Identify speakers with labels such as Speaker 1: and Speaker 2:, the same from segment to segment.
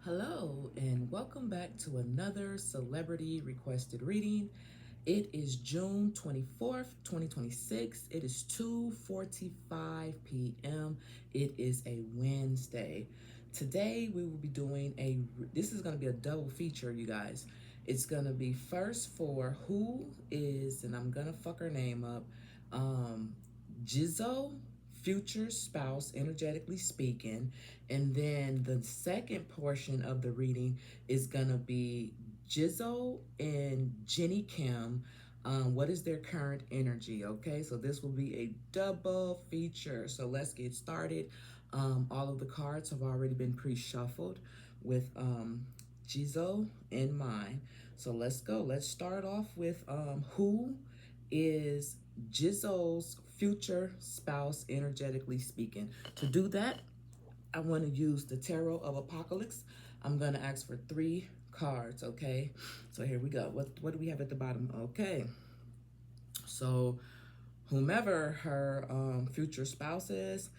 Speaker 1: Hello, and welcome back to another celebrity requested reading. It is June 24th, 2026. It is 2:45 p.m. It is a Wednesday. Today we will be doing this is going to be a double feature, you guys. It's going to be first for who is, and I'm going to fuck her name up, um, Jisoo, future spouse, energetically speaking. And then the second portion of the reading is going to be Jisoo and Jennie Kim. What is their current energy? Okay, so this will be a double feature. So let's get started. All of the cards have already been pre-shuffled with Jisoo in mind. So let's go. Let's start off with who is Jisoo's future spouse, energetically speaking. To do that, I want to use the Tarot of Apocalypse. I'm going to ask for 3 cards, okay? So here we go. What do we have at the bottom? Okay. So whomever her future spouse is,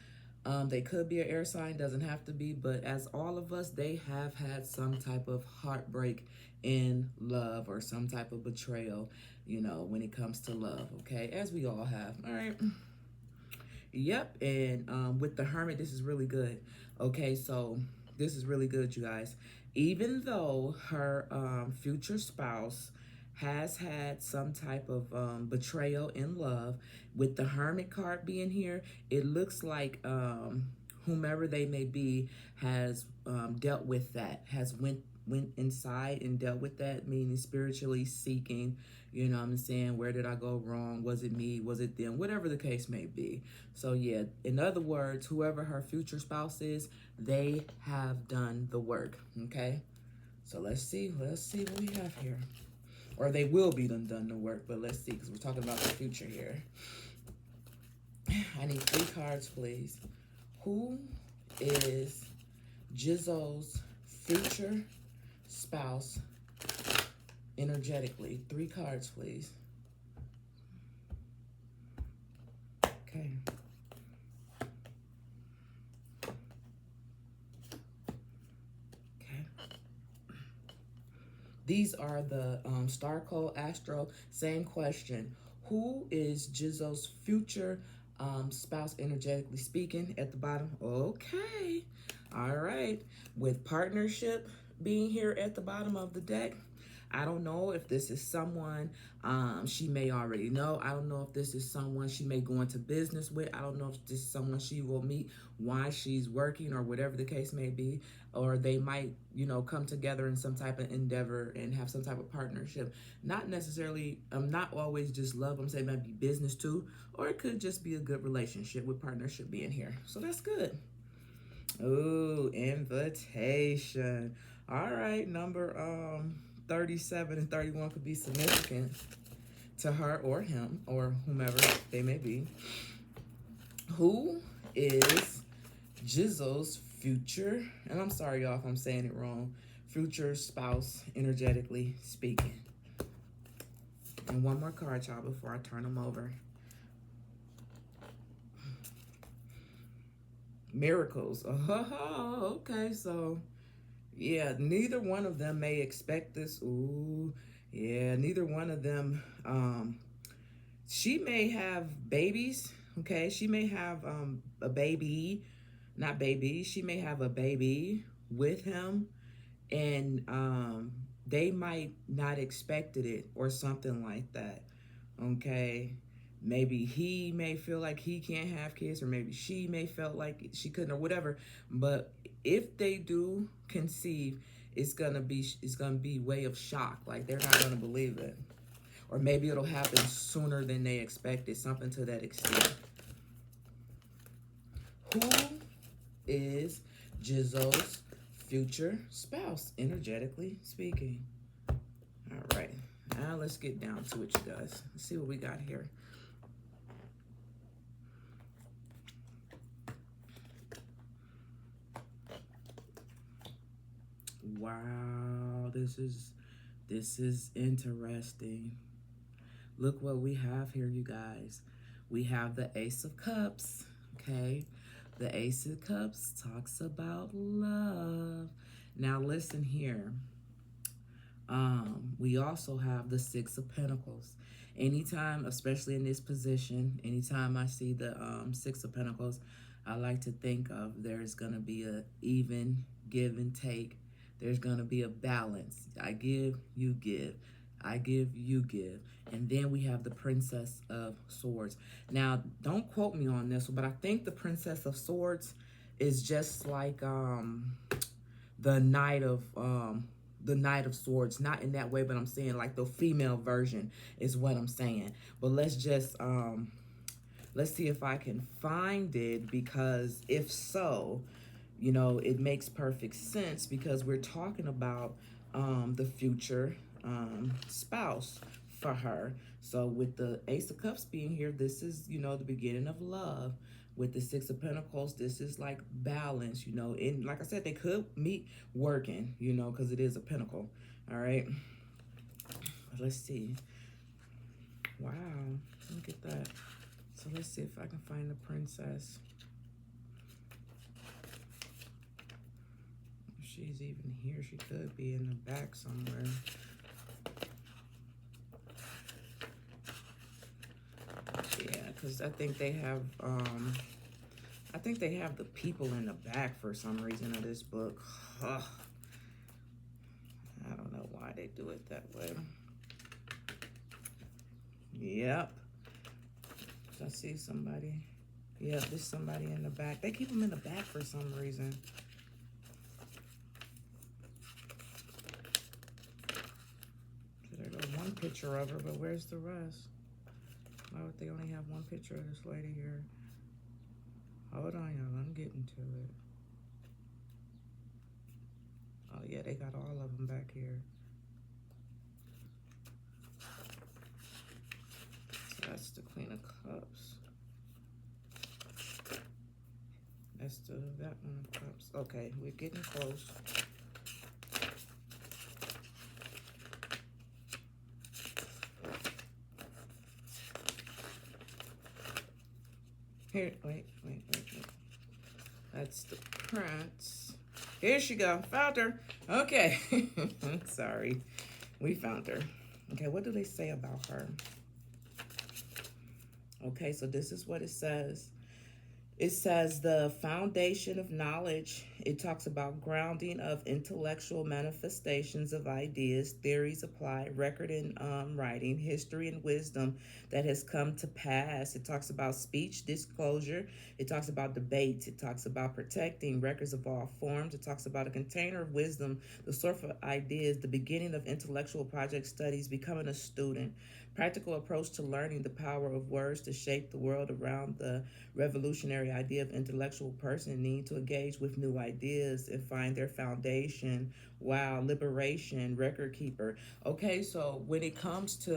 Speaker 1: they could be an air sign, doesn't have to be, but as all of us, they have had some type of heartbreak in love or some type of betrayal, when it comes to love, okay? As we all have, all right? Yep, and with the Hermit, this is really good. Okay, so this is really good, you guys. Even though her future spouse has had some type of betrayal in love, with the Hermit card being here, it looks like whomever they may be has dealt with that, has went inside and dealt with that, meaning spiritually seeking, you know what I'm saying? Where did I go wrong? Was it me? Was it them? Whatever the case may be. So yeah, in other words, whoever her future spouse is, they have done the work, okay? So let's see what we have here. Or they will be done the work, but let's see, because we're talking about the future here. I need 3 cards, please. Who is Jisoo's future spouse energetically? 3 cards, please. Okay. Okay. These are the Star Code Astro. Same question. Who is Jisoo's future spouse, energetically speaking, at the bottom? Okay. All right. With partnership being here at the bottom of the deck, I don't know if this is someone she may already know. I don't know if this is someone she may go into business with. I don't know if this is someone she will meet while she's working or whatever the case may be. Or they might, come together in some type of endeavor and have some type of partnership. Not necessarily, not always just love. I'm saying maybe business too. Or it could just be a good relationship with partnership being here. So that's good. Ooh, invitation. All right, number 37 and 31 could be significant to her or him or whomever they may be. Who is Jisoo's future, and I'm sorry y'all if I'm saying it wrong, future spouse, energetically speaking? And one more card, y'all, before I turn them over. Miracles. Oh, okay, so yeah, neither one of them may expect this. Ooh, yeah, neither one of them. She may have babies. Okay, she may have a baby, not baby. She may have a baby with him, and they might not expected it or something like that. Okay, maybe he may feel like he can't have kids, or maybe she may felt like she couldn't, or whatever. But if they do conceive, it's gonna be way of shock. Like they're not gonna believe it, or maybe it'll happen sooner than they expected. Something to that extent. Who is Jisoo's future spouse, energetically speaking? All right, now let's get down to it, you guys. Let's see what we got here. Wow, this is interesting. Look what we have here, you guys. We have the Ace of Cups, okay? The Ace of Cups talks about love. Now listen here. We also have the Six of Pentacles. Anytime, especially in this position, anytime I see the Six of Pentacles, I like to think of there's going to be a even give and take. There's going to be a balance. I give, you give. I give, you give. And then we have the Princess of Swords. Now, don't quote me on this, but I think the Princess of Swords is just like the Knight of Swords. Not in that way, but I'm saying like the female version is what I'm saying. But let's just let's see if I can find it, because if so, you know, it makes perfect sense, because we're talking about the future spouse for her. So with the Ace of Cups being here, this is, you know, the beginning of love. With the Six of Pentacles, this is like balance, you know. And like I said, they could meet working, you know, because it is a pentacle. All right. Let's see. Wow. Look at that. So let's see if I can find the princess. If she's even here, she could be in the back somewhere. Yeah, because I think they have the people in the back for some reason of this book. Ugh. I don't know why they do it that way. Yep. I see somebody. Yeah, there's somebody in the back. They keep them in the back for some reason. There goes one picture of her, but where's the rest? Why would they only have one picture of this lady here? Hold on, y'all. I'm getting to it. Oh, yeah, they got all of them back here. So that's the Queen of Cups. That's that one of Cups. Okay, we're getting close. Here, wait. That's the Prince. Here she go. Found her. Okay. Sorry. We found her. Okay, what do they say about her? Okay, so this is what it says. It says the foundation of knowledge. It talks about grounding of intellectual manifestations of ideas, theories applied, record and writing, history and wisdom that has come to pass. It talks about speech, disclosure. It talks about debates. It talks about protecting records of all forms. It talks about a container of wisdom, the source of ideas, the beginning of intellectual project studies, becoming a student, practical approach to learning, the power of words to shape the world around the revolutionary idea of intellectual person need to engage with new ideas and find their foundation. Wow, liberation, record keeper. Okay, so when it comes to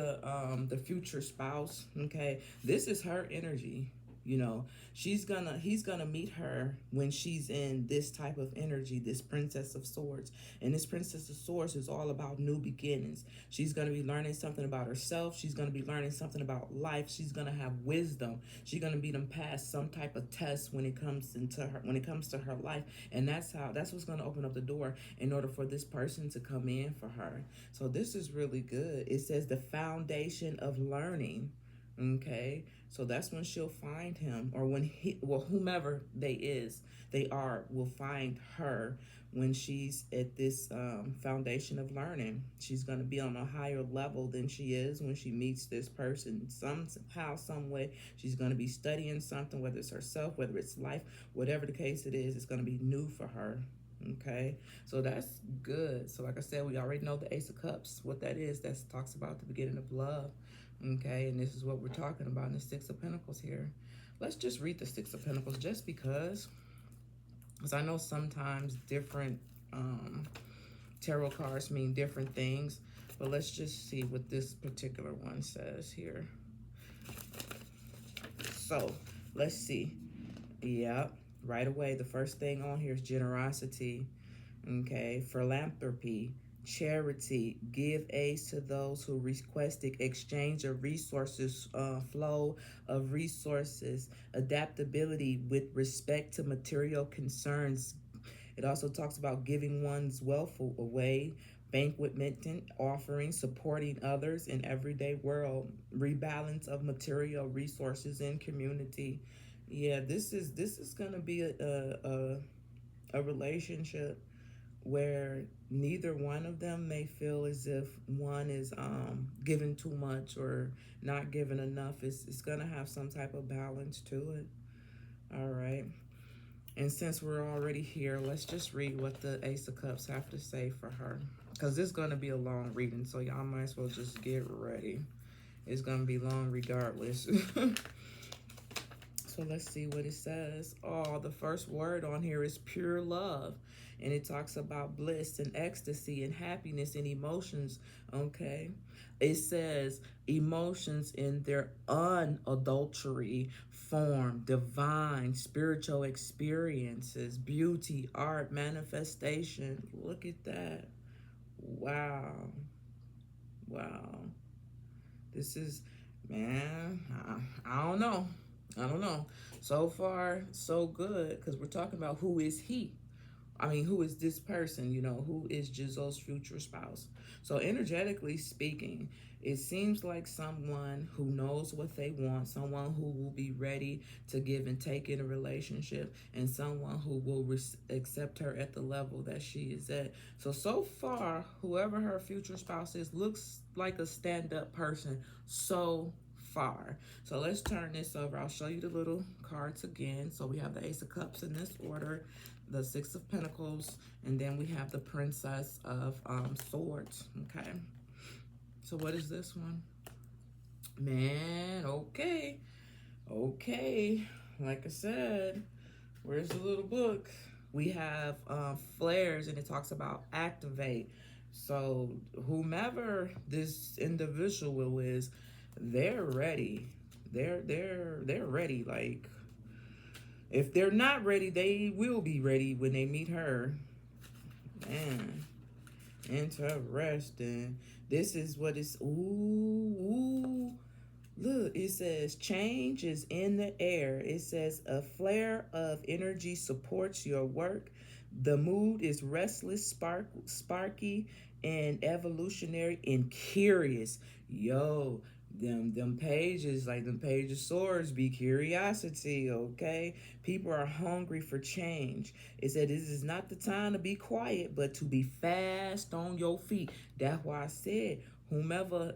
Speaker 1: the future spouse, okay, this is her energy. You know, he's gonna meet her when she's in this type of energy, this Princess of Swords. And this Princess of Swords is all about new beginnings. She's gonna be learning something about herself. She's gonna be learning something about life. She's gonna have wisdom. She's gonna be them past some type of test when it comes to her life. And that's what's gonna open up the door in order for this person to come in for her. So this is really good. It says the foundation of learning. Okay, so that's when she'll find him, or when whomever they are will find her when she's at this foundation of learning. She's going to be on a higher level than she is when she meets this person. Somehow, some way, she's going to be studying something, whether it's herself, whether it's life, whatever the case it is, it's going to be new for her. Okay, so that's good. So like I said, we already know the Ace of Cups, what that is. That talks about the beginning of love. Okay, and this is what we're talking about in the Six of Pentacles here. Let's just read the Six of Pentacles just because I know sometimes different tarot cards mean different things, but let's just see what this particular one says here. So let's see. Yep, right away, the first thing on here is generosity. Okay, philanthropy, charity, give aid to those who request it, exchange of resources, flow of resources, adaptability with respect to material concerns, It also talks about giving one's wealth away, banquetment, offering, supporting others in everyday world, rebalance of material resources in community. Yeah, this is gonna be a relationship where neither one of them may feel as if one is giving too much or not giving enough. It's gonna have some type of balance to it. All right. And since we're already here, let's just read what the Ace of Cups have to say for her. Because this is going to be a long reading, so y'all might as well just get ready. It's going to be long regardless. So let's see what it says. Oh, the first word on here is pure love. And it talks about bliss and ecstasy and happiness and emotions. Okay. It says emotions in their unadulterated form, divine, spiritual experiences, beauty, art, manifestation. Look at that. Wow. Wow. This is, man, I don't know. I don't know. So far, so good, because we're talking about who is he. I mean, who is this person? You know, who is Jisoo's future spouse? So, energetically speaking, it seems like someone who knows what they want, someone who will be ready to give and take in a relationship, and someone who will accept her at the level that she is at. So far, whoever her future spouse is looks like a stand-up person so far. So let's turn this over. I'll show you the little cards again. So we have the Ace of Cups in this order, the Six of Pentacles, and then we have the Princess of Swords. Okay. So what is this one? Man, okay. Okay. Like I said, where's the little book? We have flares, and it talks about activate. So whomever this individual is, they're ready. They're ready. Like, if they're not ready, they will be ready when they meet her. Man, interesting. This is what it's. Ooh. Look, it says change is in the air. It says a flare of energy supports your work. The mood is restless, sparky, and evolutionary and curious. Yo, them pages, like them page of swords, be curiosity, okay? People are hungry for change. It said this is not the time to be quiet, but to be fast on your feet. That's why I said, whomever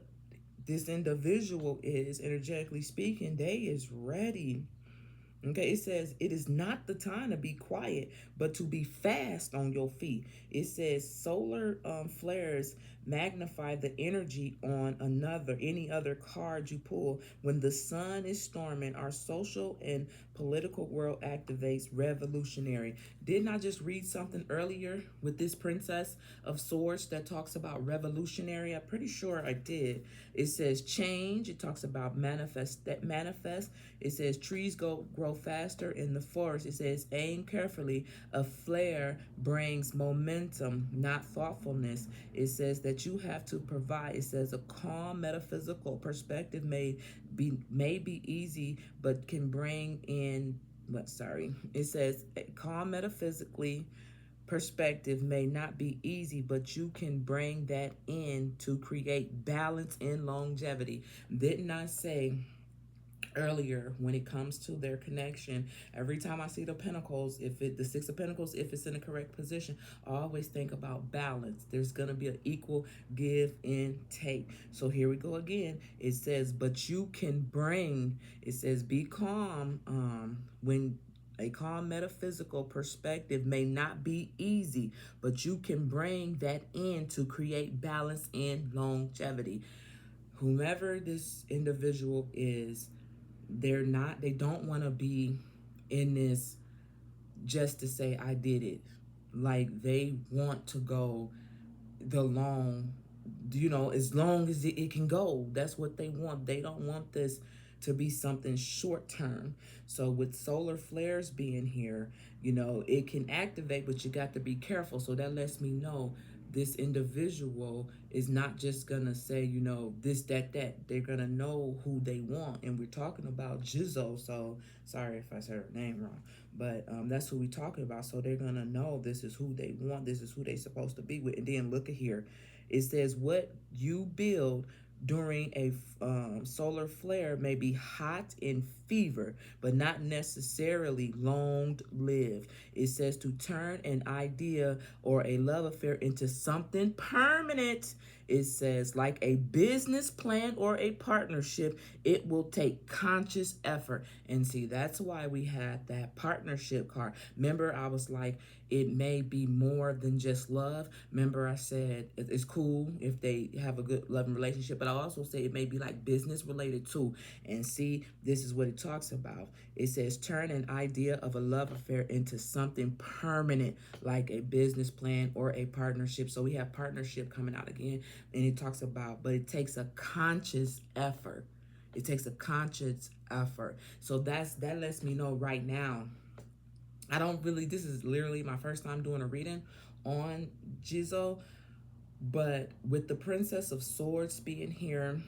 Speaker 1: this individual is, energetically speaking, they is ready. Okay, it says it is not the time to be quiet, but to be fast on your feet. It says solar flares magnify the energy on any other card you pull. When the sun is storming, our social and political world activates revolutionary. Didn't I just read something earlier with this Princess of Swords that talks about revolutionary? I'm pretty sure I did. It says change. It talks about manifest. It says trees grow faster in the forest. It says aim carefully. A flare brings momentum, not thoughtfulness. It says that you have to provide. It says a calm metaphysical perspective may be easy, but can bring in. It says calm metaphysically perspective may not be easy, but you can bring that in to create balance and longevity. Didn't I say earlier, when it comes to their connection, every time I see the pentacles, the Six of Pentacles, if it's in the correct position, I always think about balance. There's going to be an equal give and take. So here we go again. It says, but you can bring, it says, be calm when a calm metaphysical perspective may not be easy, but you can bring that in to create balance and longevity. Whomever this individual is, they don't want to be in this just to say I did it. Like, they want to go the long, as long as it can go. That's what they want. They don't want this to be something short term. So with solar flares being here, it can activate, but you got to be careful. So that lets me know this individual is not just gonna say, you know, this, that, that. They're gonna know who they want. And we're talking about Jisoo, so sorry if I said her name wrong. But that's who we're talking about. So they're gonna know this is who they want, this is who they're supposed to be with. And then look at here. It says what you build during a solar flare may be hot and fever, but not necessarily long lived. It says to turn an idea or a love affair into something permanent. It says, like a business plan or a partnership, it will take conscious effort. And see, that's why we had that partnership card. Remember, I was like, it may be more than just love. Remember, I said it's cool if they have a good loving relationship, but I also say it may be like business related too. And see, this is what it talks about. It says turn an idea of a love affair into something permanent, like a business plan or a partnership. So we have partnership coming out again, and it talks about, but it takes a conscious effort. It takes a conscious effort. So that lets me know right now. I don't really, this is literally my first time doing a reading on Jisoo, but with the Princess of Swords being here,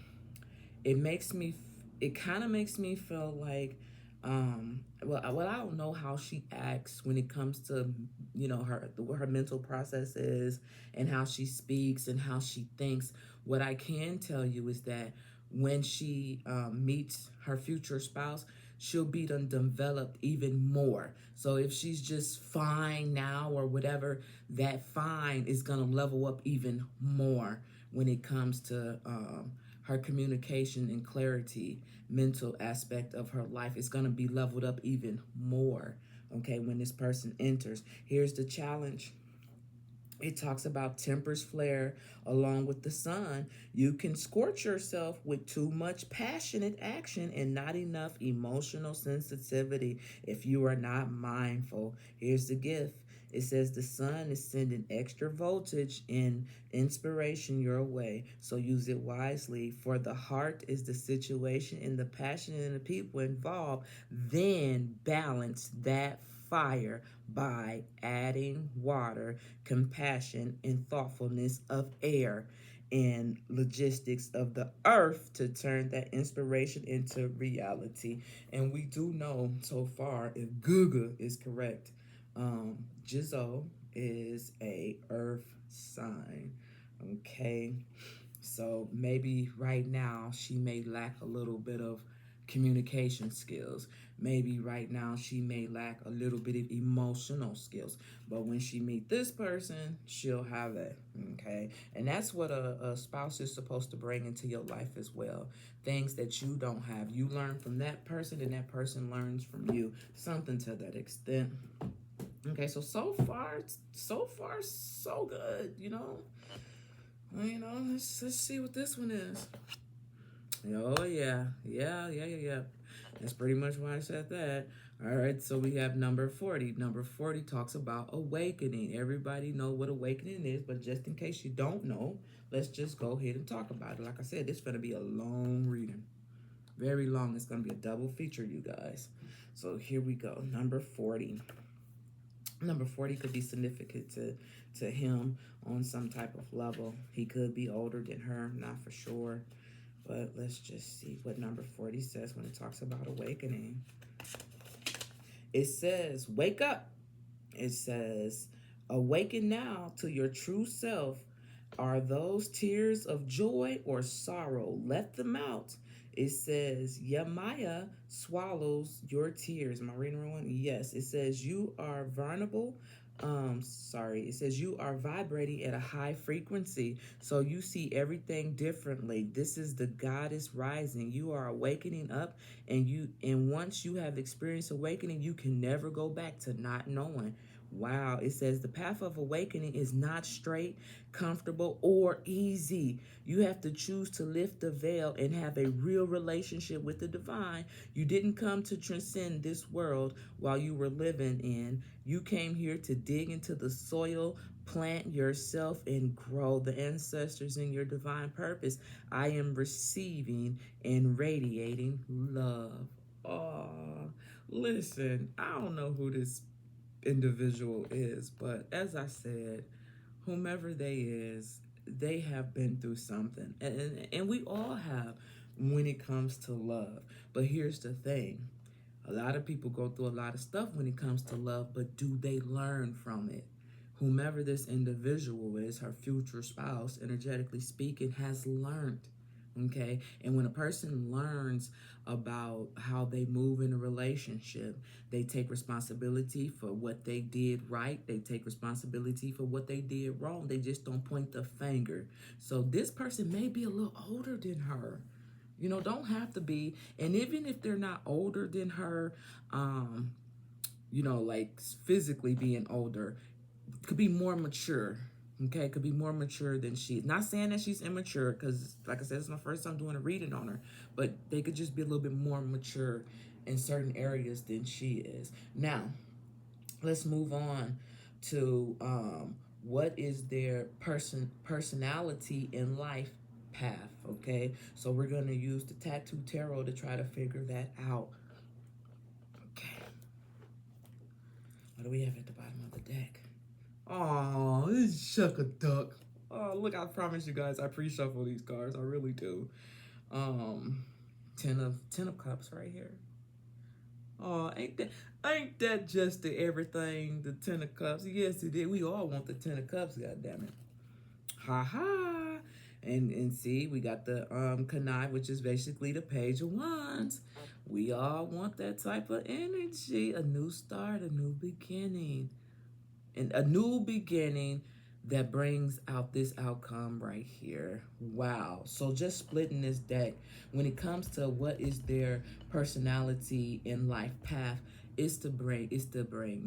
Speaker 1: it makes me, it kind of makes me feel like, well, I don't know how she acts when it comes to, you know, her mental process is, and how she speaks and how she thinks. What I can tell you is that when she meets her future spouse, she'll be done developed even more. So if she's just fine now or whatever, that fine is gonna level up even more when it comes to her communication and clarity, mental aspect of her life is going to be leveled up even more. Okay, when this person enters, here's the challenge. It talks about tempers flare along with the sun. You can scorch yourself with too much passionate action and not enough emotional sensitivity if you are not mindful. Here's the gift. It says the sun is sending extra voltage and inspiration your way, so use it wisely. For the heart is the situation and the passion and the people involved. Then balance that fire by adding water, compassion, and thoughtfulness of air and logistics of the earth to turn that inspiration into reality. And we do know so far, if Guga is correct, Jisoo is a earth sign. Okay, so maybe right now she may lack a little bit of communication skills. Maybe right now she may lack a little bit of emotional skills. But when she meet this person, she'll have it. Okay. And that's what a spouse is supposed to bring into your life as well. Things that you don't have. You learn from that person and that person learns from you. Something to that extent. Okay, so far, so good, you know. You know, let's see what this one is. Oh yeah. That's pretty much why I said that. All right, so we have number 40. Number 40 talks about awakening. Everybody know what awakening is, but just in case you don't know, let's just go ahead and talk about it. Like I said, it's going to be a long reading. Very long. It's going to be a double feature, you guys. So here we go. Number 40. Number 40 could be significant to him on some type of level. He could be older than her, not for sure. But let's just see what number 40 says when it talks about awakening. It says, wake up. It says, awaken now to your true self. Are those tears of joy or sorrow? Let them out. It says, Yamaya swallows your tears. Am I reading the wrong one? Yes. It says, you are vulnerable. It says you are vibrating at a high frequency, so you see everything differently. This is the goddess rising. You are awakening up, and once you have experienced awakening, you can never go back to not knowing. Wow, it says the path of awakening is not straight, comfortable, or easy. You have to choose to lift the veil and have a real relationship with the divine. You didn't come to transcend this world while you were living in. You came here to dig into the soil, plant yourself, and grow the ancestors in your divine purpose. I am receiving and radiating love. Oh, listen, I don't know who this individual is, but as I said, whomever they is, they have been through something. And we all have when it comes to love. But here's the thing. A lot of people go through a lot of stuff when it comes to love, but do they learn from it? Whomever this individual is, her future spouse, energetically speaking, has learned. Okay. And when a person learns about how they move in a relationship, they take responsibility for what they did right. They take responsibility for what they did wrong. They just don't point the finger. So this person may be a little older than her. You know, don't have to be. And even if they're not older than her, you know, like physically being older, could be more mature. Okay, could be more mature than she is. Not saying that she's immature, because like I said, it's my first time doing a reading on her, but they could just be a little bit more mature in certain areas than she is. Now, let's move on to what is their personality in life path. Okay, so we're going to use the Tattoo Tarot to try to figure that out. Okay, what do we have at the bottom of the deck? Oh, this shuck a duck. Oh, look, I promise you guys, I pre-shuffle these cards. I really do. Ten of Cups right here. Oh, ain't that just the everything? The Ten of Cups. Yes, it did. We all want the Ten of Cups. God damn it. Ha ha. And see, we got the Connive, which is basically the Page of Wands. We all want that type of energy. A new start, a new beginning. And a new beginning that brings out this outcome right here. Wow. So just splitting this deck, when it comes to what is their personality in life path, is to bring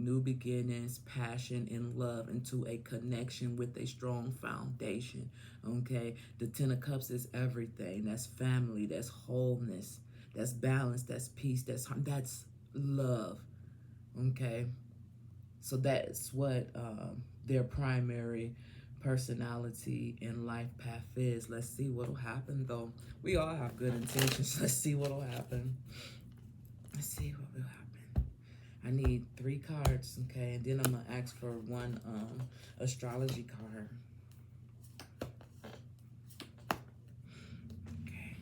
Speaker 1: new beginnings, passion, and love into a connection with a strong foundation. Okay. The Ten of Cups is everything. That's family, that's wholeness, that's balance, that's peace, that's love. Okay. So that's what their primary personality and life path is. Let's see what'll happen, though. We all have good intentions. Let's see what'll happen. Let's see what will happen. I need 3 cards, okay? And then I'm going to ask for 1 astrology card. Okay.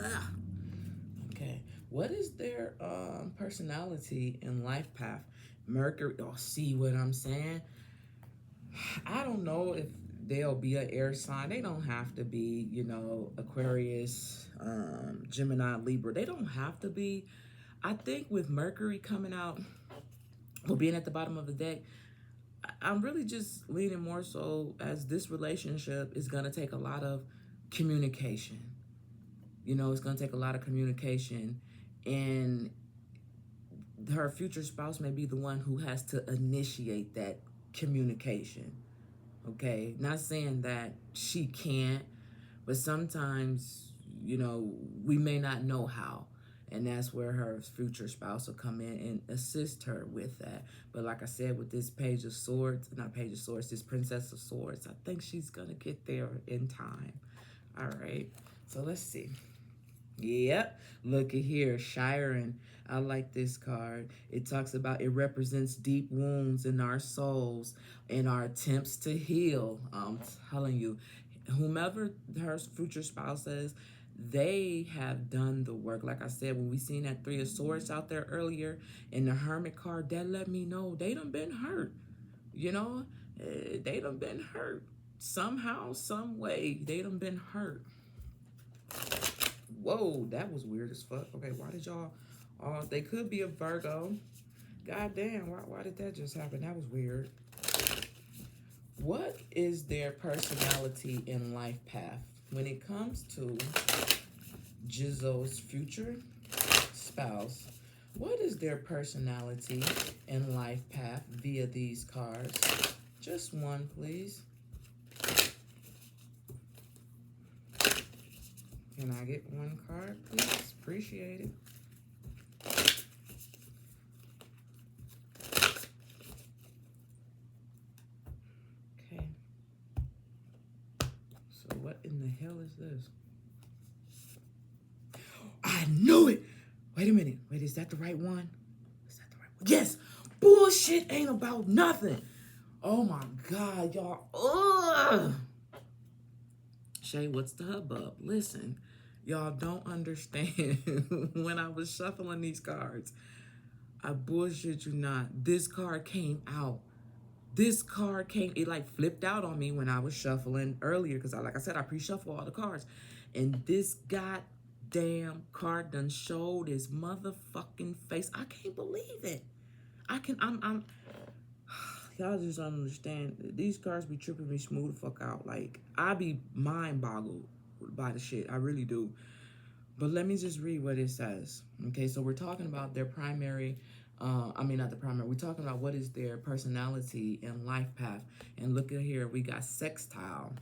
Speaker 1: Ugh. Okay. What is their personality and life path? Mercury. Oh, see what I'm saying? I don't know if they'll be an air sign. They don't have to be, you know, Aquarius, Gemini, Libra. They don't have to be. I think with Mercury coming out, or being at the bottom of the deck, I'm really just leaning more so as this relationship is going to take a lot of communication. You know, it's going to take a lot of communication, and her future spouse may be the one who has to initiate that communication. Okay, not saying that she can't, but sometimes, you know, we may not know how, and that's where her future spouse will come in and assist her with that. But like I said, with this Page of Swords, not Page of Swords, this Princess of Swords, I think she's gonna get there in time. All right, so let's see. Yep, look at here, Shiren. I like this card. It talks about, it represents deep wounds in our souls and our attempts to heal. I'm telling you, whomever her future spouse is, they have done the work. Like I said, when we seen that 3 of Swords out there earlier in the Hermit card, that let me know they done been hurt. You know, they done been hurt. Somehow, some way, they done been hurt. Whoa, that was weird as fuck. Okay, why did y'all... they could be a Virgo. God damn, why did that just happen? That was weird. What is their personality in life path? When it comes to Jisoo's future spouse, what is their personality and life path via these cards? Just 1, please. Can I get 1 card, please? Appreciate it. Okay. So what in the hell is this? I knew it! Wait a minute. Wait, is that the right one? Is that the right one? Yes! Bullshit! shit ain't about nothing. Oh my God, y'all. Ugh. Shay, what's the hubbub? Listen, y'all don't understand. When I was shuffling these cards, I bullshit you not. This card came out. It like flipped out on me when I was shuffling earlier because like I said, I pre-shuffle all the cards. And this goddamn card done showed his motherfucking face. I can't believe it. I'm y'all just don't understand. These cards be tripping me smooth the fuck out. Like, I be mind boggled by the shit. I really do. But let me just read what it says. Okay, so we're talking about their primary, not the primary. We're talking about what is their personality and life path. And look at here, we got sextile.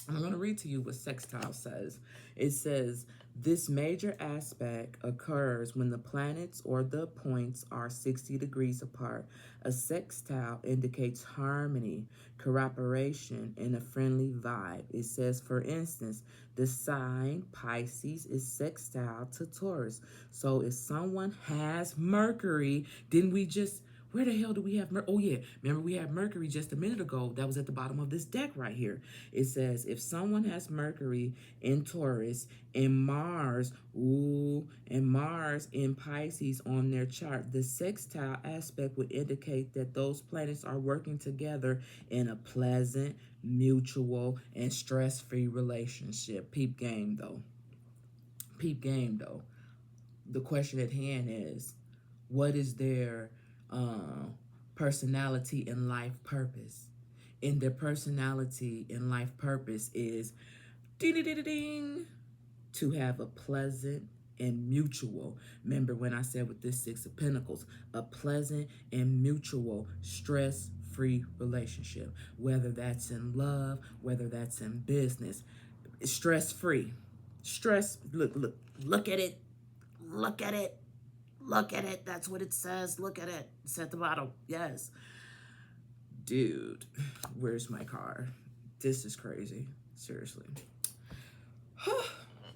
Speaker 1: I'm going to read to you what sextile says. It says, this major aspect occurs when the planets or the points are 60 degrees apart. A sextile indicates harmony, cooperation, and a friendly vibe. It says, for instance, the sign Pisces is sextile to Taurus. So if someone has Mercury, didn't we just... Where the hell do we have Mercury? Oh, yeah. Remember, we had Mercury just a minute ago. That was at the bottom of this deck right here. It says, if someone has Mercury in Taurus and Mars in Pisces on their chart, the sextile aspect would indicate that those planets are working together in a pleasant, mutual, and stress-free relationship. Peep game, though. The question at hand is, what is their personality and life purpose? And their personality and life purpose is ding, to have a pleasant and mutual. Remember when I said with this Six of Pentacles, a pleasant and mutual stress-free relationship, whether that's in love, whether that's in business, stress-free. Look at it. That's what it says. Look at it. It's at the bottom. Yes. Dude, where's my car? This is crazy. Seriously.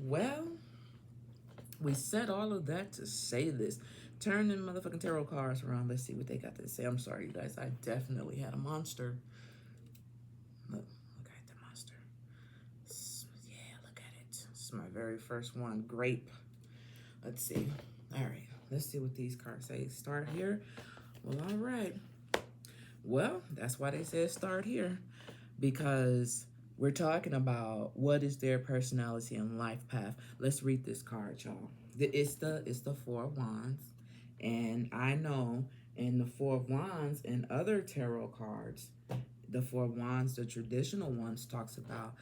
Speaker 1: Well, we said all of that to say this. Turn them motherfucking tarot cards around. Let's see what they got to say. I'm sorry, you guys. I definitely had a monster. Look at the monster. Yeah, look at it. This is my very first one. Grape. Let's see. All right. Let's see what these cards say. Start here. Well, all right. Well, that's why they said start here. Because we're talking about what is their personality and life path. Let's read this card, y'all. It's the Four of Wands. And I know in the Four of Wands and other tarot cards, the Four of Wands, the traditional ones, talks about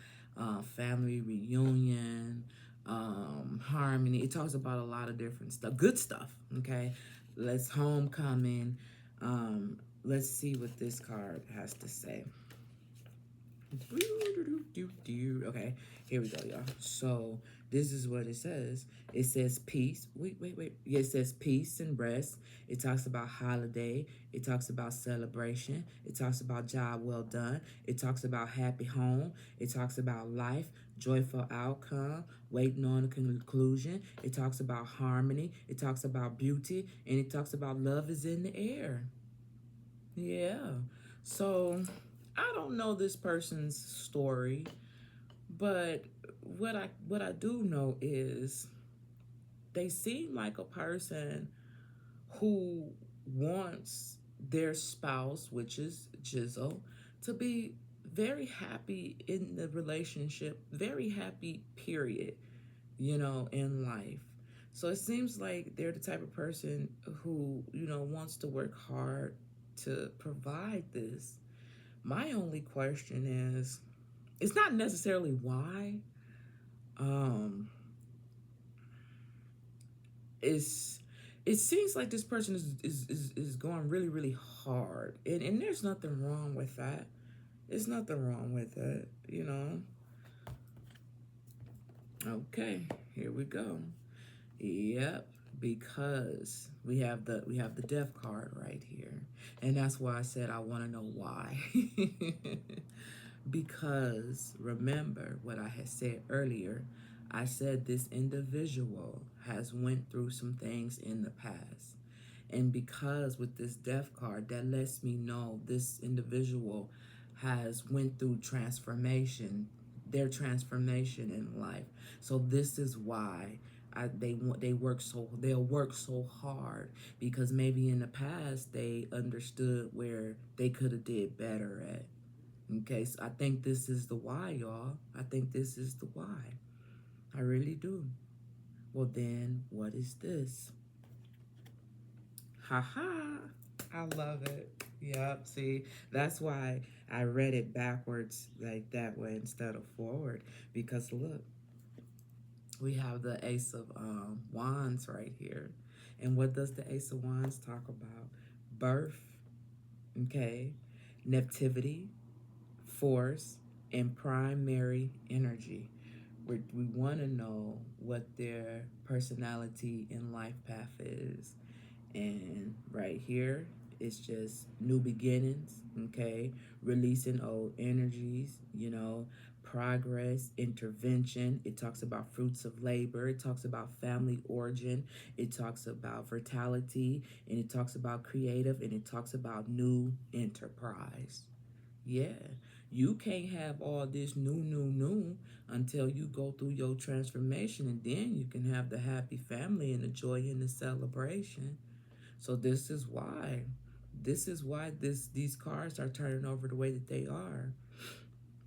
Speaker 1: family reunion, harmony. It talks about a lot of different stuff, good stuff. Okay, let's homecoming. Let's see what this card has to say. Okay, here we go, y'all. So this is what it says. It says peace. Wait. Yeah, it says peace and rest. It talks about holiday. It talks about celebration. It talks about job well done. It talks about happy home. It talks about life, joyful outcome, waiting on a conclusion. It talks about harmony. It talks about beauty. And it talks about love is in the air. Yeah. So I don't know this person's story, but what I do know is they seem like a person who wants their spouse, which is Jisoo, to be very happy in the relationship, very happy, period, in life. So it seems like they're the type of person who, wants to work hard to provide this. My only question is, it's not necessarily why. It seems like this person is going really, really hard. And there's nothing wrong with that. There's nothing wrong with it, Okay, here we go. Yep, because we have the death card right here. And that's why I said I want to know why. Because remember what I had said earlier. I said this individual has went through some things in the past. And because with this death card, that lets me know this individual has went through transformation, their transformation in life. So this is why they'll work so hard, because maybe in the past they understood where they could have did better at. Okay, so I think this is the why, y'all. I think this is the why. I really do. Well, then, what is this? Ha ha. I love it. Yep. See, that's why I read it backwards like that way instead of forward. Because look, we have the Ace of Wands right here. And what does the Ace of Wands talk about? Birth, okay, nativity, force, and primary energy. We want to know what their personality and life path is. And right here, it's just new beginnings, okay? Releasing old energies, progress, intervention. It talks about fruits of labor. It talks about family origin. It talks about fertility. And it talks about creative. And it talks about new enterprise. Yeah, you can't have all this new until you go through your transformation, and then you can have the happy family and the joy and the celebration. So this is why. This is why these cards are turning over the way that they are.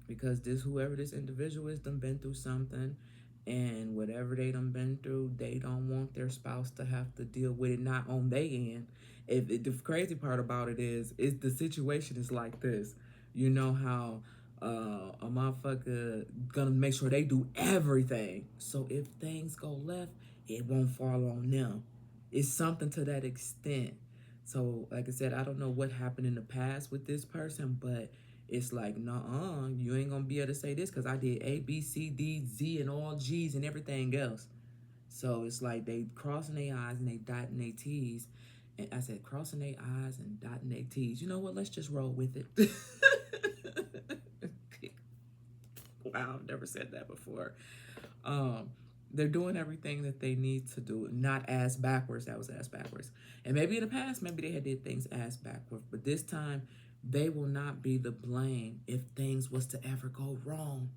Speaker 1: Because whoever this individual is done been through something, and whatever they done been through, they don't want their spouse to have to deal with it, not on their end. If the crazy part about it is the situation is like this. You know how a motherfucker gonna make sure they do everything. So if things go left, it won't fall on them. It's something to that extent. So like I said, I don't know what happened in the past with this person, but it's like, nah, you ain't gonna be able to say this because I did A, B, C, D, Z, and all G's and everything else. So it's like they crossing their I's and they dotting their T's. And I said, crossing their I's and dotting their T's. You know what? Let's just roll with it. Wow, I've never said that before. Um, they're doing everything that they need to do, not ass backwards. That was ass backwards. And maybe in the past, maybe they had did things ass backwards. But this time, they will not be the blame if things was to ever go wrong.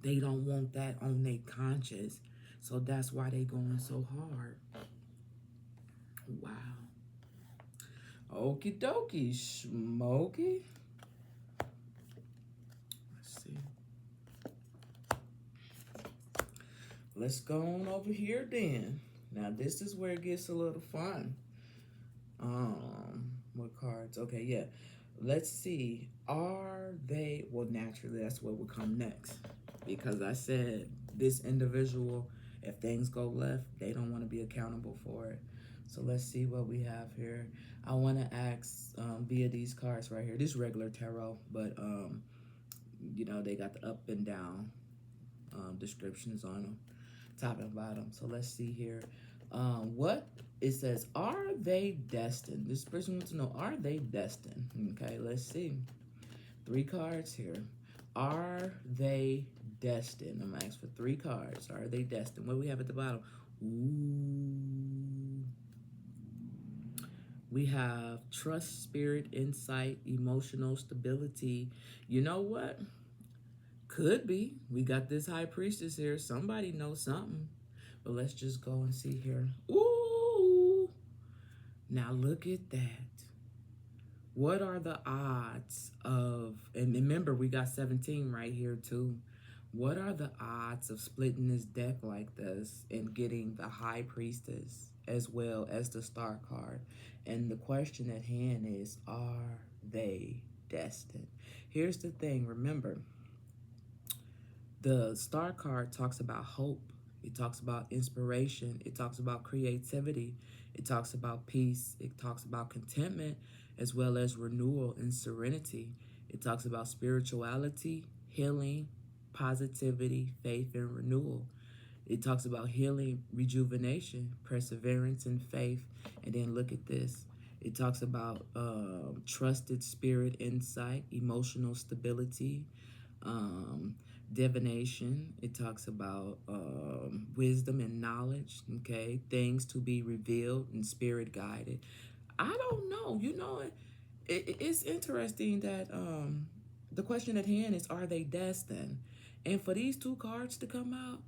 Speaker 1: They don't want that on their conscience. So that's why they going so hard. Wow. Okie dokie, Smokey. Let's see. Let's go on over here then. Now this is where it gets a little fun. What cards? Okay, yeah. Let's see. Are they, well, naturally that's what will come next. Because I said this individual, if things go left, they don't want to be accountable for it. So let's see what we have here. I want to ask via these cards right here. This regular tarot, but they got the up and down descriptions on them, top and bottom. So let's see here. What it says, are they destined? This person wants to know, are they destined? Okay, let's see. 3 cards here. Are they destined? I'm gonna ask for 3 cards. Are they destined? What do we have at the bottom? Ooh. We have trust, spirit, insight, emotional stability. You know what? Could be. We got this high priestess here. Somebody knows something. But let's just go and see here. Ooh. Now look at that. What are the odds of, and remember we got 17 right here too. What are the odds of splitting this deck like this and getting the high priestess as well as the star card? And the question at hand is, are they destined? Here's the thing, remember, the star card talks about hope. It talks about inspiration. It talks about creativity. It talks about peace. It talks about contentment, as well as renewal and serenity. It talks about spirituality, healing, positivity, faith, and renewal. It talks about healing, rejuvenation, perseverance, and faith. And then look at this. It talks about trusted spirit insight, emotional stability, divination. It talks about wisdom and knowledge, okay? Things to be revealed and spirit guided. I don't know. It's interesting that the question at hand is, are they destined? And for these two cards to come out,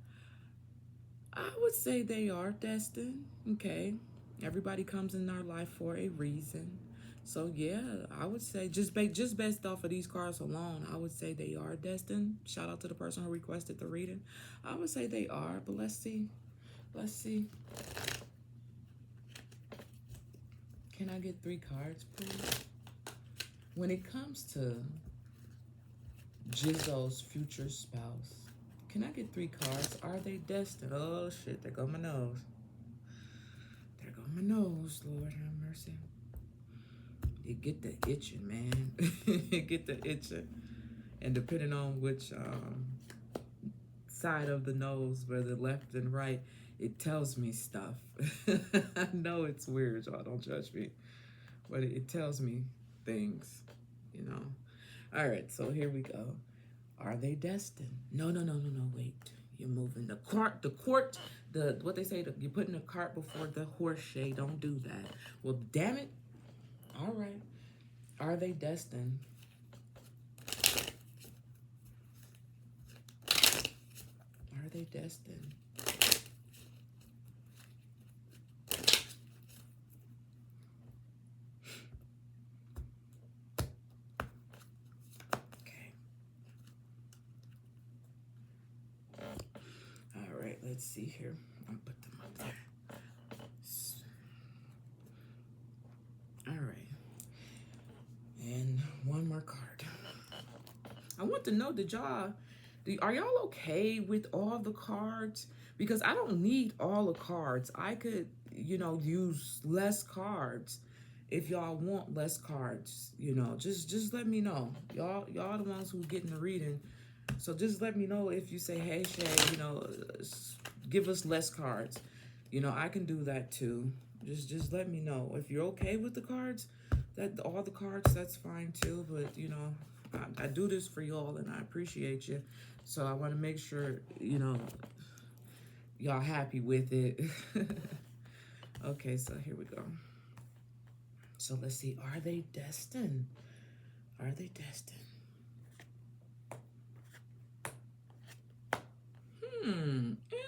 Speaker 1: I would say they are destined. Okay. Everybody comes in our life for a reason. So yeah, I would say just based off of these cards alone, I would say they are destined. Shout out to the person who requested the reading. I would say they are, but let's see. Let's see. Can I get 3 cards, please? When it comes to Jisoo's future spouse, can I get 3 cards? Are they destined? Oh shit, there go my nose. There go my nose, Lord have mercy. It get the itching, man. It get the itching. And depending on which side of the nose, whether left and right, it tells me stuff. I know it's weird, y'all. Don't judge me. But it tells me things, you know. All right, so here we go. Are they destined? No, wait. You're moving the cart, what they say, you're putting the cart before the horse, Shay. Don't do that. Well, damn it. All right. Are they destined? Are they destined? Okay. All right, let's see here. I'll put them up there. All right. And one more card. I want to know, are y'all okay with all the cards? Because I don't need all the cards. I could, use less cards. If y'all want less cards, just let me know. Y'all the ones who getting the reading. So just let me know if you say, hey, Shay, give us less cards. I can do that too. Just let me know. If you're okay with the cards, all the cards, that's fine too. But, I do this for y'all and I appreciate you. So I want to make sure, y'all happy with it. Okay, so here we go. So let's see. Are they destined? Are they destined?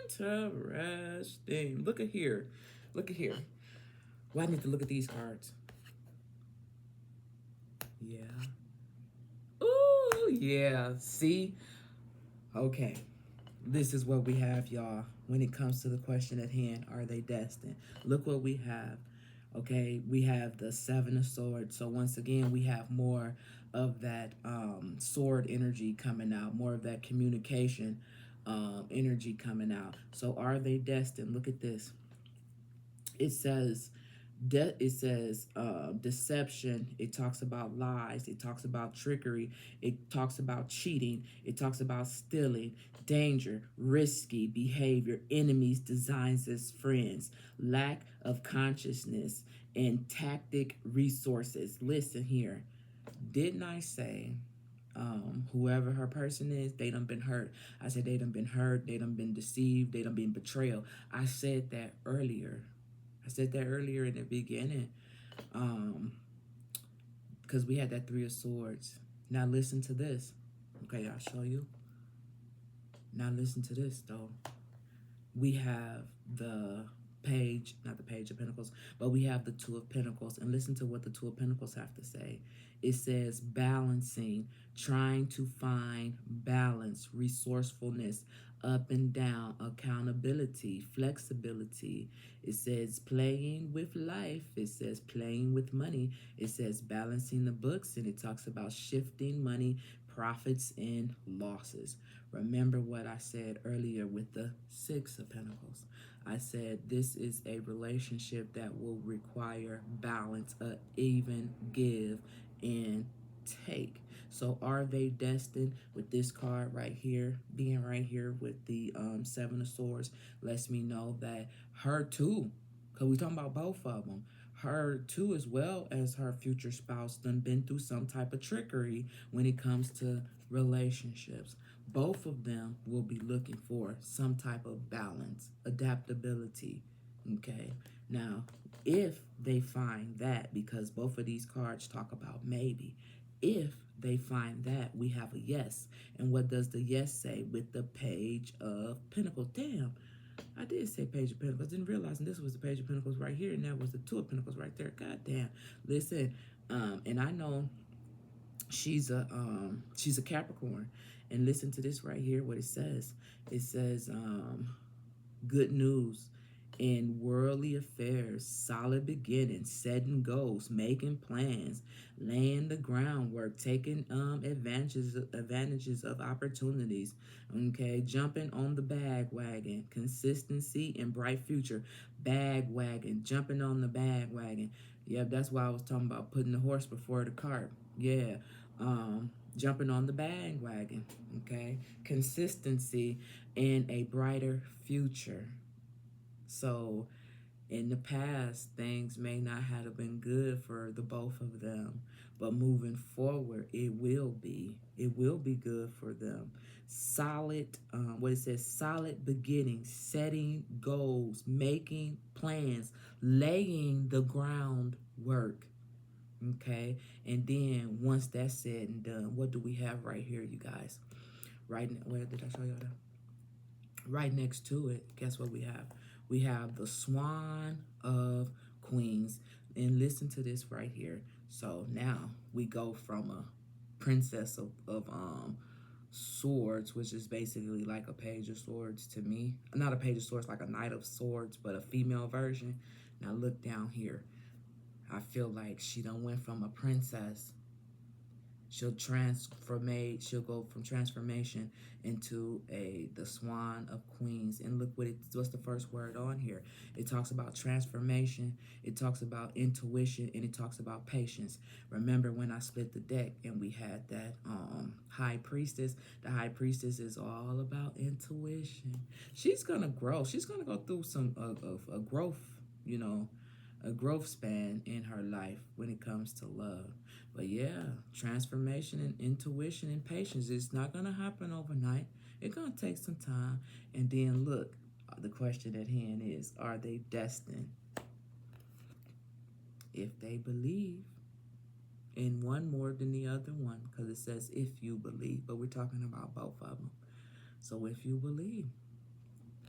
Speaker 1: Interesting. Look at here. Look at here. Well, I need to look at these cards. Yeah. Ooh, yeah. See? Okay. This is what we have, y'all. When it comes to the question at hand, are they destined? Look what we have. Okay, we have the 7 of Swords. So once again, we have more of that sword energy coming out, more of that communication energy coming out. So are they destined? Look at this. It says deception. It talks about lies. It talks about trickery. It talks about cheating. It talks about stealing, danger, risky behavior, enemies, designs as friends, lack of consciousness, and tactic resources. Listen here. Didn't I say whoever her person is, they done been hurt? I said they done been hurt, they done been deceived, they done been betrayed. I said that earlier. I said that earlier in the beginning. Because we had that 3 of Swords. Now listen to this. Okay, I'll show you. Now listen to this though. We have the page, not the Page of Pentacles, but we have the 2 of Pentacles. And listen to what the 2 of Pentacles have to say. It says balancing, trying to find balance, resourcefulness, up and down, accountability, flexibility. It says playing with life. It says playing with money. It says balancing the books, and it talks about shifting money, profits, and losses. Remember what I said earlier with the 6 of Pentacles. I said this is a relationship that will require balance, a even give and take. So are they destined? With this card right here, being right here with the 7 of Swords, lets me know that her too, because we talking about both of them, her too, as well as her future spouse, done been through some type of trickery when it comes to relationships. Both of them will be looking for some type of balance, adaptability, okay? Now, if they find that, because both of these cards talk about maybe, if they find that, we have a yes. And what does the yes say with the Page of Pentacles? Damn, I did say Page of Pentacles. Didn't realize this was the Page of Pentacles right here, and that was the Two of Pentacles right there. God damn. Listen, and I know she's a Capricorn, and listen to this right here. What it says. It says good news in worldly affairs, solid beginnings, setting goals, making plans, laying the groundwork, taking advantages of opportunities, okay, jumping on the bag wagon, consistency and bright future, bag wagon, jumping on the bag wagon. Yep, that's why I was talking about putting the horse before the cart. Yeah. Jumping on the bandwagon, okay? Consistency and a brighter future. So in the past, things may not have been good for the both of them, but moving forward, it will be. It will be good for them. Solid, what it says, solid beginnings, setting goals, making plans, laying the groundwork. Okay, and then once that's said and done, what do we have right here, you guys? Right, where did I show you that? Right next to it, guess what we have? We have the Swan of Queens. And listen to this right here. So now we go from a princess of swords, which is basically like a page of swords to me. Not a page of swords, like a knight of swords, but a female version. Now look down here. I feel like she done went from a princess. She'll go from transformation into the Swan of Queens. And look what's the first word on here. It talks about transformation, it talks about intuition, and it talks about patience. Remember when I split the deck and we had that High Priestess? The High Priestess is all about intuition. She's gonna grow. She's gonna go through some a growth, a growth span in her life when it comes to love. But yeah, transformation and intuition and patience, it's not going to happen overnight. It's going to take some time. And then look, the question at hand is, are they destined? If they believe in one more than the other one, because it says if you believe, but we're talking about both of them. So if you believe,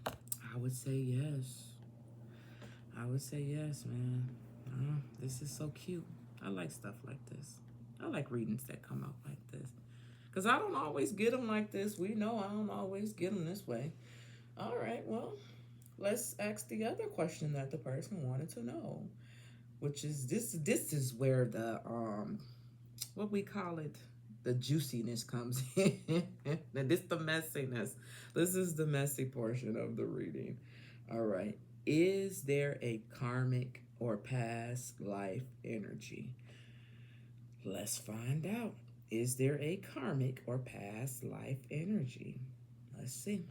Speaker 1: I would say yes. I would say yes, man. This is so cute. I like stuff like this. I like readings that come out like this. Because I don't always get them like this. We know I don't always get them this way. All right, well, let's ask the other question that the person wanted to know. Which is, this is where the, what we call it, the juiciness comes in. And this the messiness. This is the messy portion of the reading. All right. Is there a karmic or past life energy? Let's find out. Is there a karmic or past life energy? Let's see.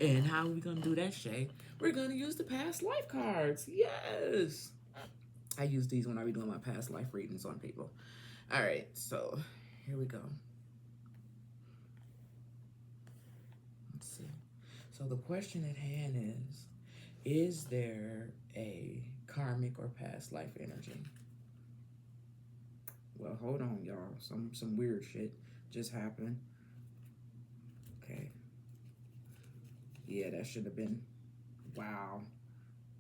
Speaker 1: And how are we going to do that, Shay? We're going to use the past life cards. Yes. I use these when I be doing my past life readings on people. All right, so here we go. Let's see. So the question at hand is there a karmic or past life energy? Well, hold on, y'all. Some weird shit just happened. Okay. Yeah, that should have been... Wow.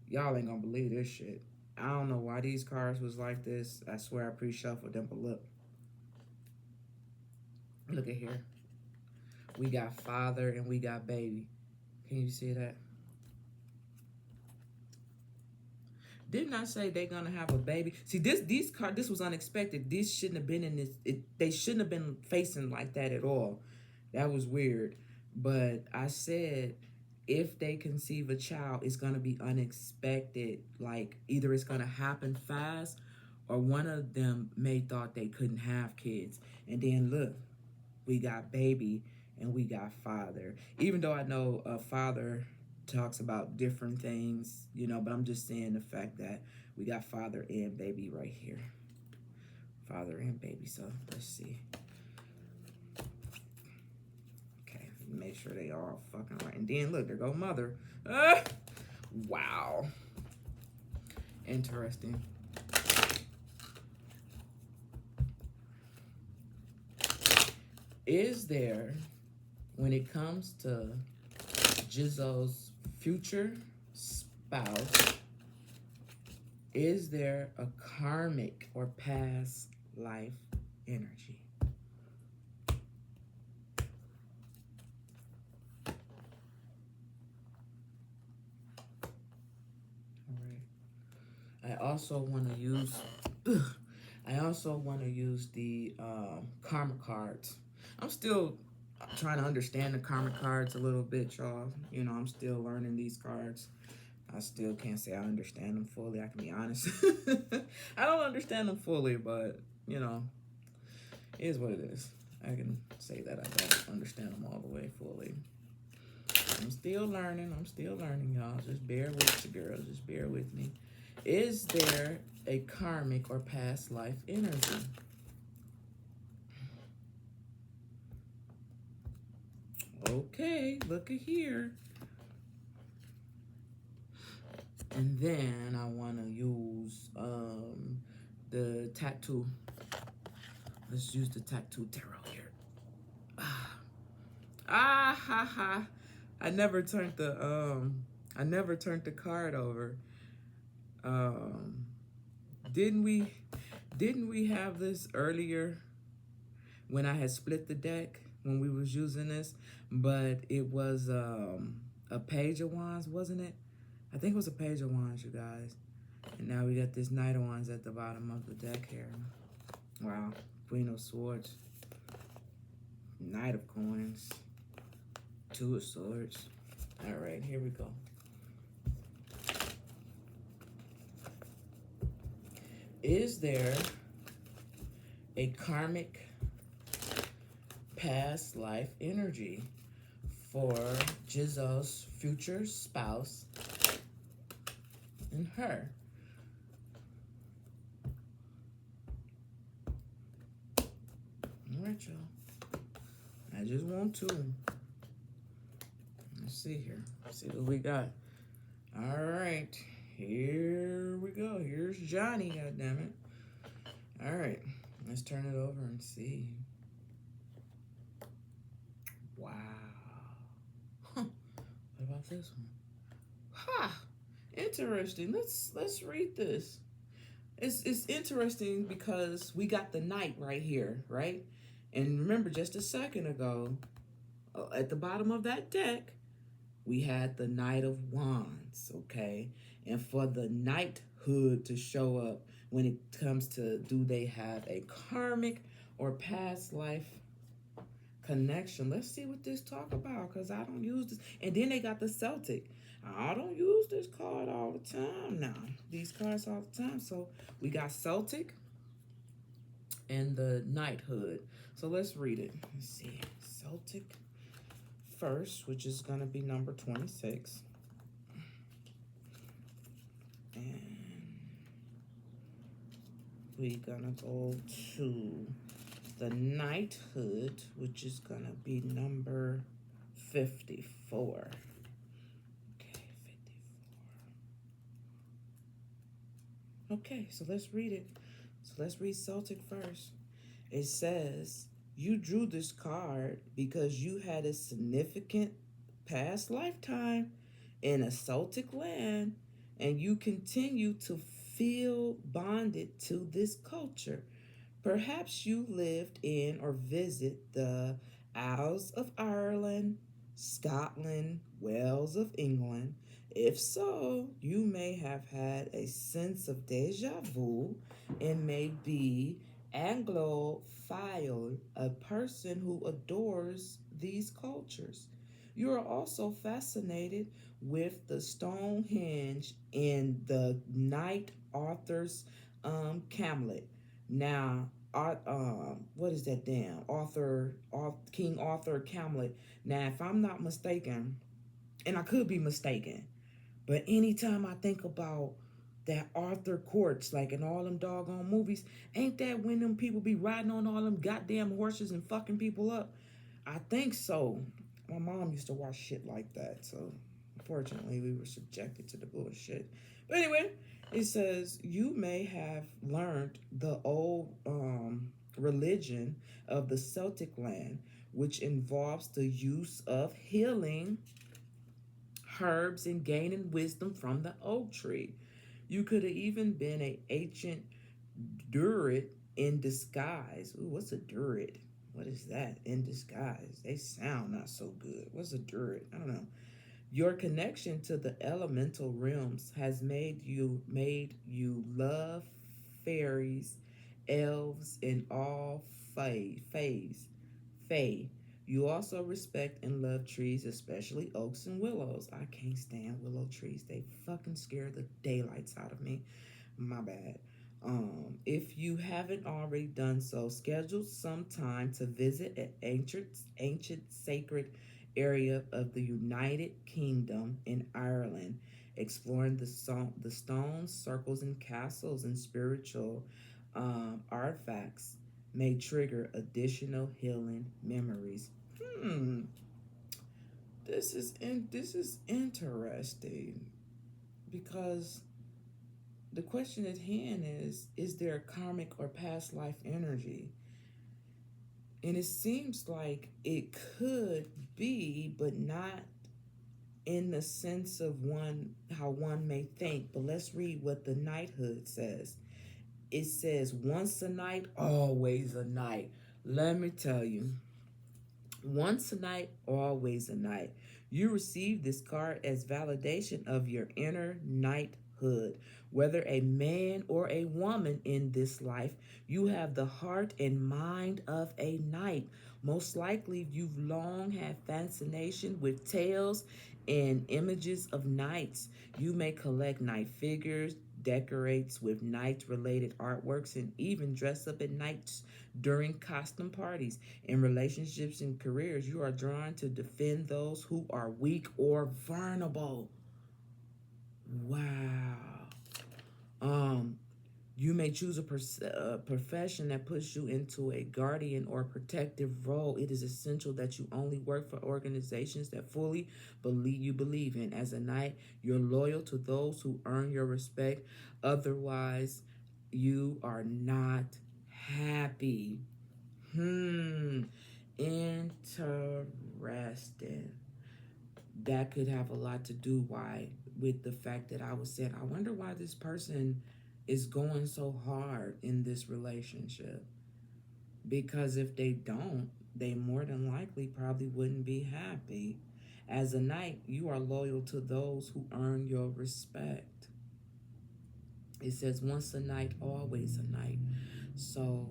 Speaker 1: Y'all ain't gonna believe this shit. I don't know why these cards was like this. I swear I pre-shuffled them, but look. Look at here. We got father and we got baby. Can you see that? Didn't I say they're gonna have a baby? See, this was unexpected. This shouldn't have been in this. They shouldn't have been facing like that at all. That was weird. But I said, if they conceive a child, it's gonna be unexpected. Like either it's gonna happen fast, or one of them may thought they couldn't have kids. And then look, we got baby and we got father. Even though I know a father talks about different things, but I'm just saying the fact that we got father and baby right here. Father and baby. So let's see. Okay, make sure they all fucking right. And then look, there go mother. Wow. interesting. Is there, when it comes to Jisoo's future spouse, is there a karmic or past life energy? All right. I also want to use the karma cards. I'm still trying to understand the karma cards a little bit, y'all. You know, I'm still learning these cards. I still can't say I understand them fully. I can be honest. I don't understand them fully, but, you know, it is what it is. I can say that I don't understand them all the way fully. I'm still learning. Y'all. Just bear with you, girl. Just bear with me. Is there a karmic or past life energy? Okay, look at here. And then I want to use the tattoo. Let's use the tattoo tarot here. Ha ha. I never turned the card over. Didn't we have this earlier when I had split the deck when we was using this? But it was a page of wands, wasn't it? I think it was a page of wands, you guys. And now we got this Knight of Wands at the bottom of the deck here. Wow. Queen of Swords. Knight of Coins. Two of Swords. All right, here we go. Is there a karmic past life energy for Jisoo's future spouse and her? All right, y'all. I just want to. Let's see here. Let's see what we got. All right. Here we go. Here's Johnny, goddammit. All right. Let's turn it over and see. Wow. Huh. What about this one? Ha! Interesting. Let's read this. It's interesting because we got the Knight right here, right? And remember, just a second ago, at the bottom of that deck, we had the Knight of Wands, okay? And for the knighthood to show up when it comes to, do they have a karmic or past life connection? Let's see what this talk about, because I don't use this. And then they got the Celtic. I don't use this card all the time now. These cards all the time. So we got Celtic and the knighthood. So let's read it. Let's see. Celtic first, which is going to be number 26. And we're going to go to the knighthood, which is going to be number 54. Okay, 54. Okay, so let's read it. So let's read Celtic first. It says, you drew this card because you had a significant past lifetime in a Celtic land, and you continue to feel bonded to this culture. Perhaps you lived in or visit the Isles of Ireland, Scotland, Wales of England. If so, you may have had a sense of deja vu and may be Anglophile, a person who adores these cultures. You are also fascinated with the Stonehenge in the Knight Arthur's Camlet. Now, what is that damn? King Arthur Camlet. Now, if I'm not mistaken, and I could be mistaken, but anytime I think about that Arthur Courts, like in all them doggone movies, ain't that when them people be riding on all them goddamn horses and fucking people up? I think so. My mom used to watch shit like that, so unfortunately we were subjected to the bullshit. But anyway, It says, you may have learned the old religion of the Celtic land, which involves the use of healing herbs and gaining wisdom from the oak tree. You could have even been an ancient druid in disguise. Ooh, what's a druid? What is that? In disguise. They sound not so good. What's a druid? I don't know. Your connection to the elemental realms has made you love fairies, elves, and all fae. You also respect and love trees, especially oaks and willows. I can't stand willow trees. They fucking scare the daylights out of me. My bad. If you haven't already done so, schedule some time to visit an ancient sacred area of the United Kingdom in Ireland, exploring the stones, circles, and castles and spiritual artifacts may trigger additional healing memories. Hmm, this is interesting because the question at hand is there a karmic or past life energy? And it seems like it could be, but not in the sense of one how one may think. But let's read what the knighthood says. It says, once a night, always a night. Let me tell you, once a night, always a night. You receive this card as validation of your inner knighthood. Whether a man or a woman in this life, you have the heart and mind of a knight. Most likely, you've long had fascination with tales and images of knights. You may collect knight figures, decorates with knight related artworks, and even dress up at knights during costume parties. In relationships and careers, you are drawn to defend those who are weak or vulnerable. Wow. Um, you may choose a profession that puts you into a guardian or protective role. It is essential that you only work for organizations that fully believe in. As a knight, you're loyal to those who earn your respect. Otherwise, you are not happy. Interesting. That could have a lot to do why with the fact that I was saying, I wonder why this person is going so hard in this relationship. Because if they don't, they more than likely probably wouldn't be happy. As a knight, you are loyal to those who earn your respect. It says once a knight, always a knight. So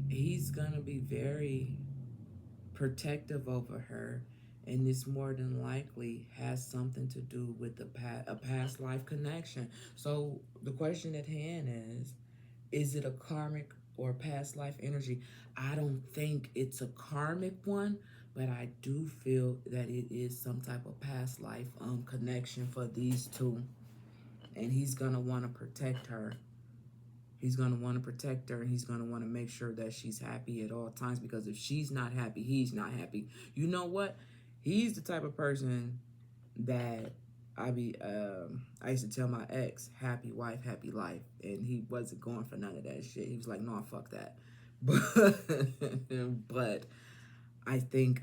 Speaker 1: he's gonna be very protective over her, and this more than likely has something to do with a past life connection. So the question at hand is it a karmic or past life energy? I don't think it's a karmic one, but I do feel that it is some type of past life connection for these two, and he's gonna want to protect her. He's going to want to protect her, and he's going to want to make sure that she's happy at all times, because if she's not happy, he's not happy. You know what? He's the type of person that I used to tell my ex, happy wife, happy life. And he wasn't going for none of that shit. He was like, no, fuck that. But I think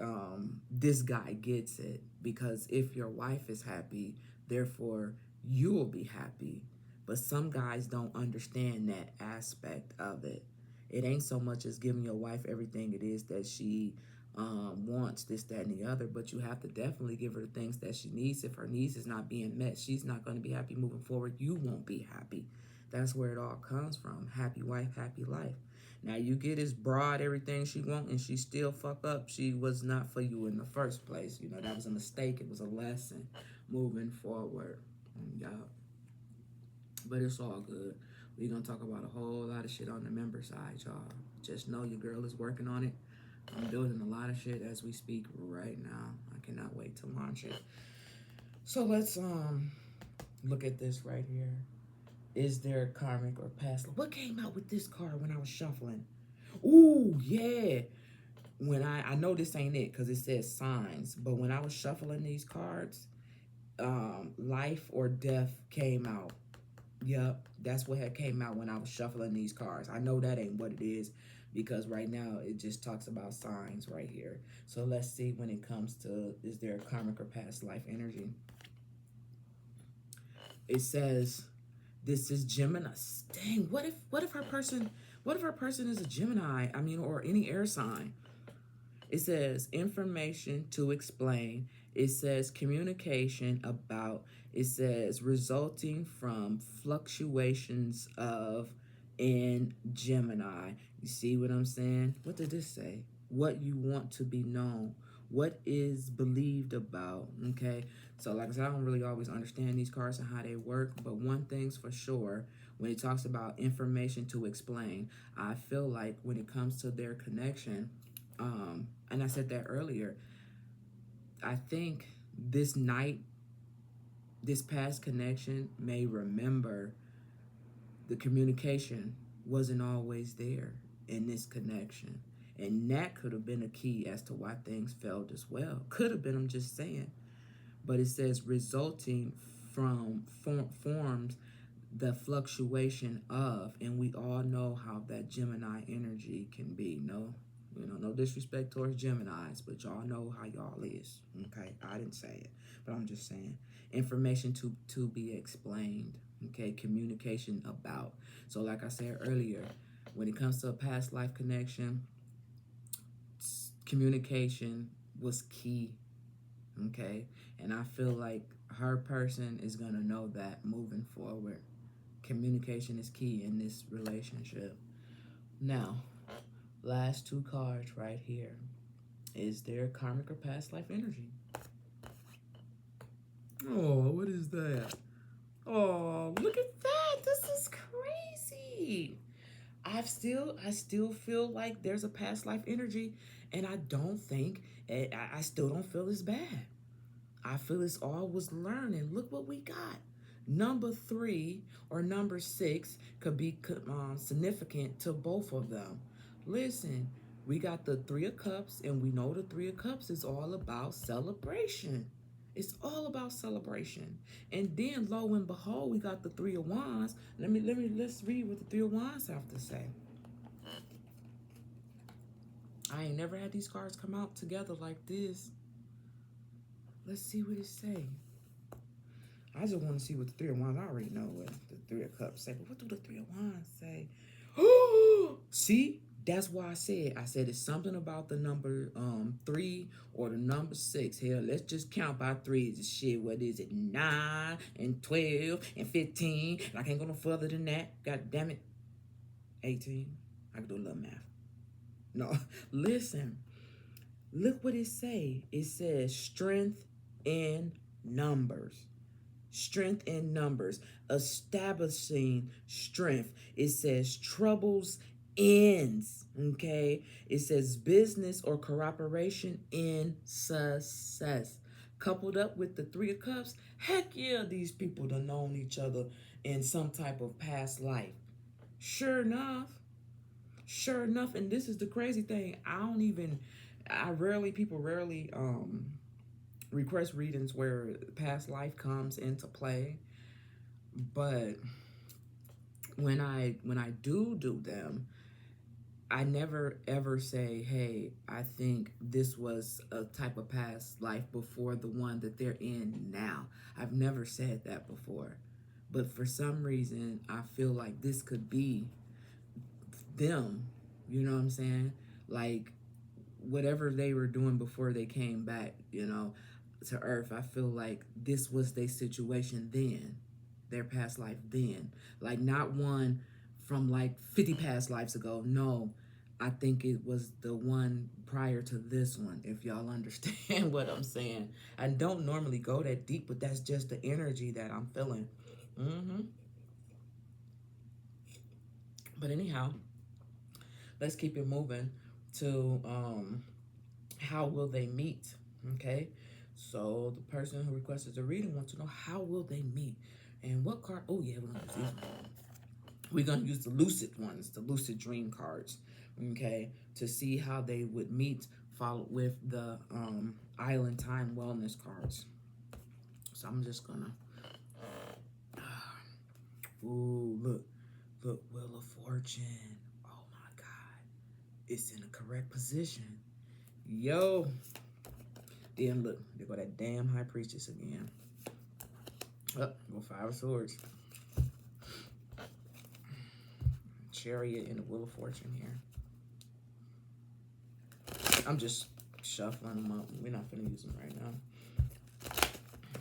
Speaker 1: this guy gets it, because if your wife is happy, therefore you will be happy. But some guys don't understand that aspect of it. It ain't so much as giving your wife everything it is that she wants, this, that, and the other, but you have to definitely give her the things that she needs. If her needs is not being met, she's not going to be happy moving forward. You won't be happy. That's where it all comes from. Happy wife, happy life. Now you get this broad everything she want, and she still fuck up. She was not for you in the first place. You know, that was a mistake. It was a lesson moving forward. Yeah. But it's all good. We're going to talk about a whole lot of shit on the member side, y'all. Just know your girl is working on it. I'm doing a lot of shit as we speak right now. I cannot wait to launch it. So let's look at this right here. Is there a karmic or past? What came out with this card when I was shuffling? Ooh, yeah. When I know this ain't it because it says signs, but when I was shuffling these cards, life or death came out. Yep, that's what had came out when I was shuffling these cards. I know that ain't what it is because right now it just talks about signs right here. So let's see when it comes to, is there a karmic or past life energy? It says this is Gemini. Dang, what if her person is a Gemini? I mean, or any air sign. It says information to explain. It says communication about. It says resulting from fluctuations of in Gemini. You see what I'm saying? What did this say? What you want to be known. What is believed about. Okay. So like I said, I don't really always understand these cards and how they work, but one thing's for sure, when it talks about information to explain, I feel like when it comes to their connection, and I said that earlier, I think this night, this past connection may remember the communication wasn't always there in this connection. And that could have been a key as to why things failed as well. Could have been, I'm just saying. But it says resulting from forms the fluctuation of, and we all know how that Gemini energy can be. No disrespect towards Geminis, but y'all know how y'all is. Okay, I didn't say it, but I'm just saying information to be explained. Okay, communication about. So, like I said earlier, when it comes to a past life connection, communication was key. Okay, and I feel like her person is gonna know that moving forward. Communication is key in this relationship. Now, last two cards right here. Is there karmic or past life energy? Oh, what is that? Oh, look at that. This is crazy. I still feel like there's a past life energy, and I don't think, I still don't feel it's bad. I feel it's all was learning. Look what we got. Number 3 or number 6 could be significant to both of them. Listen, we got the 3 of Cups, and we know the 3 of Cups is all about celebration. It's all about celebration. And then lo and behold, we got the 3 of Wands. Let's read what the 3 of Wands have to say. I ain't never had these cards come out together like this. Let's see what it say. I just want to see what the 3 of Wands. I already know what the 3 of Cups say, but what do the 3 of Wands say? See, that's why I said it's something about the number 3 or the number 6. Hell, let's just count by threes. Shit, what is it? 9 and 12 and 15. And I can't go no further than that. God damn it. 18. I can do a little math. No, listen. Look what it say. It says strength in numbers. Strength in numbers, establishing strength. It says troubles ends. Okay, it says business or cooperation in success. Coupled up with the 3 of Cups, heck yeah, these people done known each other in some type of past life. Sure enough, and this is the crazy thing. People rarely request readings where past life comes into play, but when I do them, I never ever say, hey, I think this was a type of past life before the one that they're in now. I've never said that before, but for some reason I feel like this could be them. You know what I'm saying? Like whatever they were doing before they came back, to Earth, I feel like this was their situation then, their past life then. Like not one from like 50 past lives ago. No, I think it was the one prior to this one, if y'all understand what I'm saying. I don't normally go that deep, but that's just the energy that I'm feeling. But anyhow, let's keep it moving to how will they meet? Okay, so the person who requested the reading wants to know how will they meet, and what card? Oh yeah, we're gonna use these ones. We're gonna use the lucid ones, the lucid dream cards. Okay, to see how they would meet, followed with the island time wellness cards. So I'm just gonna Ooh, look. Look, Wheel of Fortune. Oh my God. It's in the correct position. Yo. Then look, there go that damn High Priestess again. Oh, go Five of Swords. Chariot and the Wheel of Fortune here. I'm just shuffling them up. We're not gonna use them right now.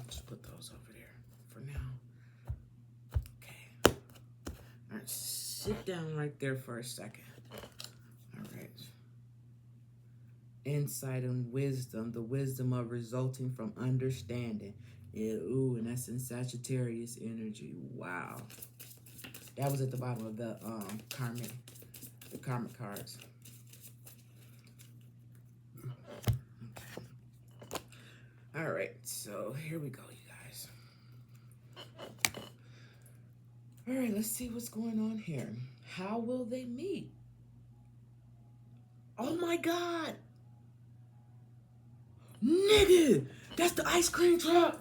Speaker 1: Just put those over there for now. Okay. All right, sit down right there for a second. All right. Insight and wisdom, the wisdom of resulting from understanding. Yeah, ooh, and that's in Sagittarius energy. Wow. That was at the bottom of the Karmic cards. Okay. All right, so here we go, you guys. All right, let's see what's going on here. How will they meet? Oh my God. Nigga, that's the ice cream truck.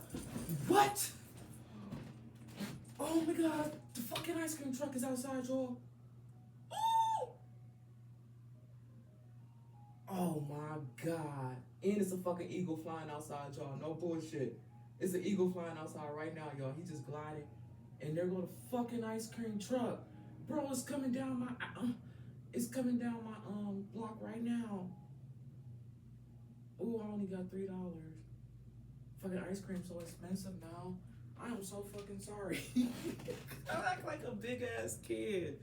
Speaker 1: What? Oh my God, the fucking ice cream truck is outside, y'all. Oh my God. And it's a fucking eagle flying outside, y'all. No bullshit. It's an eagle flying outside right now, y'all. He's just gliding. And there go the fucking ice cream truck. Bro, it's coming down my block right now. Ooh, I only got $3. Fucking ice cream so expensive now. I am so fucking sorry. I act like a big ass kid.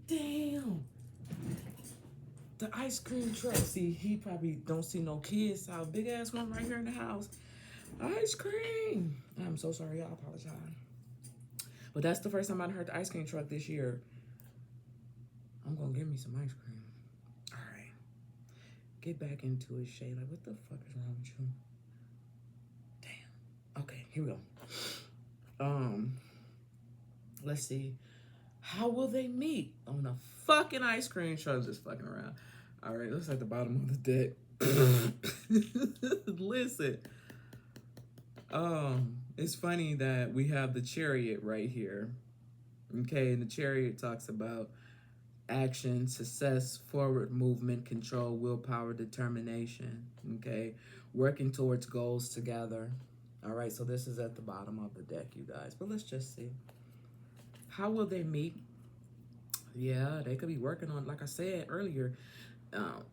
Speaker 1: Damn. The ice cream truck. See, he probably don't see no kids. So big ass one right here in the house. Ice cream. I'm so sorry. I apologize. But that's the first time I heard the ice cream truck this year. I'm gonna give me some ice cream. All right. Get back into it, Shay. Like, what the fuck is wrong with you? Damn. Okay, here we go. Let's see. How will they meet? On a fucking ice cream truck, just fucking around. All right, looks like the bottom of the deck. Listen. It's funny that we have the Chariot right here. Okay, and the Chariot talks about action, success, forward movement, control, willpower, determination. Okay, working towards goals together. All right, so this is at the bottom of the deck, you guys. But let's just see. How will they meet? Yeah, they could be working on, like I said earlier,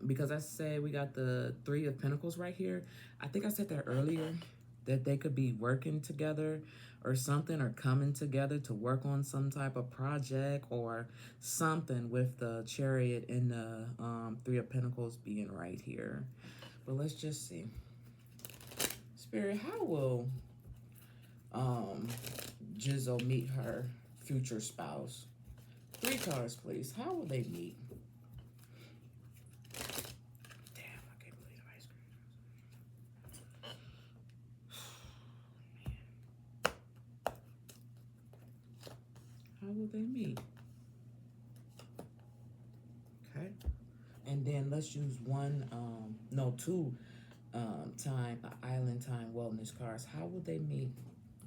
Speaker 1: because I said we got the Three of Pentacles right here. I think I said that earlier, that they could be working together or something, or coming together to work on some type of project or something, with the Chariot and the Three of Pentacles being right here. But let's just see. Spirit, how will Jisoo meet her future spouse? 3 cards, please. How will they meet? Damn, I can't believe the ice cream. How will they meet? Okay. And then let's use two island time wellness cards. How will they meet?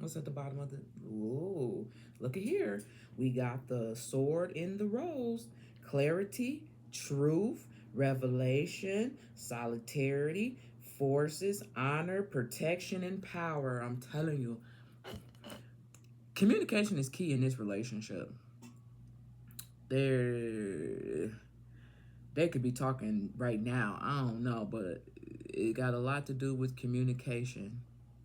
Speaker 1: What's at the bottom of the... Ooh, look at here. We got the sword in the rose. Clarity, truth, revelation, solidarity, forces, honor, protection, and power. I'm telling you, communication is key in this relationship. They could be talking right now. I don't know, but it got a lot to do with communication.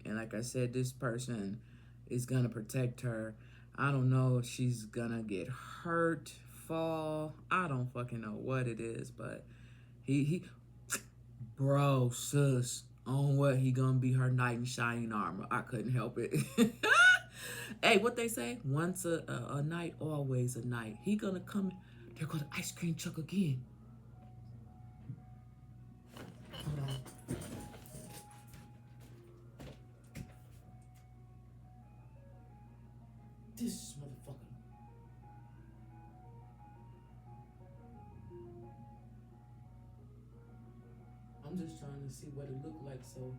Speaker 1: And like I said, this person is going to protect her. I don't know if she's going to get hurt, fall. I don't fucking know what it is, but bro, sis, on what? He going to be her knight in shining armor. I couldn't help it. Hey, what they say? Once a night, always a night. He going to come. There go the ice cream truck again. Hold on. This motherfucker. I'm just trying to see what it looked like so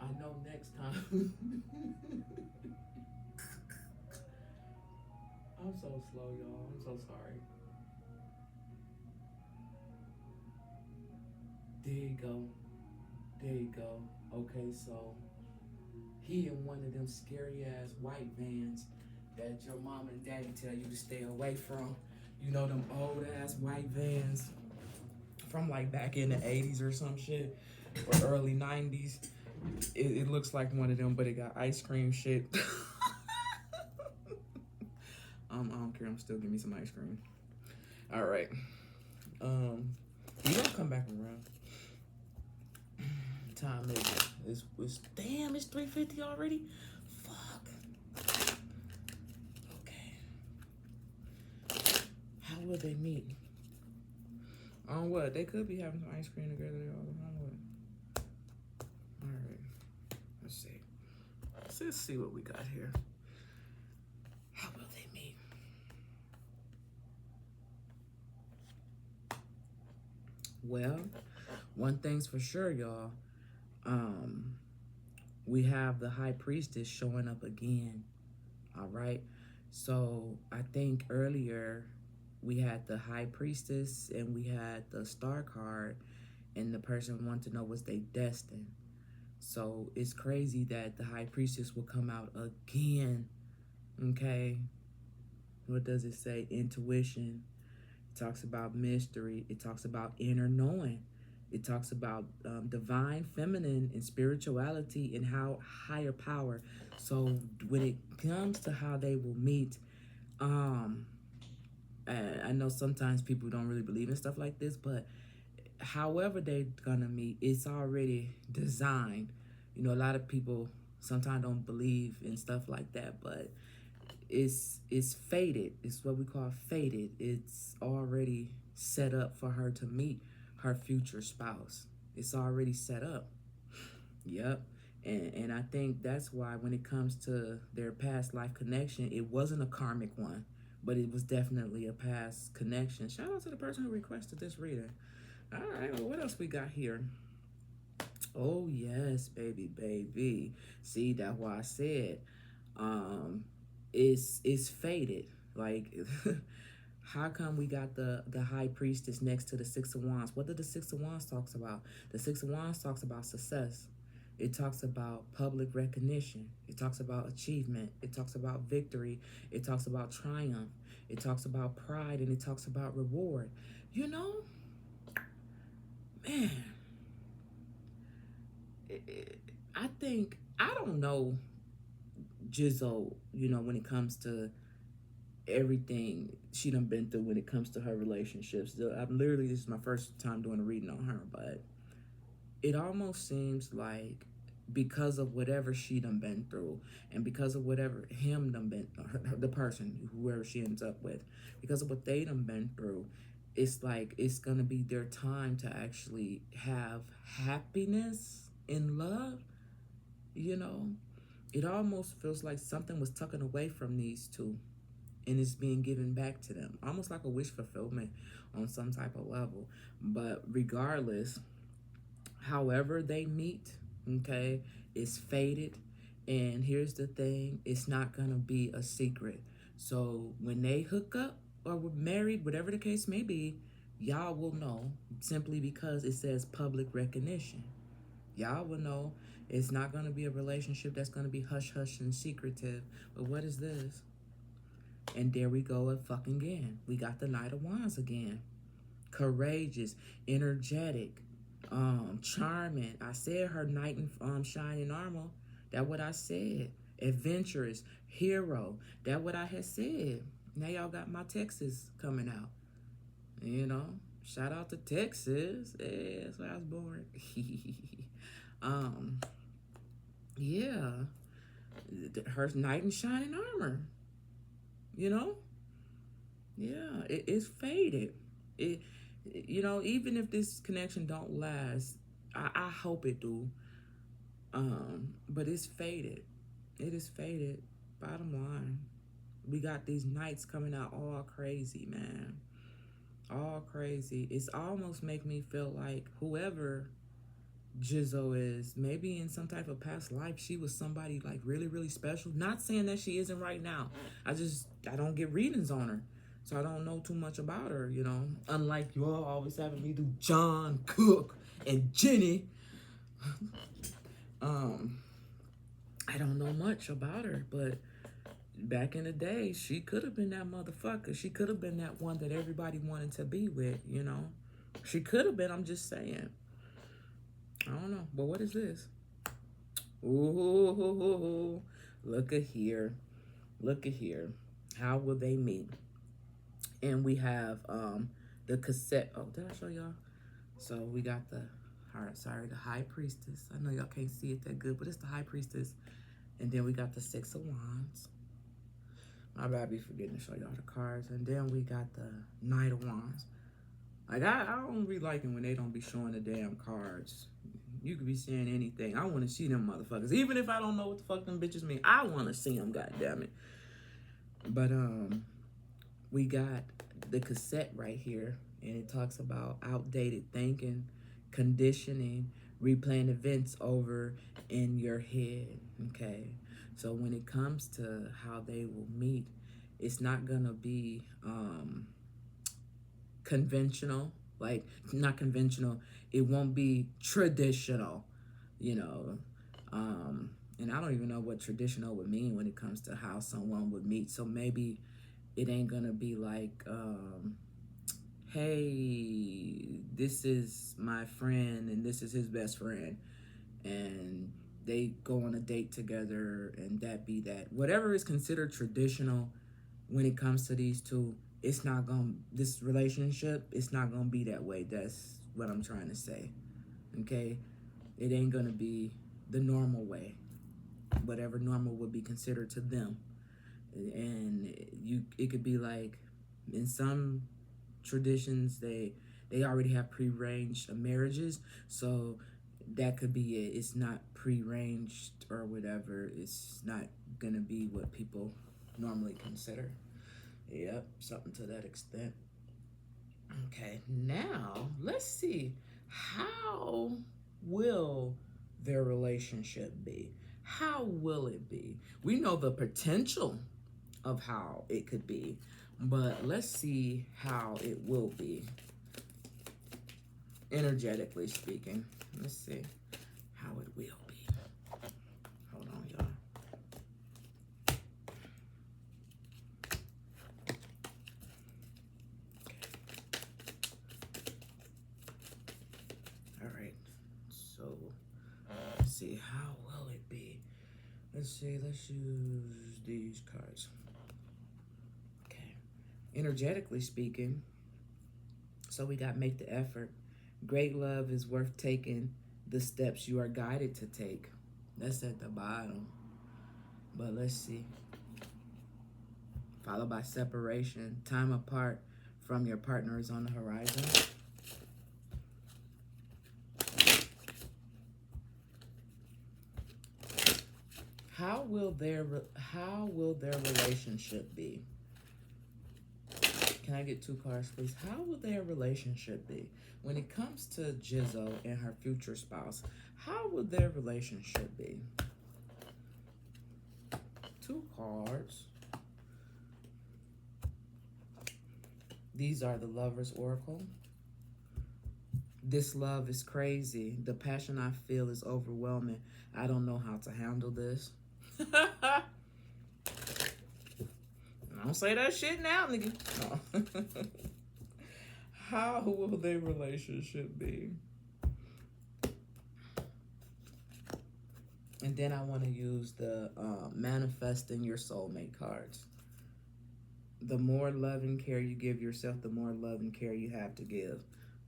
Speaker 1: I know next time. I'm so slow, y'all. I'm so sorry. There you go. There you go. Okay, so he in one of them scary ass white vans that your mom and daddy tell you to stay away from. You know them old ass white vans from like back in the 80s or some shit, or early 90s. It looks like one of them, but it got ice cream shit. I don't care. I'm still give me some ice cream. All right. We gonna come back around. Time is it's damn. It's 3:50 already. Fuck. Okay. How will they meet? On what? They could be having some ice cream together all the time. All right. Let's see. Let's see what we got here. How will they meet? Well, one thing's for sure, y'all. We have the high priestess showing up again. All right. So I think earlier we had the high priestess and we had the star card, and the person wanted to know was they destined. So it's crazy that the high priestess will come out again. Okay. What does it say? Intuition. It talks about mystery. It talks about inner knowing. It talks about divine feminine and spirituality and how higher power. So when it comes to how they will meet, I know sometimes people don't really believe in stuff like this, but however they're gonna meet, it's already designed. You know, a lot of people sometimes don't believe in stuff like that, but it's fated. It's what we call fated. It's already set up for her to meet her future spouse. It's already set up. Yep. And I think that's why when it comes to their past life connection, it wasn't a karmic one, but it was definitely a past connection. Shout out to the person who requested this reading. All right, well, what else we got here? Oh yes, baby, baby. See, that's why I said it's fated. Like how come we got the high priestess next to the Six of Wands? What did the Six of Wands talks about? The Six of Wands talks about success. It talks about public recognition. It talks about achievement. It talks about victory. It talks about triumph. It talks about pride, and it talks about reward. You know, man, I think, I don't know Jisoo, you know, when it comes to everything she done been through when it comes to her relationships. I'm literally, this is my first time doing a reading on her, but it almost seems like because of whatever she done been through, and because of whatever him done been, the person, whoever she ends up with, because of what they done been through, it's like it's gonna be their time to actually have happiness in love. You know, it almost feels like something was taken away from these two and it's being given back to them, almost like a wish fulfillment on some type of level. But regardless, however they meet, okay, it's fated. And here's the thing, it's not gonna be a secret. So when they hook up or were married, whatever the case may be, y'all will know, simply because it says public recognition. Y'all will know. It's not gonna be a relationship that's gonna be hush hush and secretive. But what is this? And there we go again. We got the Knight of Wands again. Courageous, energetic, charming. I said her knight in shining armor. That's what I said. Adventurous, hero. That's what I had said. Now y'all got my Texas coming out. You know, shout out to Texas. Yeah, that's where I was born. Yeah, her knight in shining armor. You know, yeah, it's faded. It, you know, even if this connection don't last, I hope it do. But it's faded. It is faded. Bottom line, we got these nights coming out all crazy, man. All crazy. It's almost make me feel like whoever Jisoo is maybe in some type of past life she was somebody like really, really special. Not saying that she isn't right now. I don't get readings on her. So I don't know too much about her, you know. Unlike you all always having me do John, Cook, and Jennie. I don't know much about her, but back in the day, she could have been that motherfucker. She could have been that one that everybody wanted to be with, you know. She could have been, I'm just saying. I don't know. But what is this? Ooh, look at here. Look at here. How will they meet? And we have the cassette. Oh, did I show y'all? So we got the the high priestess. I know y'all can't see it that good, but it's the high priestess. And then we got the 6 of wands. My bad, be forgetting to show y'all the cards. And then we got the Knight of Wands. Like, I don't be liking when they don't be showing the damn cards. You could be saying anything. I want to see them motherfuckers. Even if I don't know what the fuck them bitches mean, I want to see them, goddammit. But, we got the cassette right here. And it talks about outdated thinking, conditioning, replaying events over in your head, okay? So when it comes to how they will meet, it's not gonna be conventional, like not conventional. It won't be traditional, you know. And I don't even know what traditional would mean when it comes to how someone would meet. So maybe it ain't gonna be like, hey, this is my friend and this is his best friend, and they go on a date together and that be that. Whatever is considered traditional when it comes to these two, it's not gonna, this relationship, it's not gonna be that way. That's what I'm trying to say, okay? It ain't gonna be the normal way, whatever normal would be considered to them. And it could be like, in some traditions, they already have prearranged marriages, so that could be it. It's not prearranged or whatever. It's not gonna be what people normally consider. Yep, something to that extent. Okay, now let's see, how will their relationship be? How will it be? We know the potential of how it could be, but let's see how it will be, energetically speaking. Let's see how it will be. Hold on, y'all. All right, so let's see, how will it be? Let's see, let's use these cards. Okay, energetically speaking, so we got make the effort. Great love is worth taking the steps you are guided to take. That's at the bottom. But let's see. Followed by separation. Time apart from your partner is on the horizon. How will their relationship be? Can I get 2 cards, please? How will their relationship be? When it comes to Jisoo and her future spouse, how will their relationship be? 2 cards. These are the Lover's Oracle. This love is crazy. The passion I feel is overwhelming. I don't know how to handle this. Don't say that shit now, nigga. No. How will their relationship be? And then I want to use the manifesting your soulmate cards. The more love and care you give yourself, the more love and care you have to give.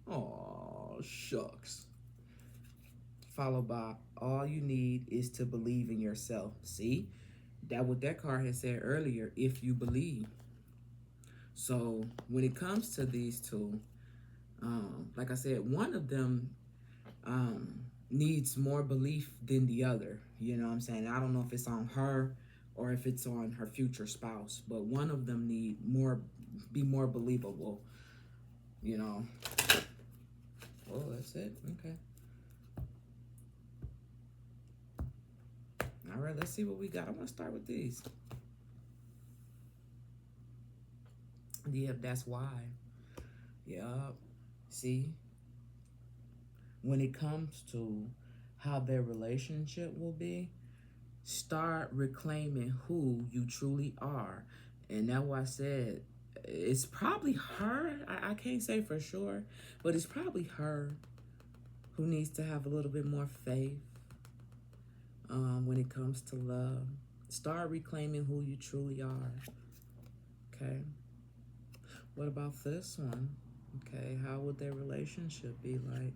Speaker 1: Oh, shucks. Followed by, all you need is to believe in yourself. See? That what that card had said earlier, if you believe. So when it comes to these two, like I said, one of them needs more belief than the other. You know what I'm saying? I don't know if it's on her or if it's on her future spouse, but one of them need more, be more believable, you know. Oh, that's it. Okay. All right, let's see what we got. I want to start with these. Yep, that's why. Yep. See, when it comes to how their relationship will be, start reclaiming who you truly are. And that's why I said it's probably her. I can't say for sure, but it's probably her who needs to have a little bit more faith when it comes to love. Start reclaiming who you truly are. Okay. What about this one? Okay, how would their relationship be like?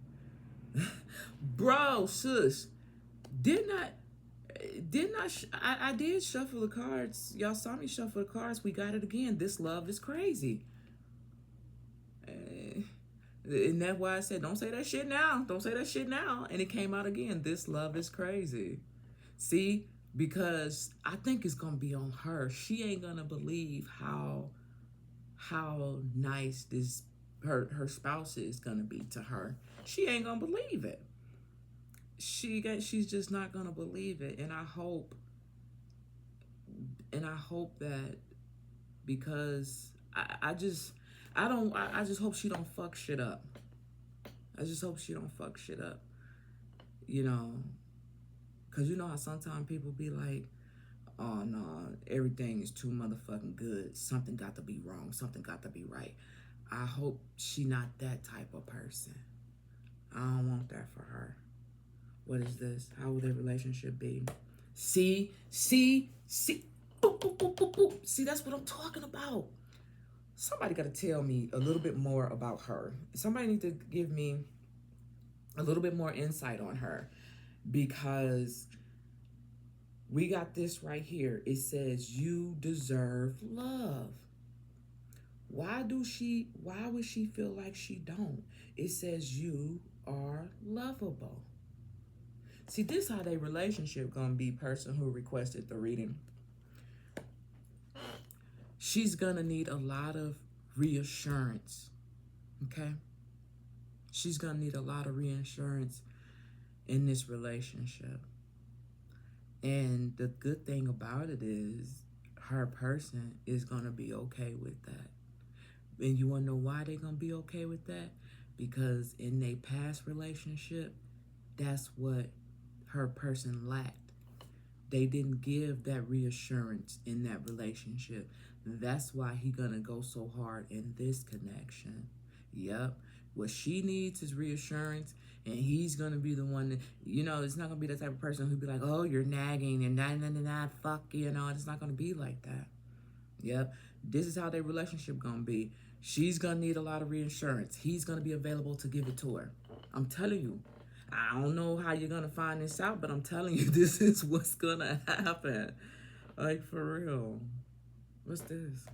Speaker 1: Bro, sis, didn't I did shuffle the cards. Y'all saw me shuffle the cards. We got it again. This love is crazy. And that's why I said, don't say that shit now. Don't say that shit now. And it came out again. This love is crazy. See, because I think it's gonna be on her. She ain't gonna believe how nice this her spouse is gonna be to her. She ain't gonna believe it. She's just not gonna believe it. And I hope that, because I just hope she don't fuck shit up. I just hope she don't fuck shit up. You know, because you know how sometimes people be like, oh no, everything is too motherfucking good. Something got to be wrong. Something got to be right. I hope she not that type of person. I don't want that for her. What is this? How will their relationship be? See? Boop, boop, boop, boop, boop. See, that's what I'm talking about. Somebody got to tell me a little bit more about her. Somebody need to give me a little bit more insight on her, because we got this right here. It says you deserve love. Why would she feel like she don't? It says you are lovable. See, this how their relationship gonna be, person who requested the reading. She's gonna need a lot of reassurance, okay? She's gonna need a lot of reassurance in this relationship. And the good thing about it is her person is gonna be okay with that. And you wanna know why they're gonna be okay with that? Because in their past relationship, that's what her person lacked. They didn't give that reassurance in that relationship. That's why he gonna go so hard in this connection. Yep. What she needs is reassurance, and he's gonna be the one that, you know, it's not gonna be the type of person who'd be like, oh, you're nagging and that, fuck, you know, it's not gonna be like that. Yep. This is how their relationship gonna be. She's gonna need a lot of reassurance. He's gonna be available to give it to her. I'm telling you. I don't know how you're gonna find this out, but I'm telling you, this is what's gonna happen. Like, for real. What's this?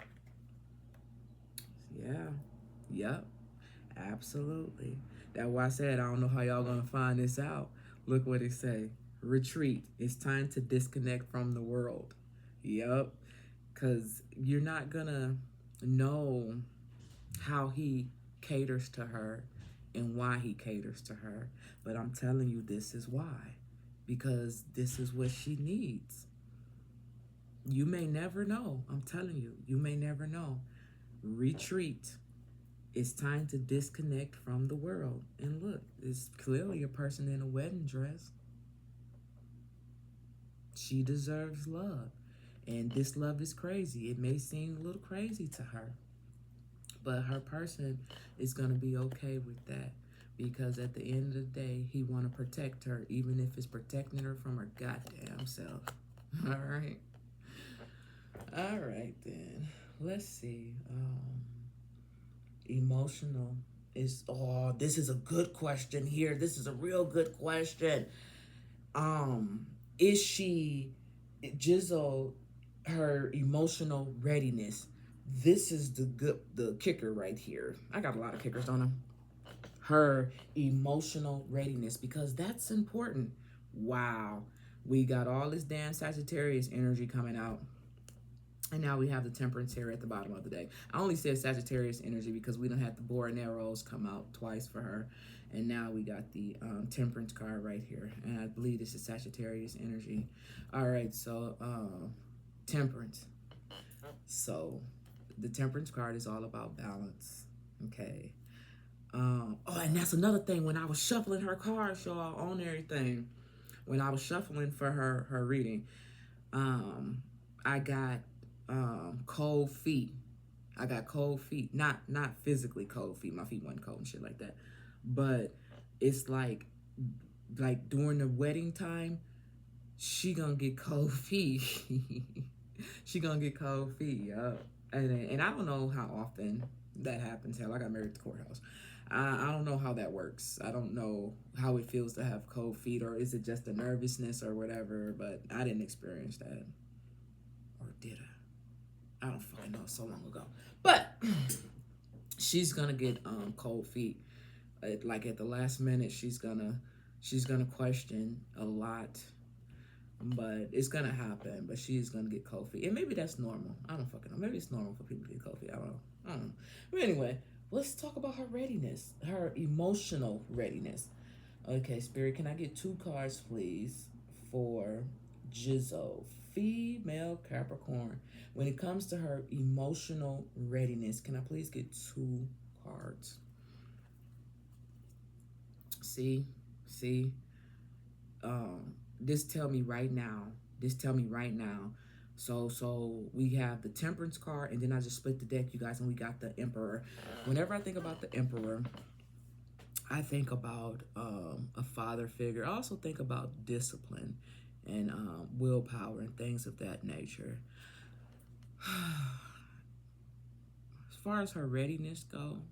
Speaker 1: Yeah. Yep. Absolutely. That's why I said I don't know how y'all gonna find this out. Look what it say. Retreat. It's time to disconnect from the world. Yep. Because you're not gonna know how he caters to her and why he caters to her. But I'm telling you, this is why. Because this is what she needs. You may never know. I'm telling you, you may never know. Retreat. It's time to disconnect from the world. And look, it's clearly a person in a wedding dress. She deserves love. And this love is crazy. It may seem a little crazy to her, but her person is going to be okay with that, because at the end of the day, he want to protect her, even if it's protecting her from her goddamn self. All right. All right, then. Let's see. Emotional is, oh, this is a good question here. This is a real good question. Is she, Jisoo, her emotional readiness? This is the kicker right here. I got a lot of kickers on them. Her emotional readiness, because that's important. Wow. We got all this damn Sagittarius energy coming out. And now we have the Temperance here at the bottom of the deck. I only said Sagittarius energy because we don't have the bow and arrows come out twice for her. And now we got the Temperance card right here. And I believe this is Sagittarius energy. All right, so Temperance. So the Temperance card is all about balance. Okay. Oh, and that's another thing. When I was shuffling her cards, y'all, on everything, when I was shuffling for her reading, I got cold feet. I got cold feet. Not physically cold feet. My feet wasn't cold and shit like that. But it's like during the wedding time, she gonna get cold feet. She gonna get cold feet, yeah. And I don't know how often that happens. Hell, I got married at the courthouse. I don't know how that works. I don't know how it feels to have cold feet, or is it just a nervousness or whatever, but I didn't experience that. Or did I? I don't fucking know, so long ago. But she's gonna get cold feet. Like at the last minute, she's gonna question a lot, but it's gonna happen. But she's gonna get cold feet, and maybe that's normal. I don't fucking know. Maybe it's normal for people to get cold feet. I don't know. But anyway, let's talk about her readiness, her emotional readiness. Okay, Spirit, can I get 2 cards, please, for Jisoo, female Capricorn? When it comes to her emotional readiness, can I please get 2 cards? See, this tell me right now. So we have the Temperance card, and then I just split the deck, you guys, and we got the Emperor. Whenever I think about the Emperor, I think about a father figure. I also think about discipline and willpower and things of that nature. As far as her readiness go,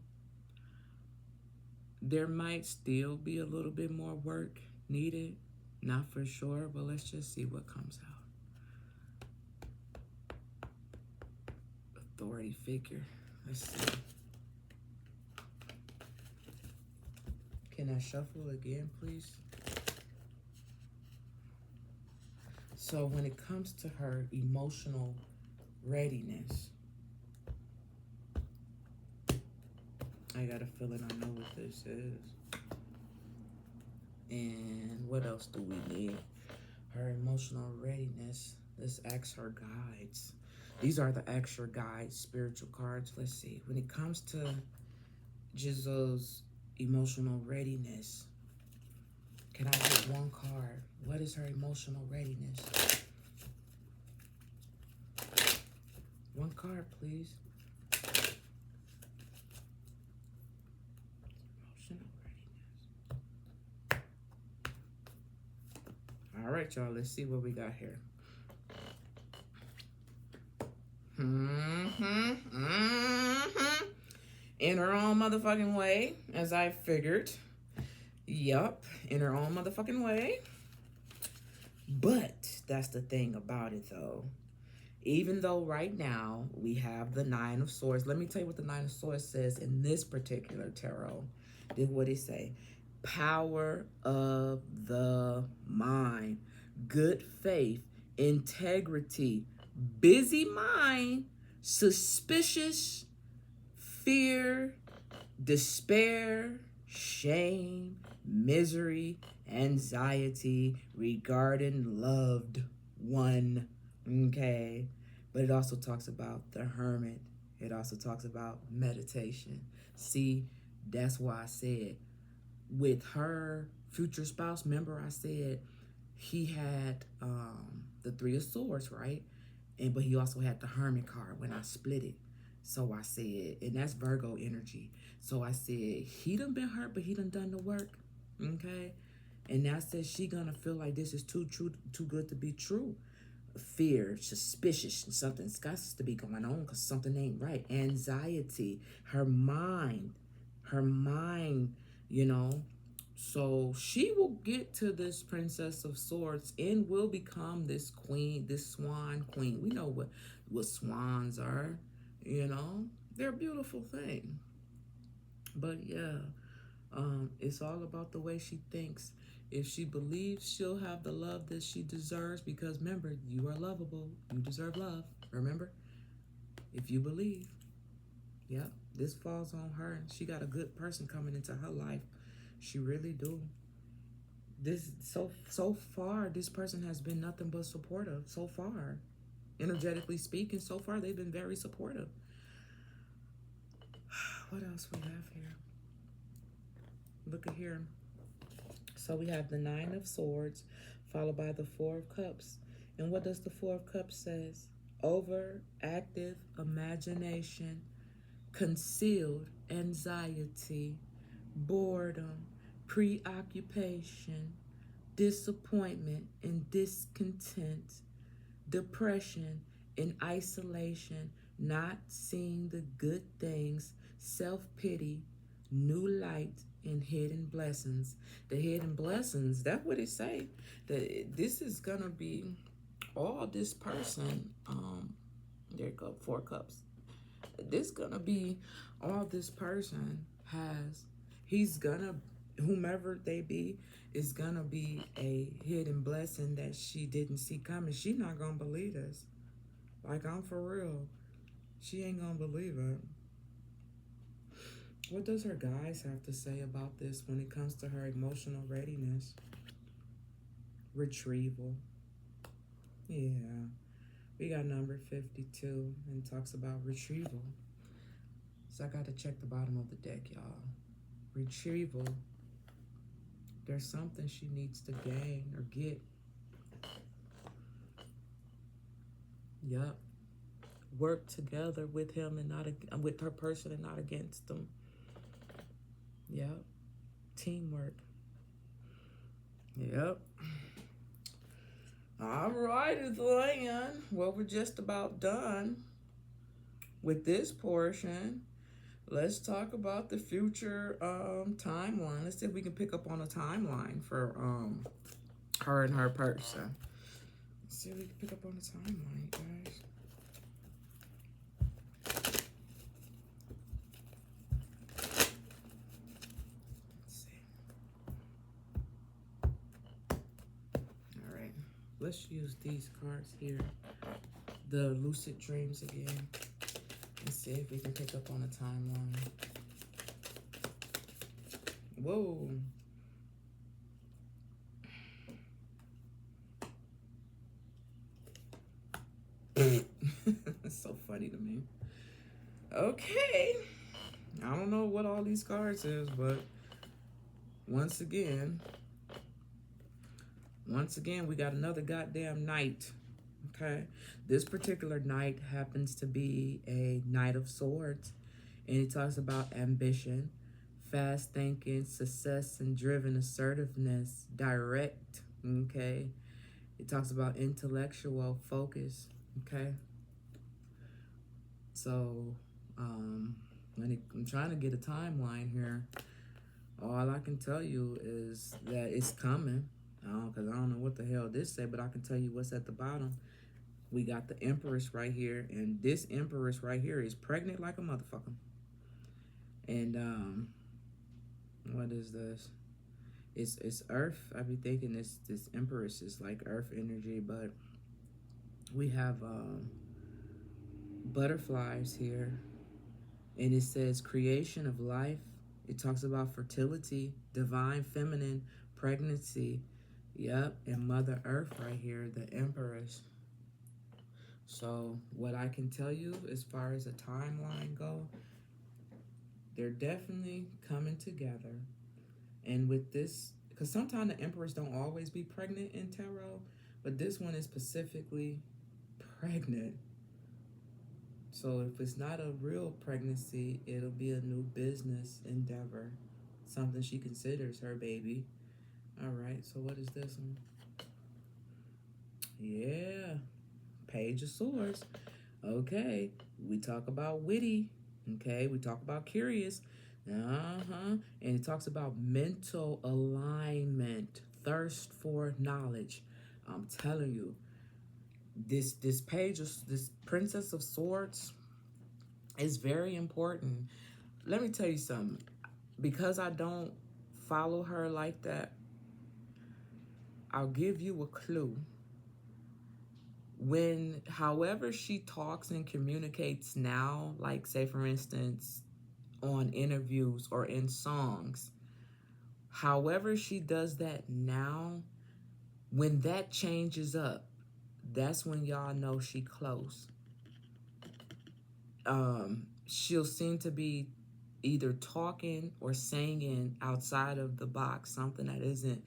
Speaker 1: there might still be a little bit more work needed. Not for sure, but let's just see what comes out. Authority figure. Let's see. Can I shuffle again, please? So when it comes to her emotional readiness, I got a feeling I know what this is. And what else do we need? Her emotional readiness. Let's ask her guides. These are the extra guides, spiritual cards. Let's see. When it comes to Jisoo's emotional readiness, can I get 1 card? What is her emotional readiness? 1 card, please. Emotional readiness. All right, y'all. Let's see what we got here. In her own motherfucking way, as I figured. Yup, in her own motherfucking way. But that's the thing about it, though. Even though right now we have the 9 of Swords, let me tell you what the 9 of Swords says in this particular tarot. What it say? Power of the mind, good faith, integrity, busy mind, suspicious, fear, despair, shame, misery, anxiety regarding loved one. Okay. But it also talks about the Hermit. It also talks about meditation. See, that's why I said with her future spouse, remember I said he had the 3 of Swords, right? But he also had the Hermit card when I split it. So I said, and that's Virgo energy. So I said, he done been hurt, but he done the work. Okay? And now says she gonna feel like this is too good to be true. Fear, suspicious, something's got to be going on because something ain't right. Anxiety, her mind, you know. So she will get to this Princess of Swords and will become this queen, this swan queen. We know what swans are, you know. They're a beautiful thing. But yeah, it's all about the way she thinks. If she believes she'll have the love that she deserves, because remember, you are lovable. You deserve love. Remember? if you believe. Yep, this falls on her, and she got a good person coming into her life. She really do. This so far, this person has been nothing but supportive. So far, energetically speaking, so far they've been very supportive. What else we have here? Look at here. So we have the Nine of Swords, followed by the Four of Cups. And what does the Four of Cups says? Overactive imagination, concealed anxiety, boredom, preoccupation, disappointment and discontent, depression and isolation, not seeing the good things, self-pity, new light, and hidden blessings. The hidden blessings, that's what it say. That this is gonna be all this person. There you go, Four Cups. This gonna be all this person has. He's gonna, whomever they be, is gonna be a hidden blessing that she didn't see coming. She not gonna believe this. Like, I'm for real. She ain't gonna believe it. What does her guys have to say about this when it comes to her emotional readiness? Retrieval. Yeah. We got number 52 and talks about retrieval. So I got to check the bottom of the deck, y'all. Retrieval. There's something she needs to gain or get. Yup. Work together with him and not with her person and not against them. Yep. Teamwork. Yep. All right, then. Well, we're just about done with this portion. Let's talk about the future timeline. Let's see if we can pick up on a timeline for her and her person. Let's see if we can pick up on a timeline, guys. Let's use these cards here, the lucid dreams again, and see if we can pick up on a timeline. Whoa. It's so funny to me. Okay. I don't know what all these cards is, but once again, we got another goddamn knight, okay? This particular knight happens to be a Knight of Swords, and it talks about ambition, fast thinking, success and driven assertiveness, direct, okay? It talks about intellectual focus, okay? So, I'm trying to get a timeline here. All I can tell you is that it's coming. Because I don't know what the hell this say, but I can tell you what's at the bottom. We got the Empress right here, and this Empress right here is pregnant like a motherfucker. And what is this? It's Earth. I be thinking this Empress is like Earth energy, but we have butterflies here, and it says creation of life. It talks about fertility, divine feminine, pregnancy. Yep, and Mother Earth right here, the Empress. So what I can tell you as far as a timeline go, they're definitely coming together. And with this, because sometimes the Empress don't always be pregnant in tarot, but this one is specifically pregnant. So if it's not a real pregnancy, it'll be a new business endeavor, something she considers her baby. All right, so what is this one? Yeah, Page of Swords. Okay, we talk about witty. Okay, we talk about curious. And it talks about mental alignment, thirst for knowledge. I'm telling you, this page, this Princess of Swords is very important. Let me tell you something. Because I don't follow her like that, I'll give you a clue. However she talks and communicates now, like say for instance, on interviews or in songs, however she does that now, when that changes up, that's when y'all know she close. She'll seem to be either talking or singing outside of the box, something that isn't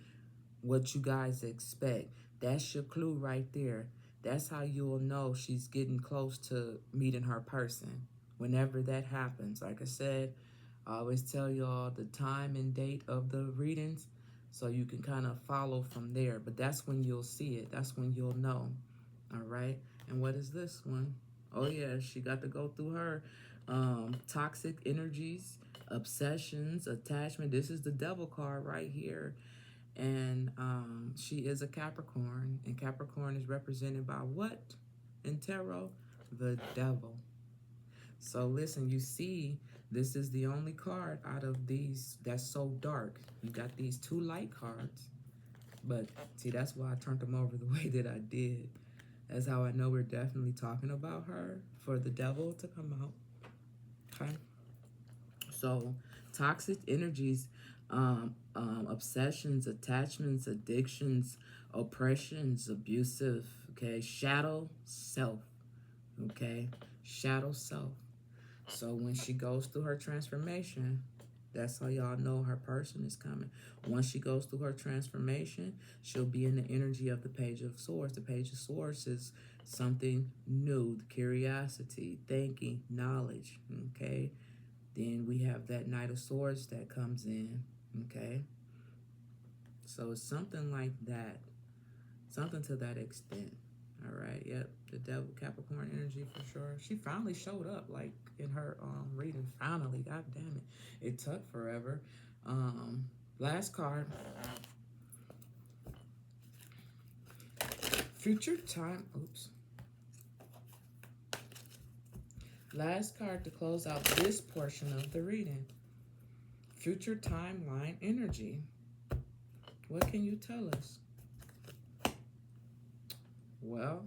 Speaker 1: what you guys expect. That's your clue right there. That's how you'll know she's getting close to meeting her person. Whenever that happens, like I said, I always tell y'all the time and date of the readings so you can kind of follow from there. But that's when you'll see it. That's when you'll know. All right. And what is this one? Oh, yeah, she got to go through her toxic energies, obsessions, attachment. This is the devil card right here. And she is a Capricorn. And Capricorn is represented by what in tarot? The devil. So listen, you see, this is the only card out of these that's so dark. You got these two light cards. But see, that's why I turned them over the way that I did. That's how I know we're definitely talking about her, for the devil to come out. Okay. So toxic energies, obsessions, attachments, addictions, oppressions, abusive, okay, shadow self, okay, shadow self. So when she goes through her transformation, that's how y'all know her person is coming. Once she goes through her transformation, she'll be in the energy of the Page of Swords. The Page of Swords is something new, curiosity, thinking, knowledge, okay? Then we have that Knight of Swords that comes in, okay? So it's something like that, something to that extent. All right, yep, the devil, Capricorn energy for sure. She finally showed up, like in her reading. Finally, god damn it, it took forever. Last card, future time. Oops. Last card to close out this portion of the reading. Future timeline energy. What can you tell us? Well,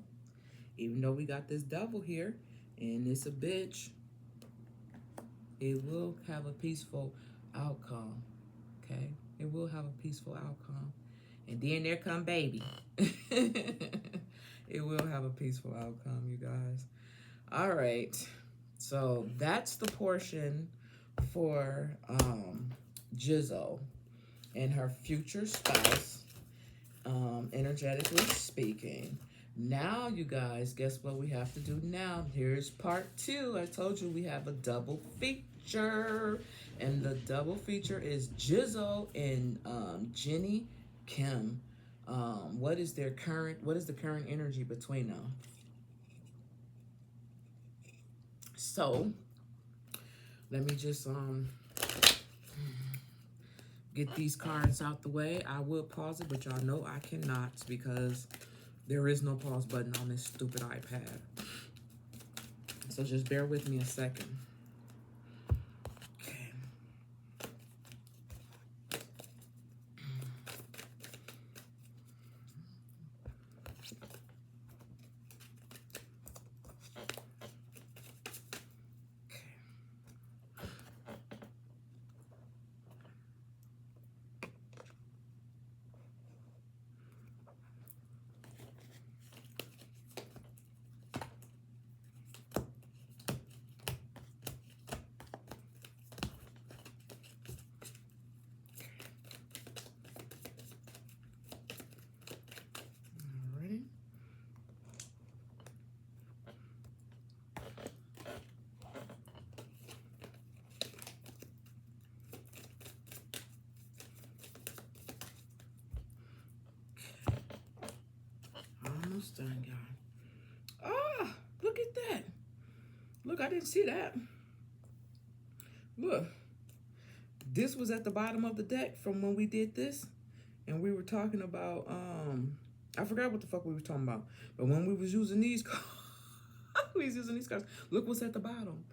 Speaker 1: even though we got this devil here, and it's a bitch, it will have a peaceful outcome, okay? It will have a peaceful outcome. And then there come baby. It will have a peaceful outcome, you guys. All right. So that's the portion for Jisoo and her future spouse, energetically speaking. Now, you guys, guess what we have to do now? Here's part 2. I told you we have a double feature. And the double feature is Jisoo and Jennie Kim. What is the current energy between them? So, let me just get these cards out the way. I would pause it, but y'all know I cannot because there is no pause button on this stupid iPad. So just bear with me a second. Okay. Almost done, y'all. Ah, look at that. Look, I didn't see that. Look. This was at the bottom of the deck from when we did this. And we were talking about, I forgot what the fuck we were talking about. But when we was using these cards, look what's at the bottom.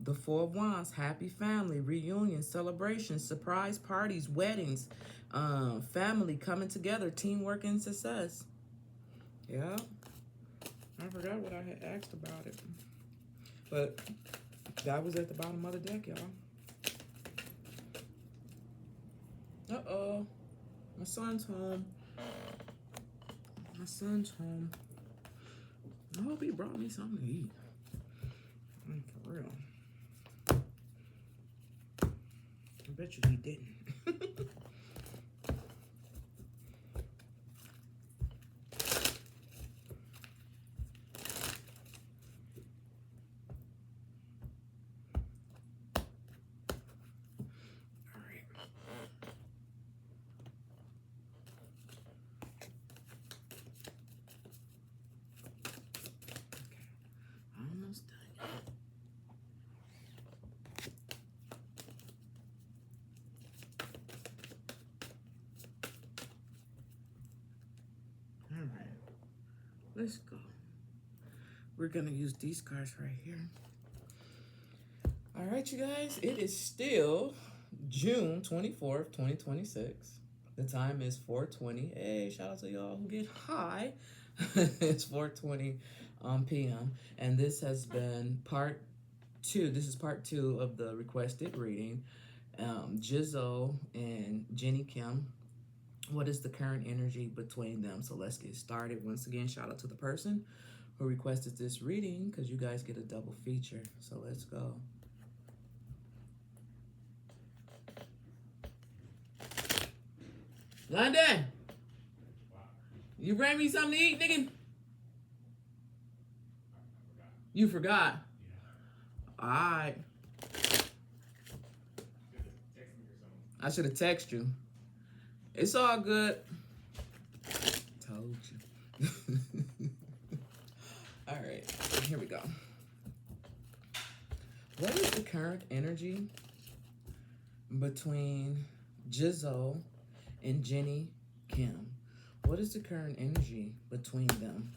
Speaker 1: The Four of Wands, happy family, reunion, celebrations, surprise parties, weddings, family coming together, teamwork and success. Yeah. I forgot what I had asked about it. But that was at the bottom of the deck, y'all. Uh-oh. My son's home. My son's home. I hope he brought me something to eat. For real. I bet you he didn't. Almost done. All right, let's go. We're gonna use these cards right here. All right, you guys, it is still June 24th, 2026. The time is 4:20. Hey, shout out to y'all who get high. It's 4:20 p.m. And this has been part 2. This is part 2 of the requested reading. Jisoo and Jennie Kim. What is the current energy between them? So let's get started. Once again, shout out to the person who requested this reading because you guys get a double feature. So let's go. London, you bring me something to eat, nigga? You forgot? Yeah. All right. I should have texted you. It's all good. Told you. All right, here we go. What is the current energy between Jisoo and Jennie Kim? What is the current energy between them?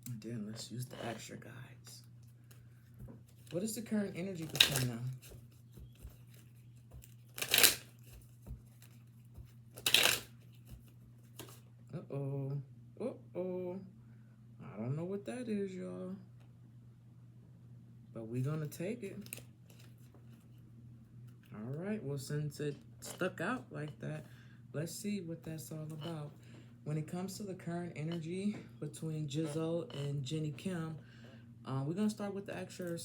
Speaker 1: And then let's use the extra guides. What is the current energy between them? Uh-oh. Uh-oh. I don't know what that is, y'all. But we're going to take it. All right. Well, since it stuck out like that, let's see what that's all about. When it comes to the current energy between Jisoo and Jennie Kim, we're going to start with the extra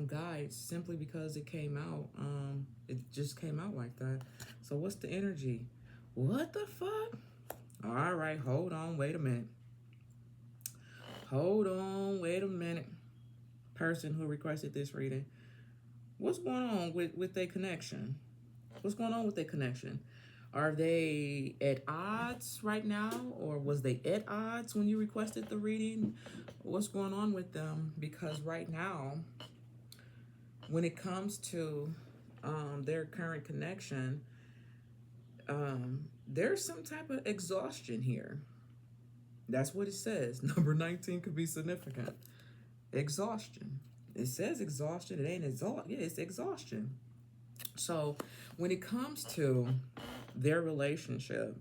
Speaker 1: guides simply because it came out. It just came out like that. So what's the energy? What the fuck? All right, hold on, wait a minute. Hold on, wait a minute. Person who requested this reading. What's going on with their connection? What's going on with their connection? Are they at odds right now? Or was they at odds when you requested the reading? What's going on with them? Because right now, when it comes to their current connection, there's some type of exhaustion here. That's what it says. Number 19 could be significant. Exhaustion. It says exhaustion. It ain't exhaustion. Yeah, it's exhaustion. So when it comes to their relationship,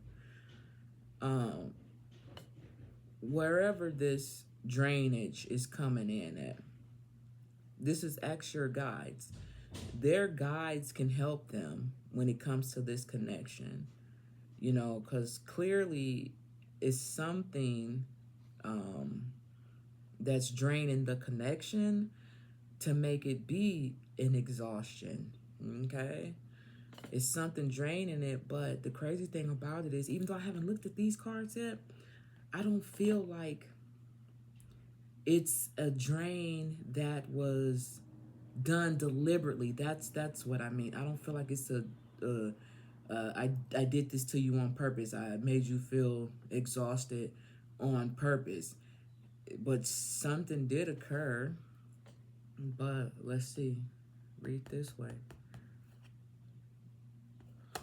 Speaker 1: wherever this drainage is coming in at, this is extra guides. Their guides can help them when it comes to this connection, you know, because clearly it's something that's draining the connection to make it be an exhaustion, okay? It's something draining it, but the crazy thing about it is, even though I haven't looked at these cards yet, I don't feel like it's a drain that was done deliberately. That's what I mean. I don't feel like it's I did this to you on purpose. I made you feel exhausted on purpose. But something did occur. But let's see. Read this way.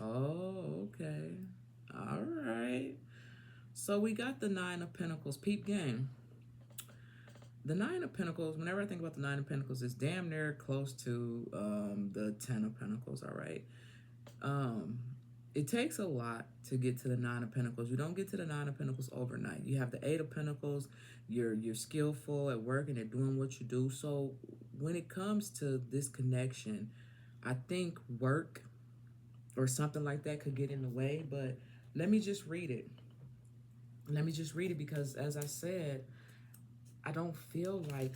Speaker 1: Oh, okay. All right. So we got the 9 of Pentacles. Peep game. The Nine of Pentacles, whenever I think about the Nine of Pentacles, it's damn near close to the Ten of Pentacles, all right? Um, it takes a lot to get to the Nine of Pentacles. You don't get to the Nine of Pentacles overnight. You have the Eight of Pentacles. You're skillful at work and at doing what you do. So when it comes to this connection, I think work or something like that could get in the way. But let me just read it. Let me just read it because, as I said, I don't feel like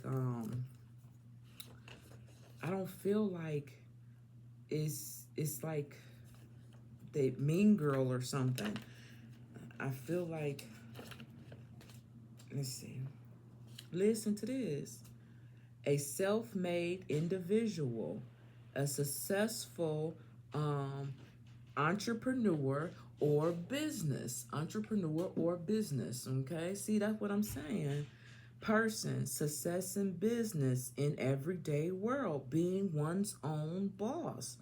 Speaker 1: I don't feel like it's like the mean girl or something. I feel like, let's see. Listen to this. A self-made individual, a successful entrepreneur or business. Entrepreneur or business, okay? See, that's what I'm saying. Person, success in business in everyday world, being one's own boss.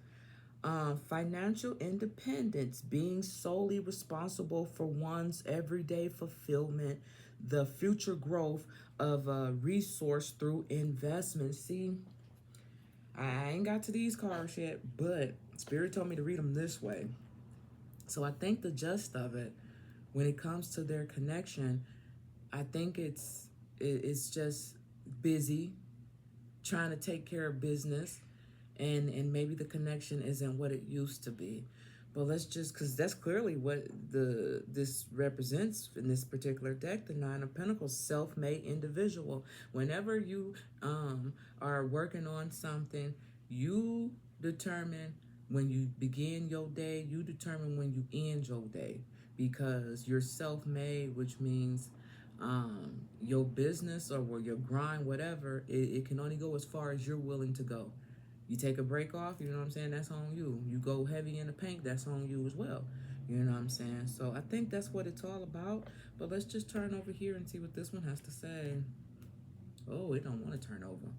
Speaker 1: Financial independence, being solely responsible for one's everyday fulfillment, the future growth of a resource through investment. See, I ain't got to these cards yet, but Spirit told me to read them this way. So I think the gist of it, when it comes to their connection, I think it's just busy, trying to take care of business, and maybe the connection isn't what it used to be. But let's just, because that's clearly what this represents in this particular deck, the Nine of Pentacles, self-made individual. Whenever you are working on something, you determine when you begin your day, you determine when you end your day, because you're self-made, which means your business or your grind, whatever, it can only go as far as you're willing to go. You take a break off, you know what I'm saying? That's on you. You go heavy in the paint, that's on you as well. You know what I'm saying? So I think that's what it's all about. But let's just turn over here and see what this one has to say. Oh, it don't want to turn over.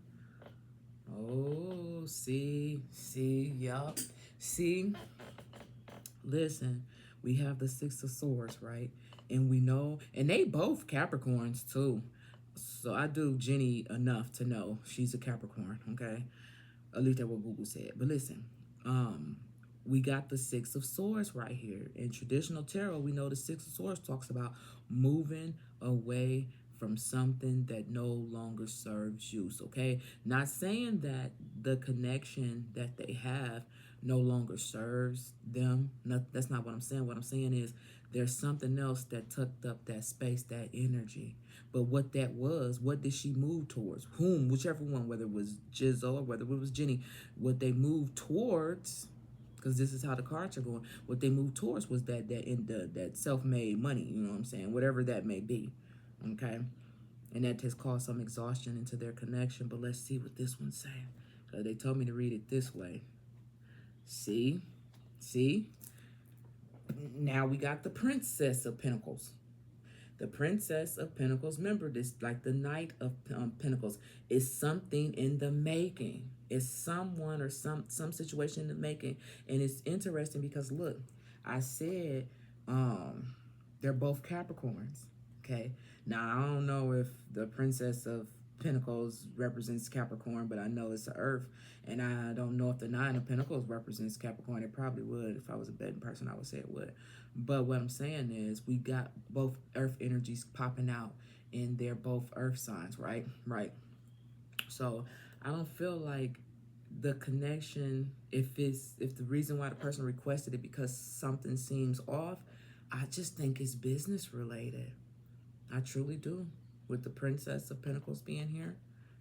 Speaker 1: Oh, see, yup. See, listen, we have the Six of Swords, right? And we know, and they both Capricorns too. So I do Jennie enough to know she's a Capricorn, okay? At least that's what Google said. But listen, we got the Six of Swords right here. In traditional tarot, we know the Six of Swords talks about moving away from something that no longer serves you. Okay? Not saying that the connection that they have no longer serves them. That's not what I'm saying. What I'm saying is there's something else that took up that space, that energy. But what that was, what did she move towards? Whom, whichever one, whether it was Jisoo or whether it was Jennie, what they moved towards, because this is how the cards are going, what they moved towards was that self-made money, you know what I'm saying? Whatever that may be, okay? And that has caused some exhaustion into their connection. But let's see what this one's saying. They told me to read it this way. See? Now we got the Princess of Pentacles. The Princess of Pentacles, remember this, like the Knight of Pentacles, is something in the making. It's someone or some situation in the making. And it's interesting because, look, I said they're both Capricorns, okay? Now, I don't know if the Princess of Pentacles represents Capricorn, but I know it's the Earth. And I don't know if the Nine of Pentacles represents Capricorn. It probably would. If I was a betting person, I would say it would. But what I'm saying is we got both Earth energies popping out, and they're both Earth signs, right? Right. So I don't feel like the connection, if the reason why the person requested it because something seems off, I just think it's business related. I truly do. With the Princess of Pentacles being here,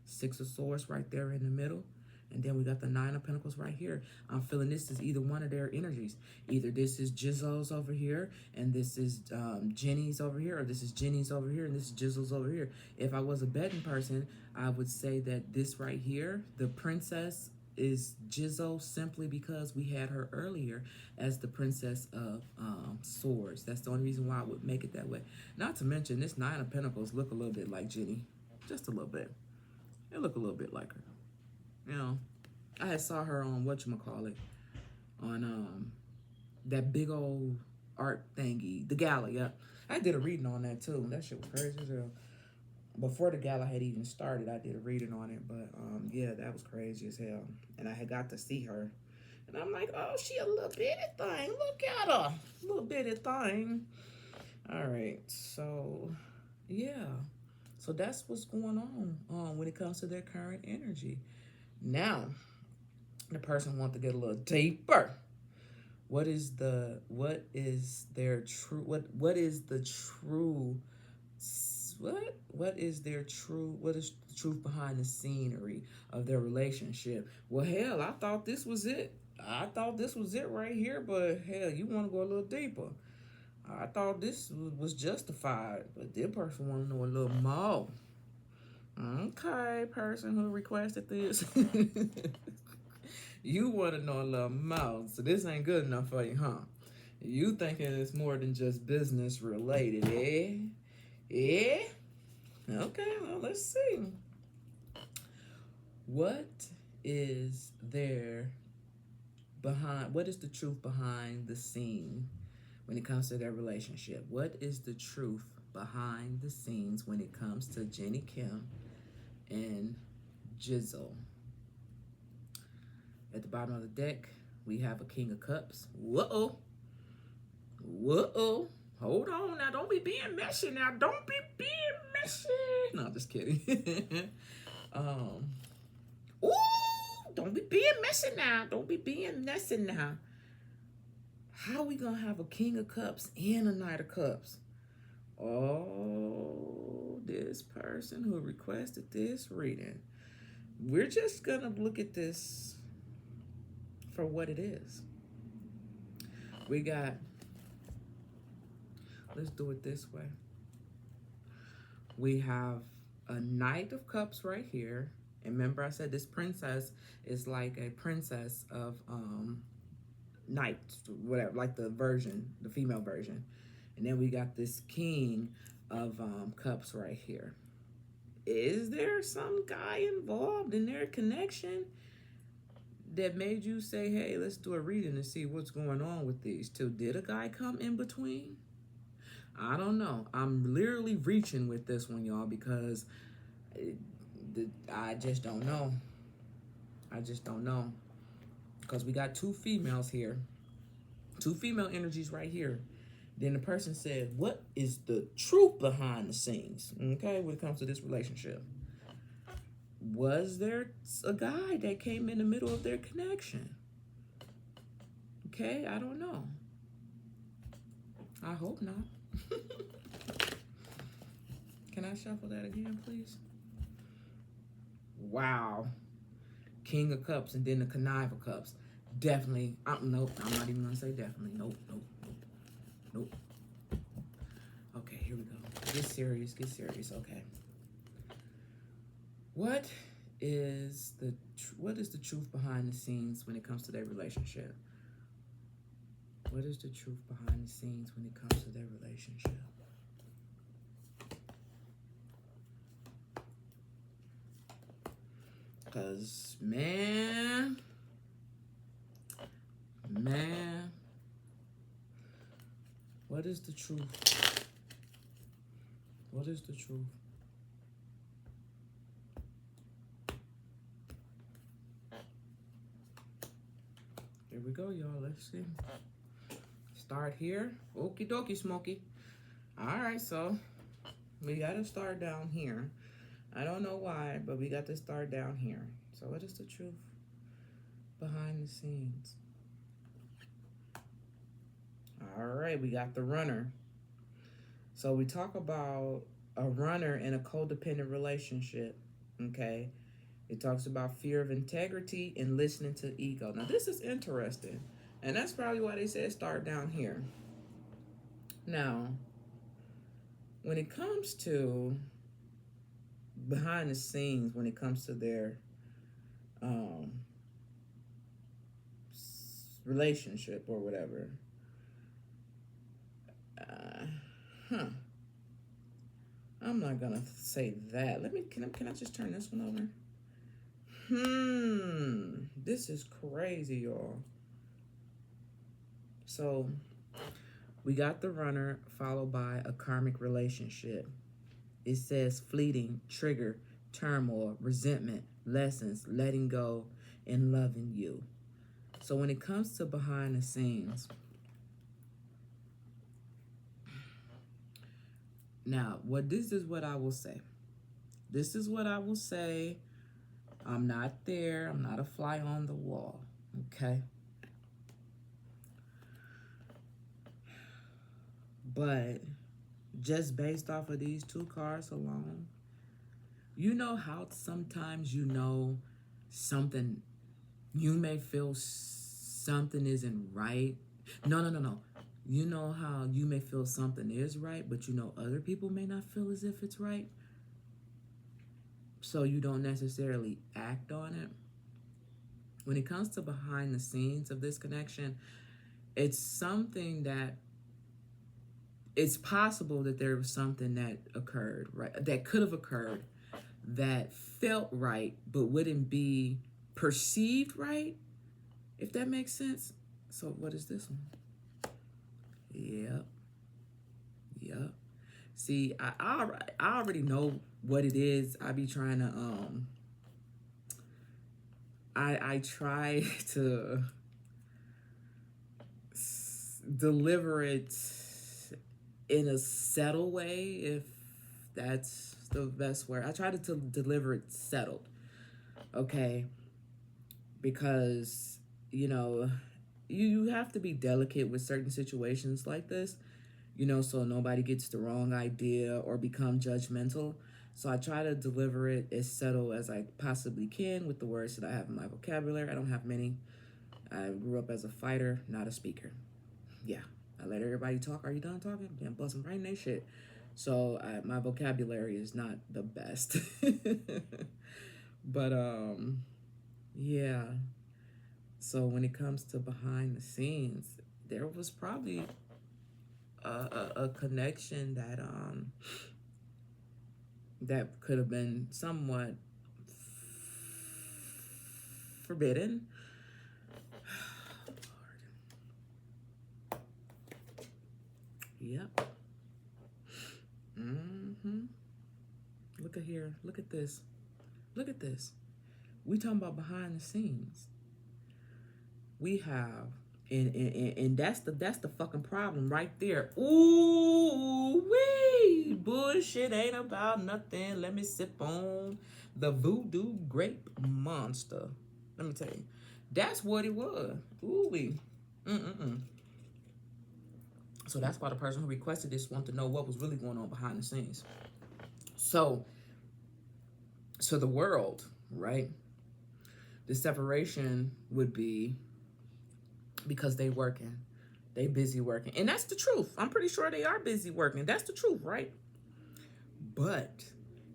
Speaker 1: Six of Swords right there in the middle, and then we got the Nine of Pentacles right here. I'm feeling this is either one of their energies. Either this is Jisoo's over here, and this is Jennie's over here, or this is Jennie's over here, and this is Jisoo's over here. If I was a betting person, I would say that this right here, the Princess, is Jisoo, simply because we had her earlier as the Princess of Swords. That's the only reason why I would make it that way. Not to mention, this Nine of Pentacles look a little bit like Jennie. Just a little bit. It look a little bit like her. You know, I had saw her on whatchamacallit, on that big old art thingy, the gala, yeah. I did a reading on that too. That shit was crazy as hell. before the gala had even started, I did a reading on it. But yeah, that was crazy as hell. And I had got to see her. And I'm like, oh, she a little bitty thing. Look at her. Little bitty thing. All right. So, yeah. So that's what's going on when it comes to their current energy. Now, the person wants to get a little deeper. What is their true what is the true what is their true what is the truth behind the scenery of their relationship? Well, hell, I thought this was it. I thought this was it right here, but hell, you want to go a little deeper. I thought this was justified, but this person want to know a little more. Okay, person who requested this. You want to know a little more, so this ain't good enough for you, huh? You thinking it's more than just business related, eh? Eh? Okay, well, let's see. What is there what is the truth behind the scene when it comes to their relationship? What is the truth behind the scenes when it comes to Jennie Kim and Jisoo? At the bottom of the deck, we have a King of Cups. Whoa. Whoa. Hold on now. Don't be being messy now. Don't be being messy. No, just kidding. Ooh, don't be being messy now. Don't be being messy now. How we gonna have a King of Cups and a Knight of Cups? Oh, this person who requested this reading. We're just gonna look at this for what it is. We got, let's do it this way. We have a Knight of Cups right here. And remember I said this princess is like a princess of knights, whatever, like the female version. And then we got this King of Cups right here. Is there some guy involved in their connection that made you say, hey, let's do a reading to see what's going on with these two? Did a guy come in between? I don't know. I'm literally reaching with this one, y'all, because I just don't know. I just don't know. Because we got two females here. Two female energies right here. Then the person said, what is the truth behind the scenes? Okay, when it comes to this relationship. Was there a guy that came in the middle of their connection? Okay, I don't know. I hope not. Can I shuffle that again, please? Wow. King of Cups and then the Connive of Cups. Definitely. Nope, I'm not even going to say definitely. Nope. Okay, here we go. Get serious. Okay. What is the truth behind the scenes when it comes to their relationship? What is the truth behind the scenes when it comes to their relationship? Because, man, what is the truth? What is the truth? Here we go, y'all. Let's see. Start here. Okie dokie, Smokey. All right, so we got to start down here. I don't know why, but we got to start down here. So what is the truth behind the scenes? All right, we got the runner. So we talk about a runner in a codependent relationship, okay? It talks about fear of integrity and listening to ego. Now, this is interesting, and that's probably why they said start down here. Now, when it comes to behind the scenes, when it comes to their relationship or whatever, I'm not gonna say that. Can I just turn this one over? This is crazy, y'all. So we got the runner followed by a karmic relationship. It says fleeting, trigger, turmoil, resentment, lessons, letting go, and loving you. So when it comes to behind the scenes, now, this is what I will say. This is what I will say. I'm not there. I'm not a fly on the wall. Okay? But just based off of these two cards alone, you know how sometimes you know something, you may feel something isn't right. No. You know how you may feel something is right, but you know other people may not feel as if it's right. So you don't necessarily act on it. When it comes to behind the scenes of this connection, it's something that it's possible that there was something that occurred, right? That could have occurred that felt right, but wouldn't be perceived right, if that makes sense. So what is this one? Yep. See, I already know what it is. I be trying to I try to deliver it in a settled way, if that's the best word. I try to deliver it settled, okay? Because, you have to be delicate with certain situations like this, so nobody gets the wrong idea or become judgmental. So I try to deliver it as settled as I possibly can with the words that I have in my vocabulary. I don't have many. I grew up as a fighter, not a speaker. Yeah, I let everybody talk. Are you done talking? Yeah, bust them right in their shit. So my vocabulary is not the best. But yeah. So when it comes to behind the scenes, there was probably a connection that could have been somewhat forbidden. Yep. Look at here. Look at this. Look at this. We talking about behind the scenes. We have, and that's the fucking problem right there. Ooh wee, bullshit ain't about nothing. Let me sip on the voodoo grape monster. Let me tell you, that's what it was. Ooh wee. So that's why the person who requested this wanted to know what was really going on behind the scenes. So the world, right? The separation would be because they working. They busy working. And that's the truth. I'm pretty sure they are busy working. That's the truth, right? But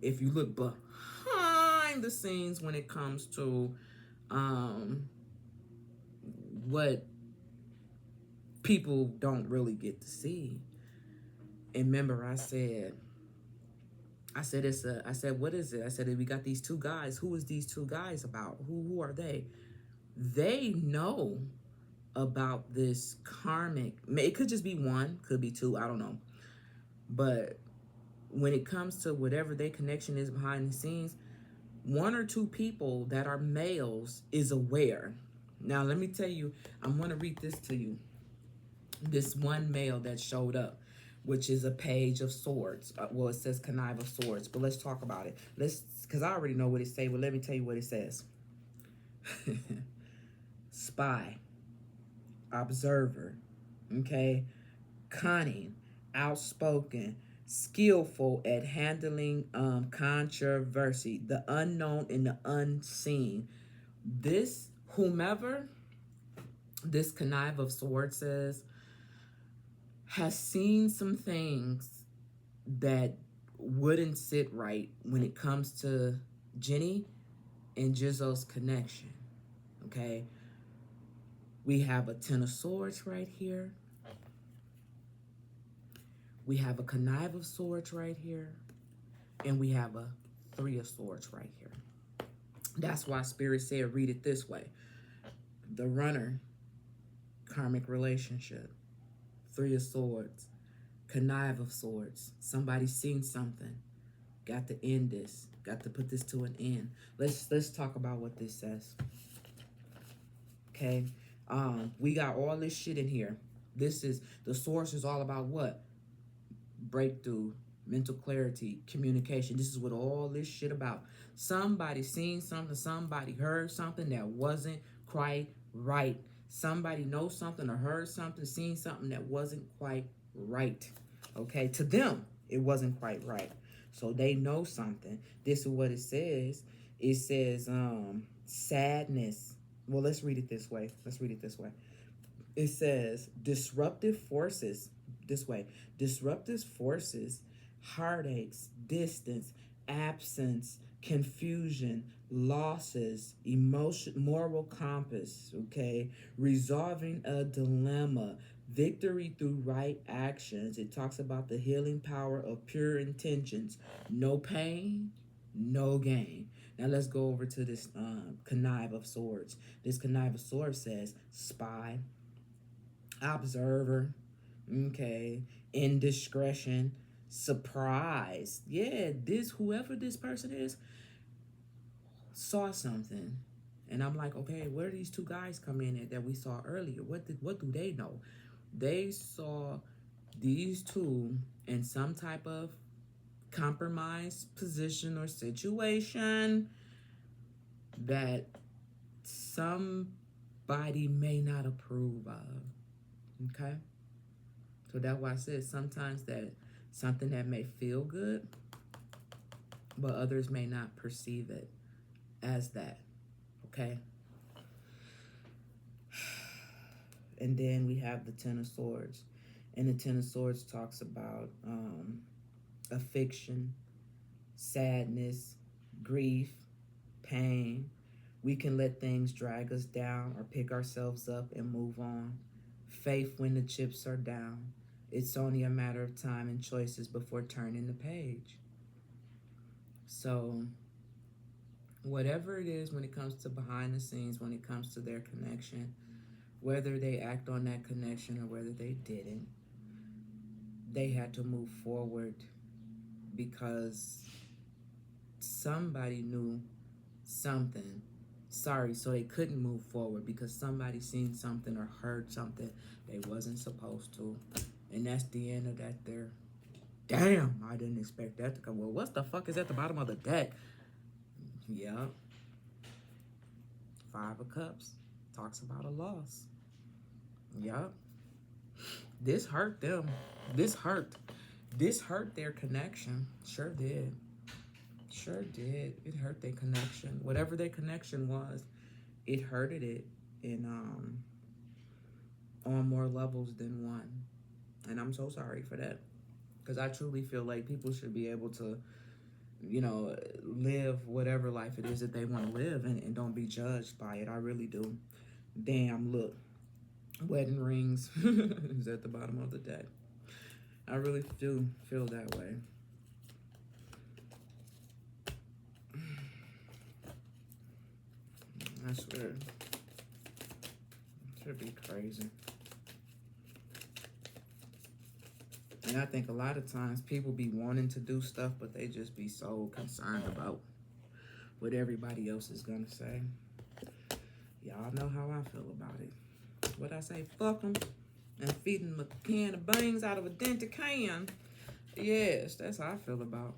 Speaker 1: if you look behind the scenes when it comes to what people don't really get to see. And remember, I said what is it? I said, we got these two guys. Who is these two guys about? Who are they? They know about this karmic. It could just be one, could be two, I don't know. But when it comes to whatever their connection is behind the scenes, one or two people that are males is aware. Now, let me tell you, I'm going to read this to you. This one male that showed up, which is a page of swords. Well, it says connive of swords, but let's talk about it. Because I already know what it says, but let me tell you what it says. Spy, observer, okay, cunning, outspoken, skillful at handling controversy, the unknown and the unseen. Whomever this connive of swords says has seen some things that wouldn't sit right when it comes to Jennie and Jisoo's connection, okay? We have a Ten of Swords right here. We have a connive of swords right here. And we have a Three of Swords right here. That's why Spirit said, read it this way. The runner, karmic relationship. Three of Swords, connive of swords. Somebody's seen something. Got to end this. Got to put this to an end. Let's talk about what this says. Okay. We got all this shit in here. This is the source is all about what? Breakthrough, mental clarity, communication. This is what all this shit about. Somebody seen something, somebody heard something that wasn't quite right. Somebody knows something or heard something, seen something that wasn't quite right. Okay, to them, it wasn't quite right. So they know something. This is what it says. It says sadness. Well, let's read it this way. It says disruptive forces. This way. Disruptive forces, heartaches, distance, absence, confusion, losses, emotion, moral compass, okay? Resolving a dilemma, victory through right actions. It talks about the healing power of pure intentions. No pain, no gain. Now let's go over to this connive of swords. This connive of swords says spy, observer, okay, indiscretion, surprise. Yeah, whoever this person is saw something. And I'm like, okay, where do these two guys come in at that we saw earlier? What do they know? They saw these two in some type of compromised position or situation that somebody may not approve of. Okay? So that's why I said sometimes that something that may feel good, but others may not perceive it as that. Okay? And then we have the Ten of Swords. And the Ten of Swords talks about affliction, sadness, grief, pain. We can let things drag us down or pick ourselves up and move on. Faith when the chips are down. It's only a matter of time and choices before turning the page. So whatever it is when it comes to behind the scenes, when it comes to their connection, whether they act on that connection or whether they didn't, they had to move forward because somebody knew something. Sorry, so they couldn't move forward because somebody seen something or heard something they wasn't supposed to. And that's the end of that there. Damn, I didn't expect that to come. Well, what the fuck is at the bottom of the deck? Yeah. Five of Cups talks about a loss. Yup. This hurt them. This hurt their connection. Sure did. It hurt their connection. Whatever their connection was, it hurted it in on more levels than one. And I'm so sorry for that. Because I truly feel like people should be able to, live whatever life it is that they want to live and don't be judged by it. I really do. Damn, look. Wedding rings is at the bottom of the deck. I really do feel that way. I swear. It should be crazy. And I think a lot of times people be wanting to do stuff, but they just be so concerned about what everybody else is going to say. Y'all know how I feel about it. What I say, fuck them and feed them a can of beans out of a dented can. Yes, that's how I feel about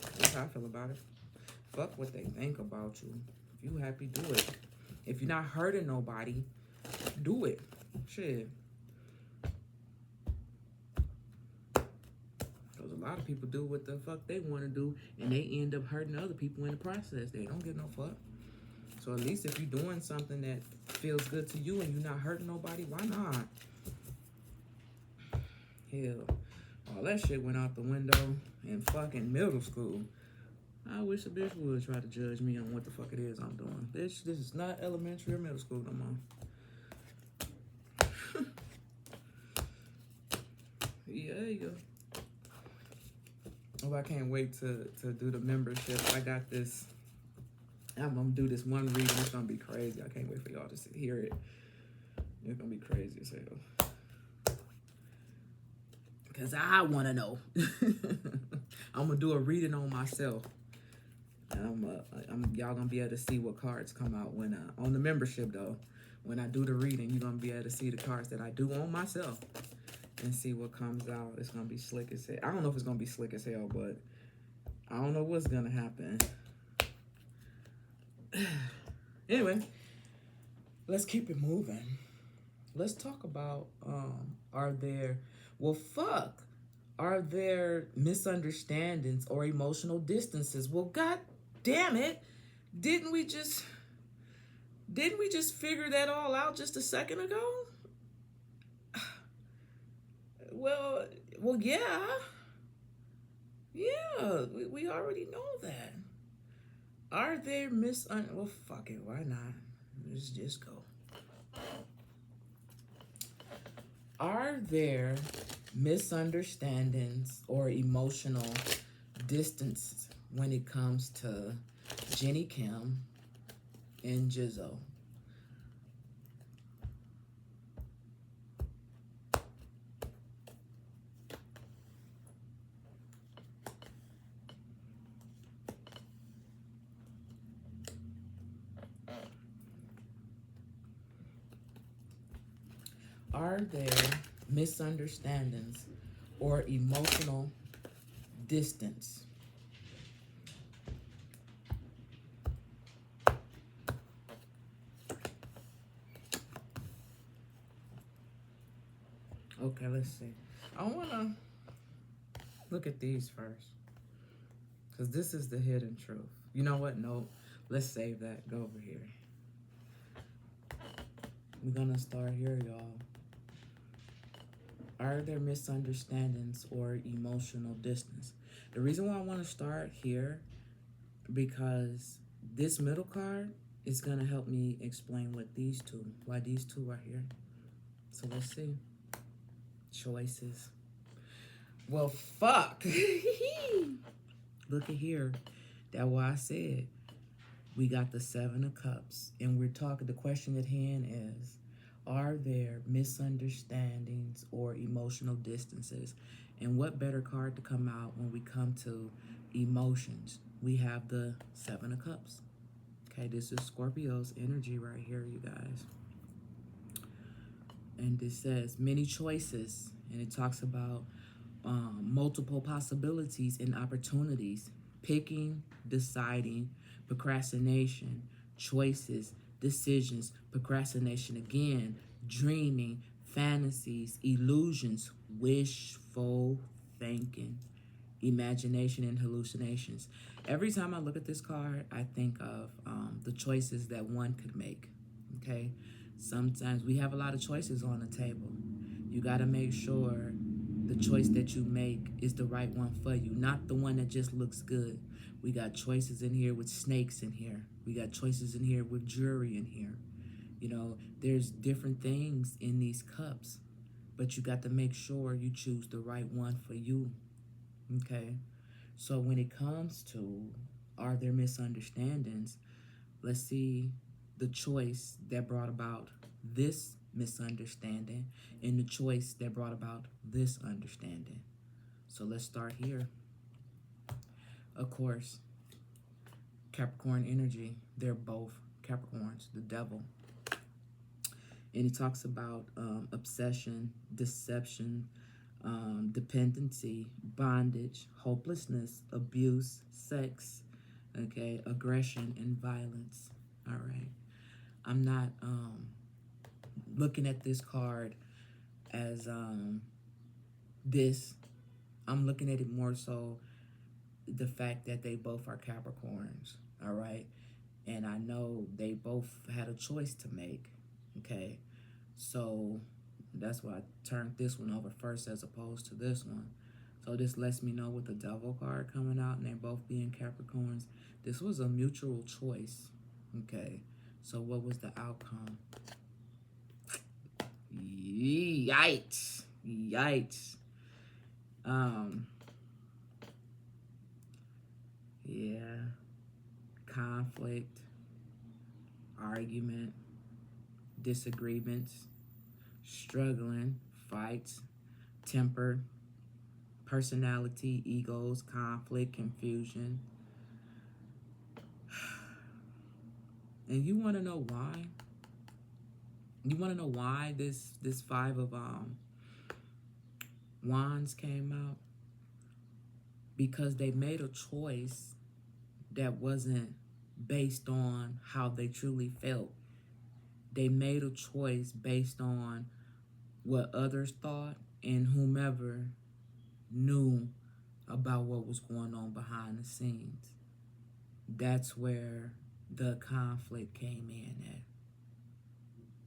Speaker 1: it. Fuck what they think about you. If you happy, do it. If you're not hurting nobody, do it. Shit. Because a lot of people do what the fuck they want to do, and they end up hurting other people in the process. They don't give no fuck. So at least if you're doing something that feels good to you and you're not hurting nobody, why not? Hell, all that shit went out the window in fucking middle school. I wish a bitch would try to judge me on what the fuck it is I'm doing. Bitch, this is not elementary or middle school no more. Yeah, there you go. Oh, I can't wait to do the membership. I got this. I'm gonna do this one reading. It's gonna be crazy. I can't wait for y'all to hear it. It's gonna be crazy as hell. Cause I wanna know. I'm gonna do a reading on myself. Y'all gonna be able to see what cards come out when on the membership though. When I do the reading, you're gonna be able to see the cards that I do on myself and see what comes out. It's gonna be slick as hell. I don't know if it's gonna be slick as hell, but I don't know what's gonna happen. Anyway, let's keep it moving. Let's talk about are there misunderstandings or emotional distances? Well, god damn it, didn't we just figure that all out just a second ago? Well, yeah, we already know that. Are there well, fuck it, why not? Let's just go. Are there misunderstandings or emotional distance when it comes to Jennie Kim and Jisoo? Are there misunderstandings or emotional distance? Okay, let's see. I want to look at these first, because this is the hidden truth. You know what? Nope. Let's save that. Go over here. We're going to start here, y'all. Are there misunderstandings or emotional distance? The reason why I want to start here, because this middle card is going to help me explain why these two are here. So let's see. Choices. Well, fuck. Look at here. That's why I said we got the 7 of Cups. And we're talking, the question at hand is, are there misunderstandings or emotional distances? And what better card to come out when we come to emotions? We have the 7 of Cups. Okay, this is Scorpio's energy right here, you guys. And this says many choices, and it talks about multiple possibilities and opportunities, picking, deciding, procrastination, choices, decisions, procrastination again, dreaming, fantasies, illusions, wishful thinking, imagination, and hallucinations. Every time I look at this card, I think of the choices that one could make, okay? Sometimes we have a lot of choices on the table. You got to make sure the choice that you make is the right one for you, not the one that just looks good. We got choices in here with snakes in here. We got choices in here with jewelry in here. You know, there's different things in these cups, but you got to make sure you choose the right one for you, okay? So when it comes to are there misunderstandings, let's see the choice that brought about this misunderstanding and the choice that brought about this understanding. So let's start here. Of course, Capricorn energy, they're both Capricorns, the devil. And he talks about obsession, deception, dependency, bondage, hopelessness, abuse, sex, okay, aggression, and violence. All right. I'm not looking at this card as this. I'm looking at it more so the fact that they both are Capricorns, all right? And I know they both had a choice to make, okay? So that's why I turned this one over first as opposed to this one. So this lets me know with the Devil card coming out and they both being Capricorns, this was a mutual choice, okay? So what was the outcome? Yikes. Yikes. Yeah. Conflict, argument, disagreements, struggling, fights, temper, personality, egos, conflict, confusion. And you want to know why? You want to know why this five of wands came out? Because they made a choice that wasn't based on how they truly felt. They made a choice based on what others thought and whomever knew about what was going on behind the scenes. That's where the conflict came in at.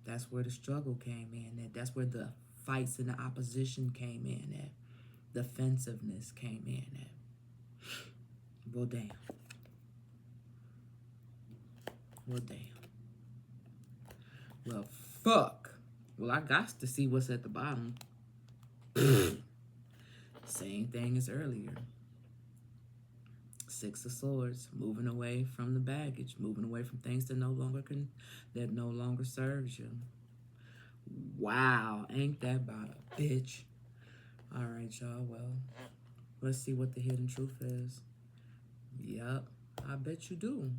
Speaker 1: That's where the struggle came in at. That's where the fights and the opposition came in at. Defensiveness came in at. Well, damn. Well, damn. Well, fuck. Well, I got to see what's at the bottom. Same thing as earlier. Six of Swords, moving away from the baggage, moving away from things that no longer serves you. Wow, ain't that about a bitch? All right, y'all. Well, let's see what the hidden truth is. Yup, I bet you do.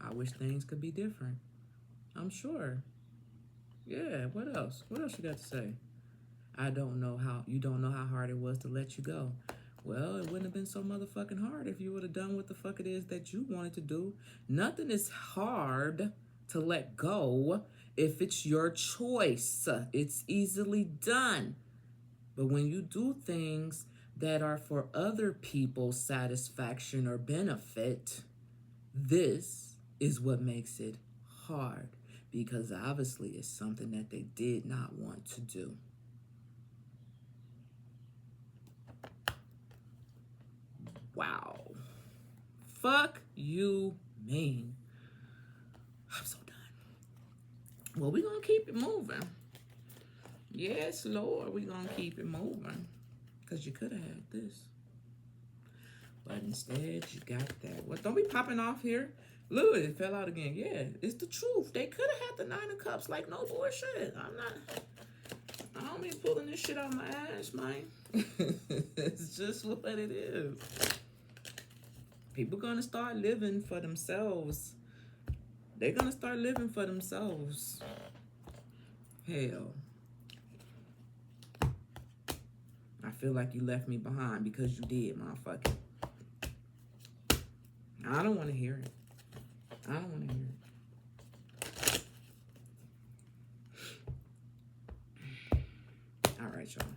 Speaker 1: I wish things could be different. I'm sure. Yeah, what else? What else you got to say? You don't know how hard it was to let you go. Well, it wouldn't have been so motherfucking hard if you would have done what the fuck it is that you wanted to do. Nothing is hard to let go if it's your choice. It's easily done. But when you do things that are for other people's satisfaction or benefit, this is what makes it hard. Because obviously it's something that they did not want to do. Wow. Fuck you mean. I'm so done. Well, we're going to keep it moving. Yes, Lord, we're going to keep it moving. Because you could have had this. But instead, you got that. Well, don't be popping off here. Look, it fell out again. Yeah, it's the truth. They could have had the 9 of Cups. Like, no bullshit. I don't be pulling this shit out of my ass, man. It's just what it is. People gonna start living for themselves. They're gonna start living for themselves. Hell. I feel like you left me behind because you did, motherfucker. I don't want to hear it. I don't want to hear it. All right, y'all.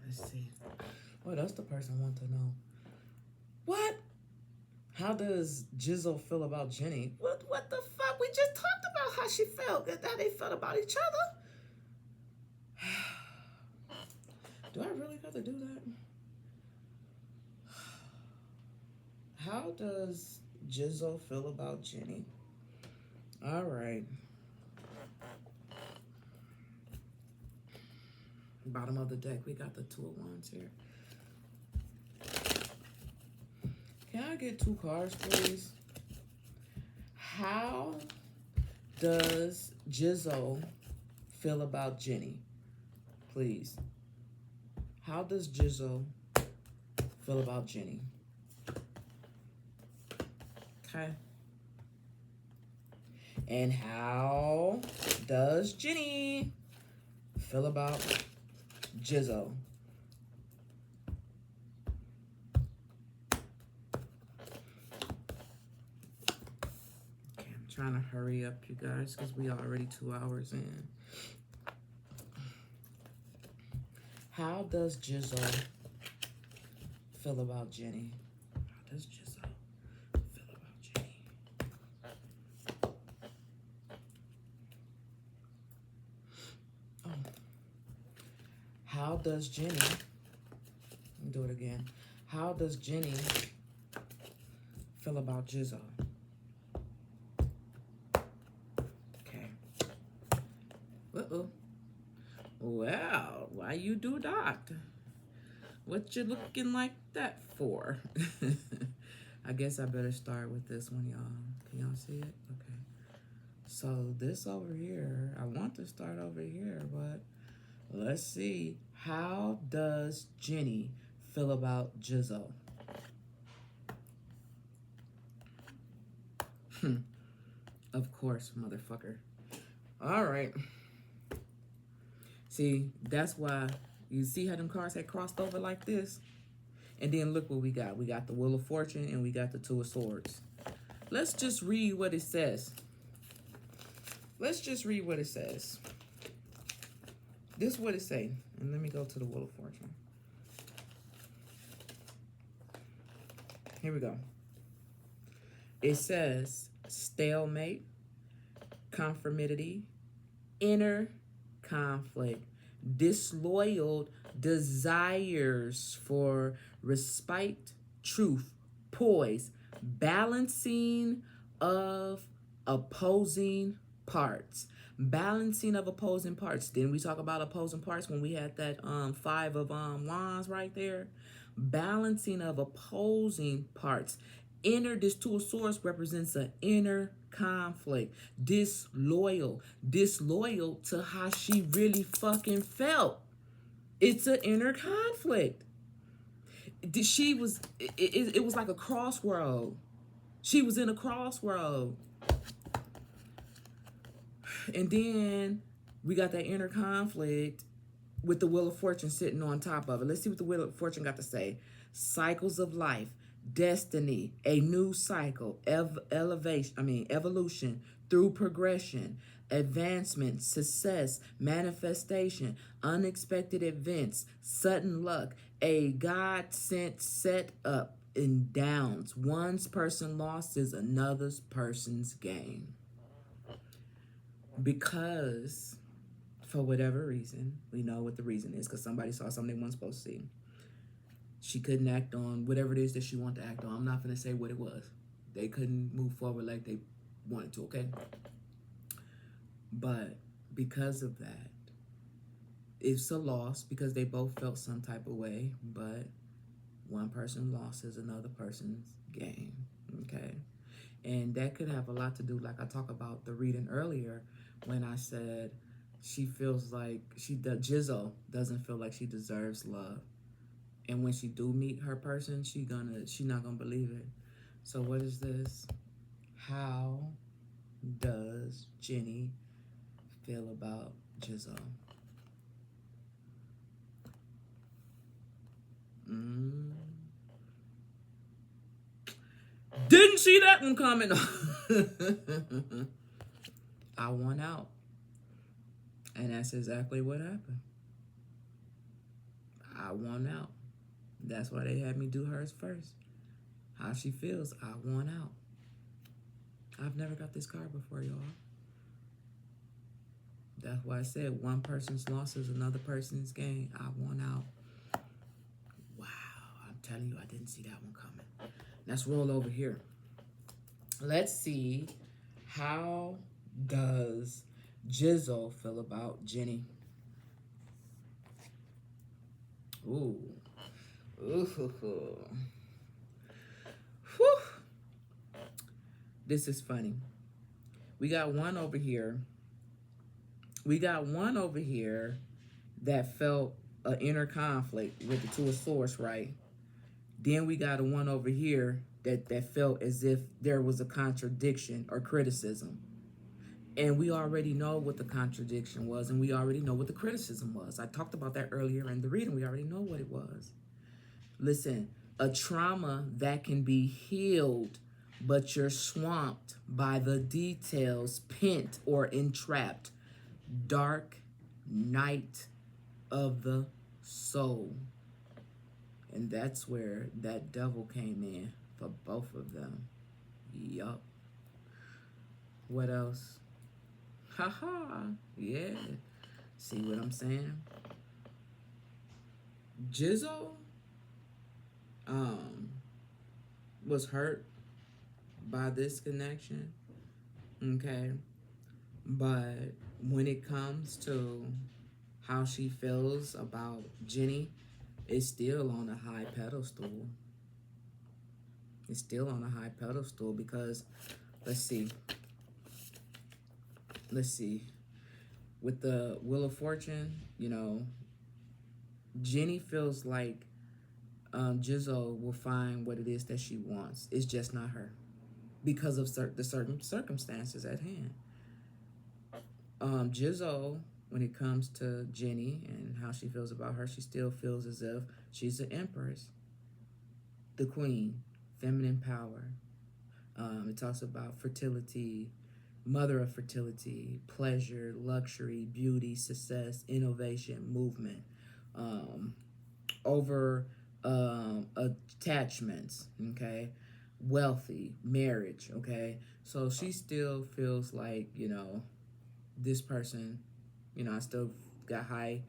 Speaker 1: Let's see. What else the person want to know? What? How does Jisoo feel about Jennie? What the fuck? We just talked about how she felt, how they felt about each other. Do I really got to do that? How does Jisoo feel about Jennie? All right. Bottom of the deck, we got the 2 of Wands here. Can I get 2 cards, please? How does Jisoo feel about Jennie? Please. How does Jisoo feel about Jennie? Okay. And how does Jennie feel about Jisoo? Trying to hurry up, you guys, because we are already 2 hours in. How does Jisoo feel about Jennie? How does Jisoo feel about Jennie? Oh. How does Jennie, let me do it again. How does Jennie feel about Jisoo? Uh-oh. Well, why you do that? What you looking like that for? I guess I better start with this one, y'all. Can y'all see it? Okay. So this over here, I want to start over here, but let's see. How does Jennie feel about Jisoo? Of course, motherfucker. All right. See, that's why you see how them cards had crossed over like this. And then look what we got. We got the Wheel of Fortune and we got the Two of Swords. Let's just read what it says. Let's just read what it says. This is what it say. And let me go to the Wheel of Fortune. Here we go. It says stalemate, conformity, inner conflict, disloyal desires for respite, truth, poise, balancing of opposing parts. Balancing of opposing parts. Didn't we talk about opposing parts when we had that five of wands right there? Balancing of opposing parts. This Two of Swords represents an inner conflict. Disloyal to how she really fucking felt. It's an inner conflict. She was, it was like a crossroad. She was in a crossroad. And then we got that inner conflict with the Wheel of Fortune sitting on top of it. Let's see what the Wheel of Fortune got to say. Cycles of life, destiny, a new cycle, evolution through progression, advancement, success, manifestation, unexpected events, sudden luck, a God-sent setup and downs. One person's loss is another person's gain. Because, for whatever reason, we know what the reason is, because somebody saw something they weren't supposed to see. She couldn't act on whatever it is that she wanted to act on. I'm not going to say what it was. They couldn't move forward like they wanted to, okay? But because of that, it's a loss because they both felt some type of way, but one person's loss is another person's gain, okay? And that could have a lot to do, like I talked about the reading earlier, when I said she feels like Jisoo doesn't feel like she deserves love. And when she do meet her person, she not gonna believe it. So what is this? How does Jennie feel about Jisoo? Didn't see that one coming. I won out. And that's exactly what happened. I won out. That's why they had me do hers first. How she feels, I won out. I've never got this card before, y'all. That's why I said one person's loss is another person's gain. I won out. Wow, I'm telling you, I didn't see that one coming. Let's roll over here. Let's see, how does Jisoo feel about Jennie? Ooh. Ooh. Whew. This is funny. We got one over here. That felt an inner conflict with the Two of Swords, right? Then we got a one over here that felt as if there was a contradiction or criticism. And we already know what the contradiction was, and we already know what the criticism was. I talked about that earlier in the reading. We already know what it was. Listen, a trauma that can be healed, but you're swamped by the details, pent or entrapped. Dark night of the soul. And that's where that devil came in for both of them. Yup. What else? Haha. Yeah. See what I'm saying? Jisoo was hurt by this connection. Okay. But when it comes to how she feels about Jennie, it's still on a high pedestal. It's still on a high pedestal because, let's see. With the Wheel of Fortune, you know, Jennie feels like Jisoo will find what it is that she wants. It's just not her because of the certain circumstances at hand. Jisoo, when it comes to Jennie and how she feels about her, she still feels as if she's the empress, the queen, feminine power. It talks about fertility, mother of fertility, pleasure, luxury, beauty, success, innovation, movement, over attachments, okay, wealthy, marriage, okay. So she still feels like, you know, this person, you know, I still got high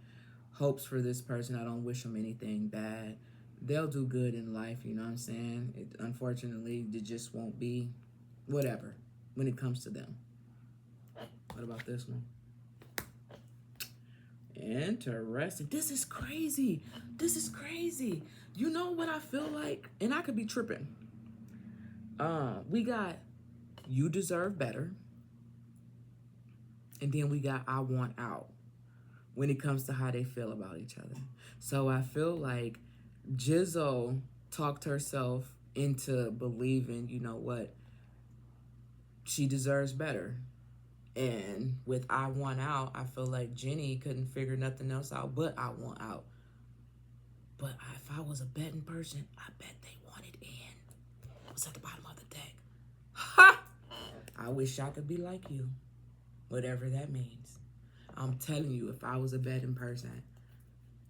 Speaker 1: hopes for this person. I don't wish them anything bad. They'll do good in life, you know what I'm saying? Unfortunately, it just won't be whatever when it comes to them. What about this one? Interesting. This is crazy. This is crazy. You know what I feel like? And I could be tripping. We got you deserve better. And then we got I want out when it comes to how they feel about each other. So I feel like Jisoo talked herself into believing, you know what, she deserves better. And with I want out, I feel like Jennie couldn't figure nothing else out but I want out. But if I was a betting person, I bet they wanted in. What's at the bottom of the deck? Ha! I wish I could be like you. Whatever that means. I'm telling you, if I was a betting person,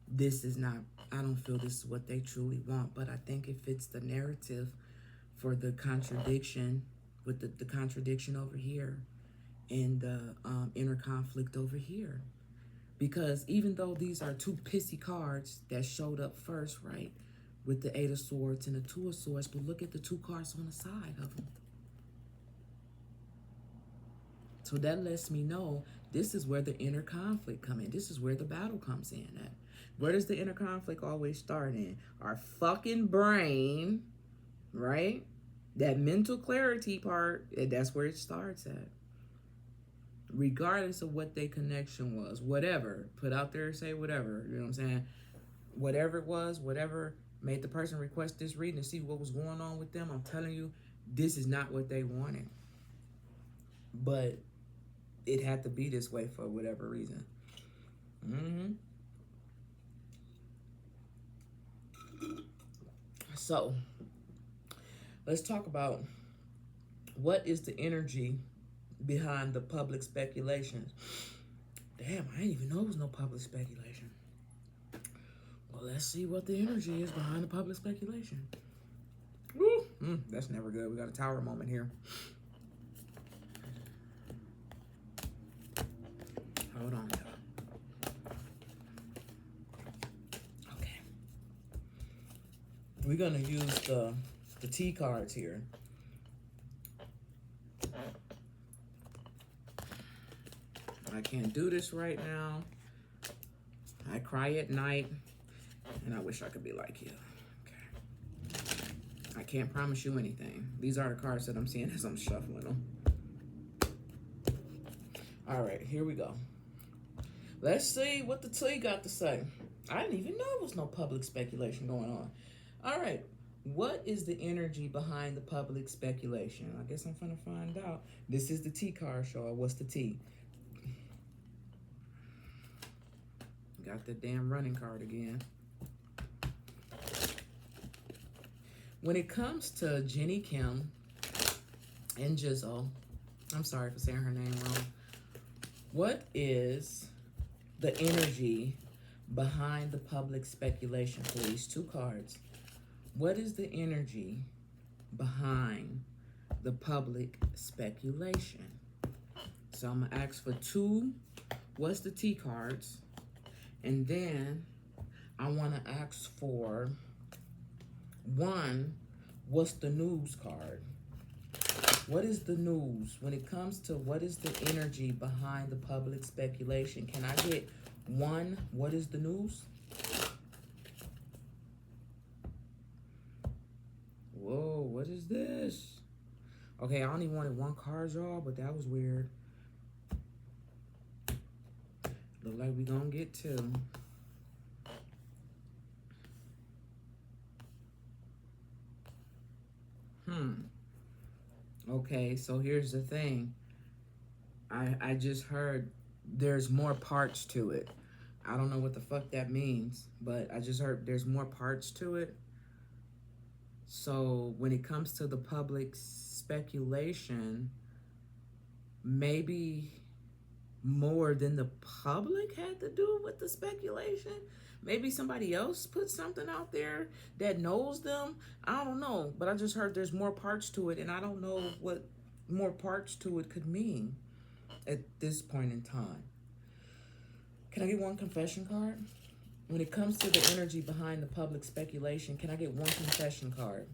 Speaker 1: this is not, I don't feel this is what they truly want, but I think it fits the narrative for the contradiction with the contradiction over here and the inner conflict over here. Because even though these are two pissy cards that showed up first, right, with the Eight of Swords and the Two of Swords, but look at the two cards on the side of them. So that lets me know this is where the inner conflict comes in. This is where the battle comes in at. Where does the inner conflict always start in? Our fucking brain, right? That mental clarity part, that's where it starts at. Regardless of what their connection was, whatever. Put out there, say whatever. You know what I'm saying? Whatever it was, whatever made the person request this reading to see what was going on with them, I'm telling you, this is not what they wanted. But it had to be this way for whatever reason. So, let's talk about what is the energy behind the public speculation. Damn, I didn't even know it was no public speculation. Well, let's see what the energy is behind the public speculation. Woo! That's never good. We got a tower moment here. Hold on, y'all. Okay. We're going to use the T cards here. I can't do this right now. I cry at night, and I wish I could be like you. Okay. I can't promise you anything. These are the cards that I'm seeing as I'm shuffling them. All right, here we go. Let's see what the T got to say. I didn't even know there was no public speculation going on. All right, what is the energy behind the public speculation? I guess I'm gonna find out. This is the T card, y'all. What's the T? Got the damn running card again. When it comes to Jennie Kim and Jisoo, I'm sorry for saying her name wrong. What is the energy behind the public speculation, please? Two cards. What is the energy behind the public speculation? So I'm gonna ask for two, what's the T cards? And then I want to ask for one, what's the news card? What is the news when it comes to what is the energy behind the public speculation? Can I get one, what is the news? Whoa, what is this? Okay, I only wanted one card, y'all, but that was weird. Look like we gonna get two. Okay, so here's the thing. I just heard there's more parts to it. I don't know what the fuck that means, but I just heard there's more parts to it. So when it comes to the public speculation, maybe more than the public had to do with the speculation. Maybe somebody else put something out there that knows them. I don't know, but I just heard there's more parts to it, and I don't know what more parts to it could mean at this point in time. Can I get one confession card? When it comes to the energy behind the public speculation, can I get one confession card?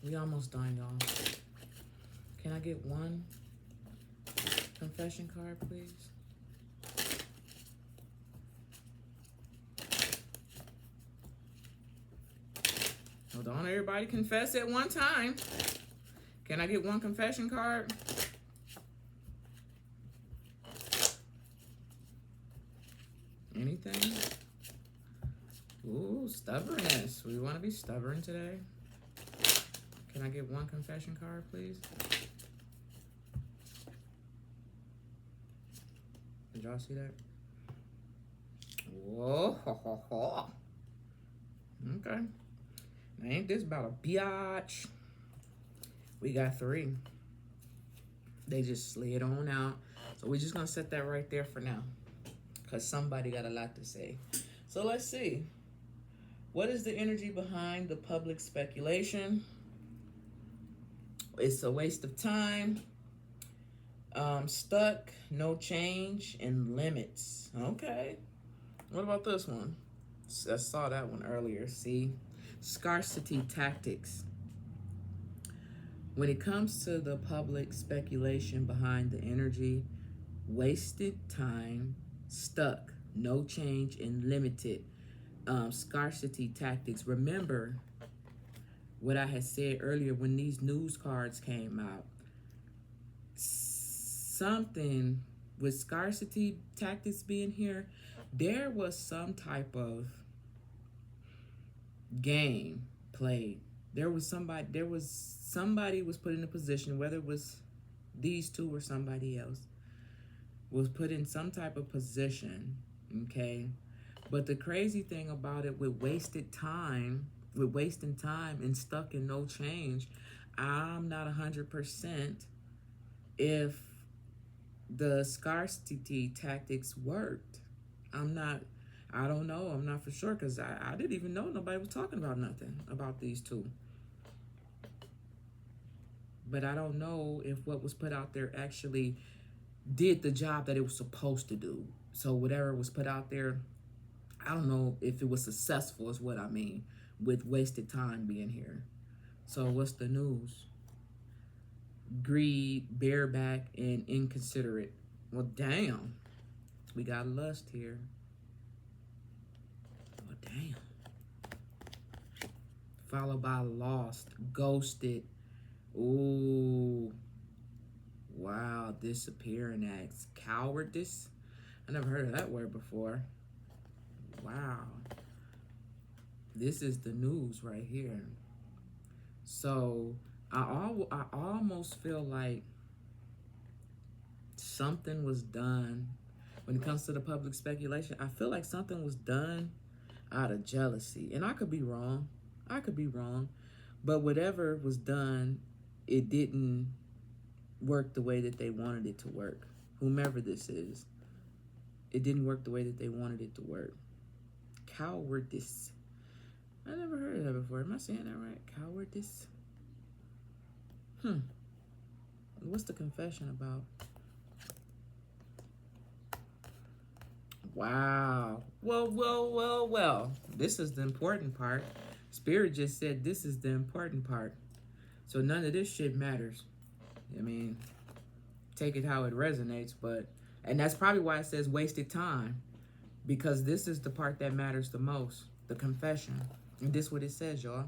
Speaker 1: We almost done, y'all. Can I get one confession card, please? Well, don't everybody confess at one time. Can I get one confession card? Anything? Ooh, stubbornness. We want to be stubborn today. Can I get one confession card, please? Did y'all see that? Whoa, ho, ho, ho. Okay. Now, ain't this about a biatch? We got 3. They just slid on out. So we're just going to set that right there for now, because somebody got a lot to say. So let's see. What is the energy behind the public speculation? It's a waste of time. Stuck, no change, and limits. Okay. What about this one? I saw that one earlier. See? Scarcity tactics. When it comes to the public speculation behind the energy, wasted time, stuck, no change, and limited. Scarcity tactics. Remember what I had said earlier when these news cards came out. Something with scarcity tactics being here, there was some type of game played. There was somebody was put in a position, whether it was these two or somebody else, was put in some type of position, okay? But the crazy thing about it, with wasting time and stuck in no change, I'm not 100% if the scarcity tactics worked. I don't know. I'm not for sure, because I didn't even know nobody was talking about nothing about these two. But I don't know if what was put out there actually did the job that it was supposed to do. So whatever was put out there, I don't know if it was successful, is what I mean, with wasted time being here. So what's the news? Greed, bareback, and inconsiderate. Well, damn. We got lust here. Well, damn. Followed by lost, ghosted. Ooh. Wow, disappearing acts. Cowardice. I never heard of that word before. Wow. This is the news right here. So I almost feel like something was done when it comes to the public speculation. I feel like something was done out of jealousy. And I could be wrong. But whatever was done, it didn't work the way that they wanted it to work. Whomever this is, it didn't work the way that they wanted it to work. Cowardice. I never heard of that before. Am I saying that right? Cowardice. What's the confession about? Wow. Well. This is the important part. Spirit just said this is the important part. So none of this shit matters. I mean, take it how it resonates, and that's probably why it says wasted time, because this is the part that matters the most, the confession. And this is what it says, y'all.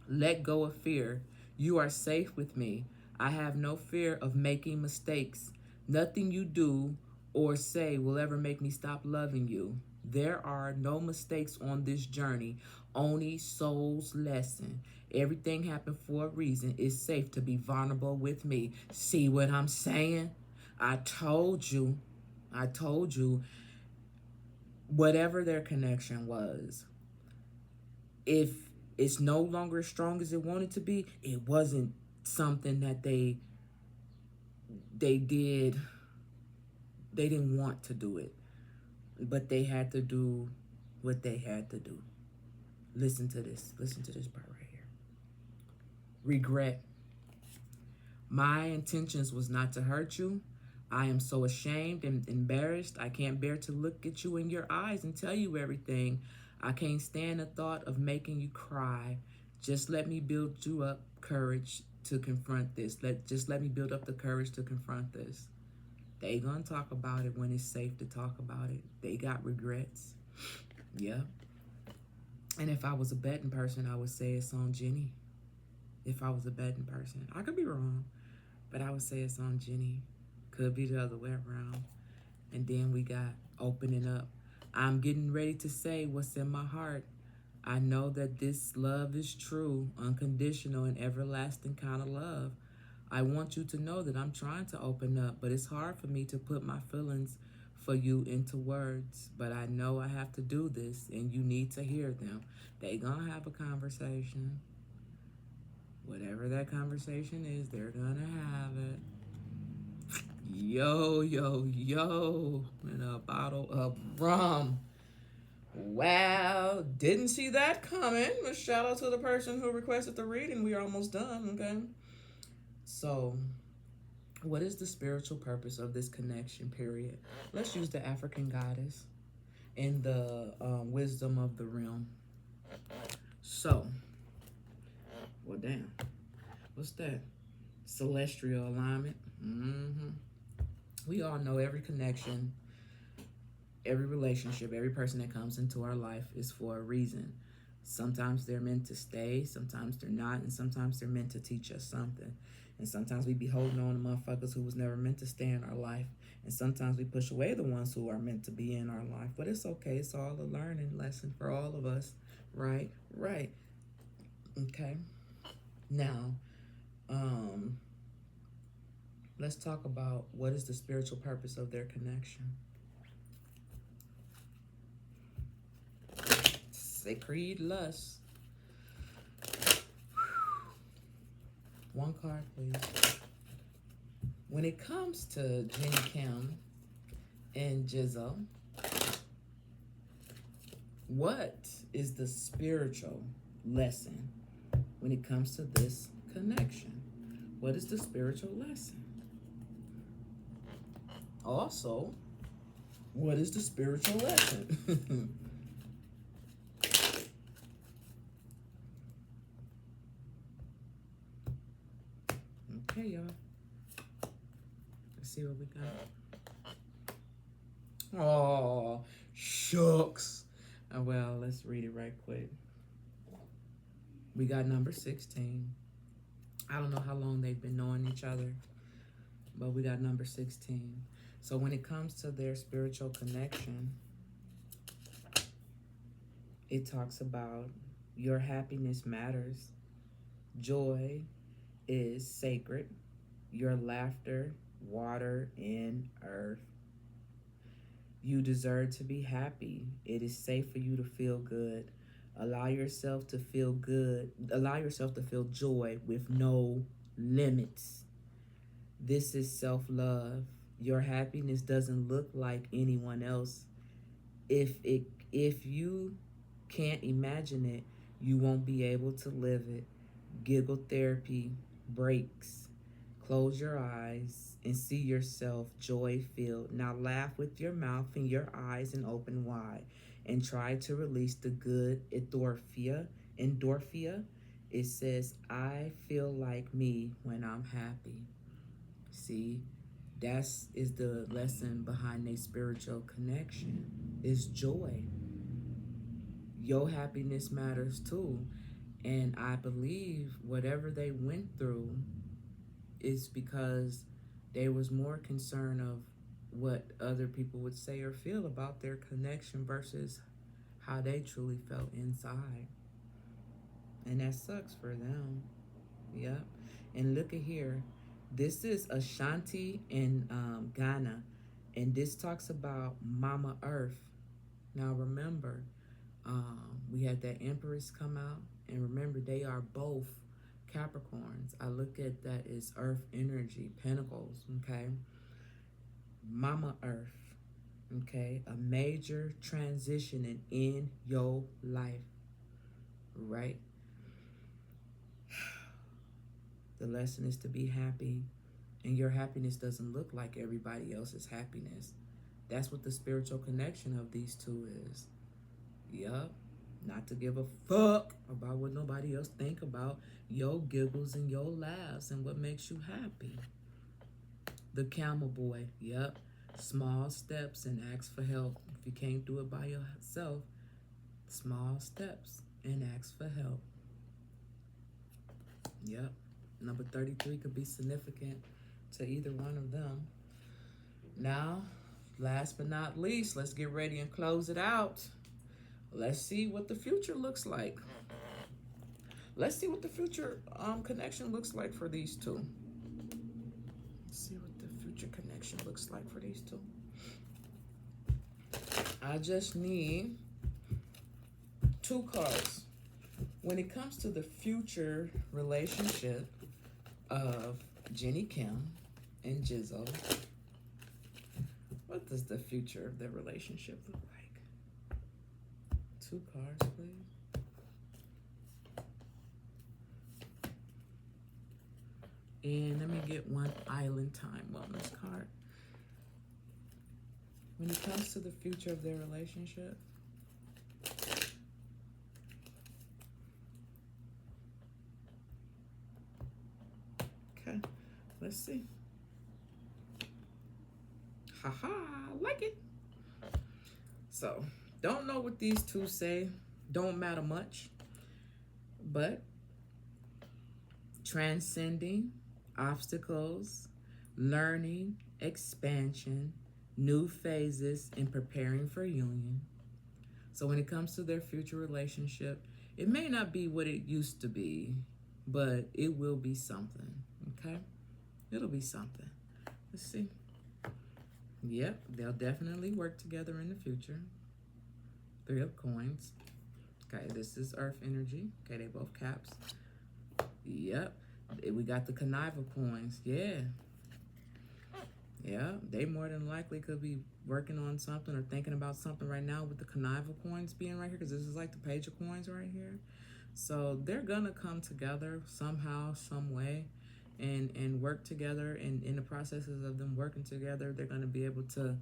Speaker 1: Let go of fear. You are safe with me. I have no fear of making mistakes. Nothing you do or say will ever make me stop loving you. There are no mistakes on this journey, only soul's lesson. Everything happened for a reason. It's safe to be vulnerable with me. See what I'm saying? I told you. I told you. Whatever their connection was, if it's no longer as strong as it wanted to be, it wasn't something that they did. They didn't want to do it, but they had to do what they had to do. Listen to this. Listen to this part right here. Regret. My intentions was not to hurt you. I am so ashamed and embarrassed. I can't bear to look at you in your eyes and tell you everything. I can't stand the thought of making you cry. Just let me build you up courage to confront this. Just let me build up the courage to confront this. They gonna talk about it when it's safe to talk about it. They got regrets. Yeah. And if I was a betting person, I would say it's on Jennie. If I was a betting person. I could be wrong, but I would say it's on Jennie. Could be the other way around. And then we got opening up. I'm getting ready to say what's in my heart. I know that this love is true, unconditional, and everlasting kind of love. I want you to know that I'm trying to open up, but it's hard for me to put my feelings for you into words. But I know I have to do this, and you need to hear them. They gonna have a conversation. Whatever that conversation is, they're gonna have it. Yo, yo, yo, and a bottle of rum. Wow, didn't see that coming. A shout out to the person who requested the reading. We are almost done, okay? So, what is the spiritual purpose of this connection, period? Let's use the African goddess in the wisdom of the realm. So, well, damn. What's that? Celestial alignment. We all know every connection, every relationship, every person that comes into our life is for a reason. Sometimes they're meant to stay, sometimes they're not, and sometimes they're meant to teach us something. And sometimes we be holding on to motherfuckers who was never meant to stay in our life. And sometimes we push away the ones who are meant to be in our life. But it's okay. It's all a learning lesson for all of us. Right? Right. Okay. Now, let's talk about what is the spiritual purpose of their connection. Sacred lust. One card, please. When it comes to Jennie Kim and Jisoo, what is the spiritual lesson when it comes to this connection? What is the spiritual lesson? Also, what is the spiritual lesson? Okay, y'all. Let's see what we got. Oh, shucks. Well, let's read it right quick. We got number 16. I don't know how long they've been knowing each other, but we got number 16. So when it comes to their spiritual connection, it talks about your happiness matters. Joy is sacred. Your laughter, water, and earth. You deserve to be happy. It is safe for you to feel good. Allow yourself to feel good. Allow yourself to feel joy with no limits. This is self-love. Your happiness doesn't look like anyone else. If you can't imagine it, you won't be able to live it. Giggle therapy breaks. Close your eyes and see yourself joy-filled. Now laugh with your mouth and your eyes and open wide. And try to release the good endorphia. It says, I feel like me when I'm happy. See, that is the lesson behind a spiritual connection, is joy. Your happiness matters too. And I believe whatever they went through is because they was more concerned of what other people would say or feel about their connection versus how they truly felt inside. And that sucks for them. Yep. And look at here. This is Ashanti in Ghana. And this talks about Mama Earth. Now remember, we had that Empress come out. And remember, they are both Capricorns. I look at that as Earth energy, Pentacles, okay? Mama Earth, okay? A major transition in your life, right? The lesson is to be happy, and your happiness doesn't look like everybody else's happiness. That's what the spiritual connection of these two is. Yup. Not to give a fuck about what nobody else think about your giggles and your laughs and what makes you happy. The camel boy. Yup. Small steps and ask for help. If you can't do it by yourself, small steps and ask for help. Yep. Number 33 could be significant to either one of them. Now, last but not least, let's get ready and close it out. Let's see what the future looks like. Let's see what the future connection looks like for these two. Let's see what the future connection looks like for these two. I just need 2 cards. When it comes to the future relationship of Jennie Kim and Jisoo, what does the future of their relationship look like? 2 cards, please. And let me get 1 Island Time Wellness card. When it comes to the future of their relationship, okay, let's see. Haha, I like it. So, don't know what these two say. Don't matter much. But transcending obstacles, learning, expansion, new phases, and preparing for union. So when it comes to their future relationship, it may not be what it used to be, but it will be something, okay? It'll be something. Let's see. Yep, they'll definitely work together in the future. 3 of Coins. Okay, this is Earth energy. Okay, they both caps. Yep, we got the Connive of Coins. Yeah. Yeah, they more than likely could be working on something or thinking about something right now with the Connive of Coins being right here, because this is like the Page of Coins right here. So they're gonna come together somehow, some way, and work together. And in the processes of them working together, they're gonna be able to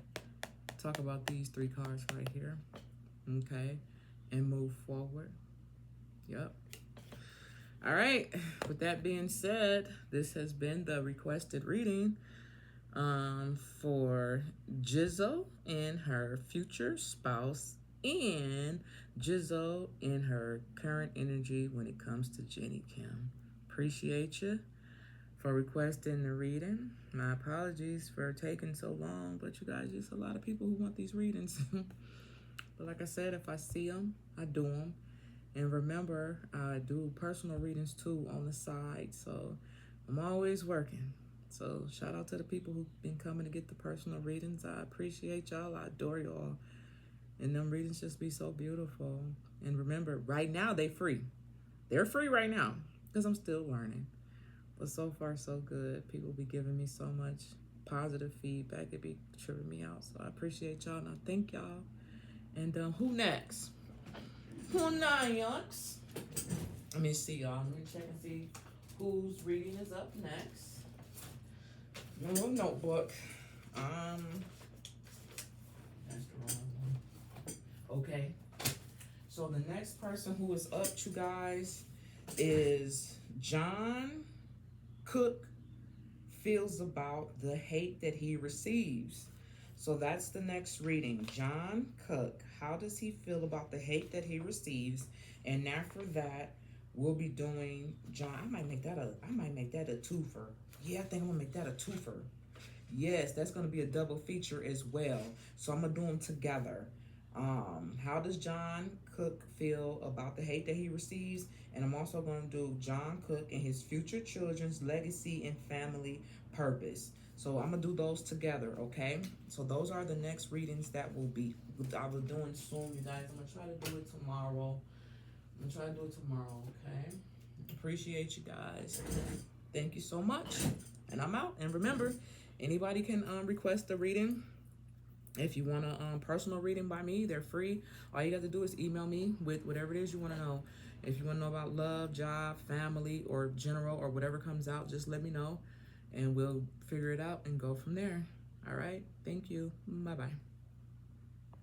Speaker 1: talk about these 3 cards right here, okay, and move forward. Yep. All right, with that being said, this has been the requested reading for Jisoo and her future spouse, and Jisoo and her current energy when it comes to Jennie Kim. Appreciate you for requesting the reading. My apologies for taking so long, but you guys, just a lot of people who want these readings. But like I said, if I see them, I do them. And remember, I do personal readings too on the side, so I'm always working. So shout out to the people who've been coming to get the personal readings. I appreciate y'all. I adore y'all. And them readings just be so beautiful. And remember, right now they free. They're free right now because I'm still learning. But so far, so good. People be giving me so much positive feedback. It be tripping me out. So I appreciate y'all, and I thank y'all. And who next? Who next? Let me see, y'all. Let me check and see whose reading is up next. No notebook. That's the wrong one. Okay. So the next person who is up, you guys, is John Cook feels about the hate that he receives. So that's the next reading. John Cook, how does he feel about the hate that he receives? And after that, we'll be doing John. I might make that a twofer. Yeah, I think I'm gonna make that a twofer. Yes, that's going to be a double feature as well. So I'm going to do them together. How does John Cook feel about the hate that he receives? And I'm also going to do John Cook and his future children's legacy and family purpose. So I'm going to do those together, okay? So those are the next readings that I will doing soon, you guys. I'm going to try to do it tomorrow. Okay? Appreciate you guys. Thank you so much. And I'm out. And remember, anybody can request a reading. If you want a personal reading by me, they're free. All you got to do is email me with whatever it is you want to know. If you want to know about love, job, family, or general, or whatever comes out, just let me know. And we'll figure it out and go from there. All right? Thank you. Bye-bye.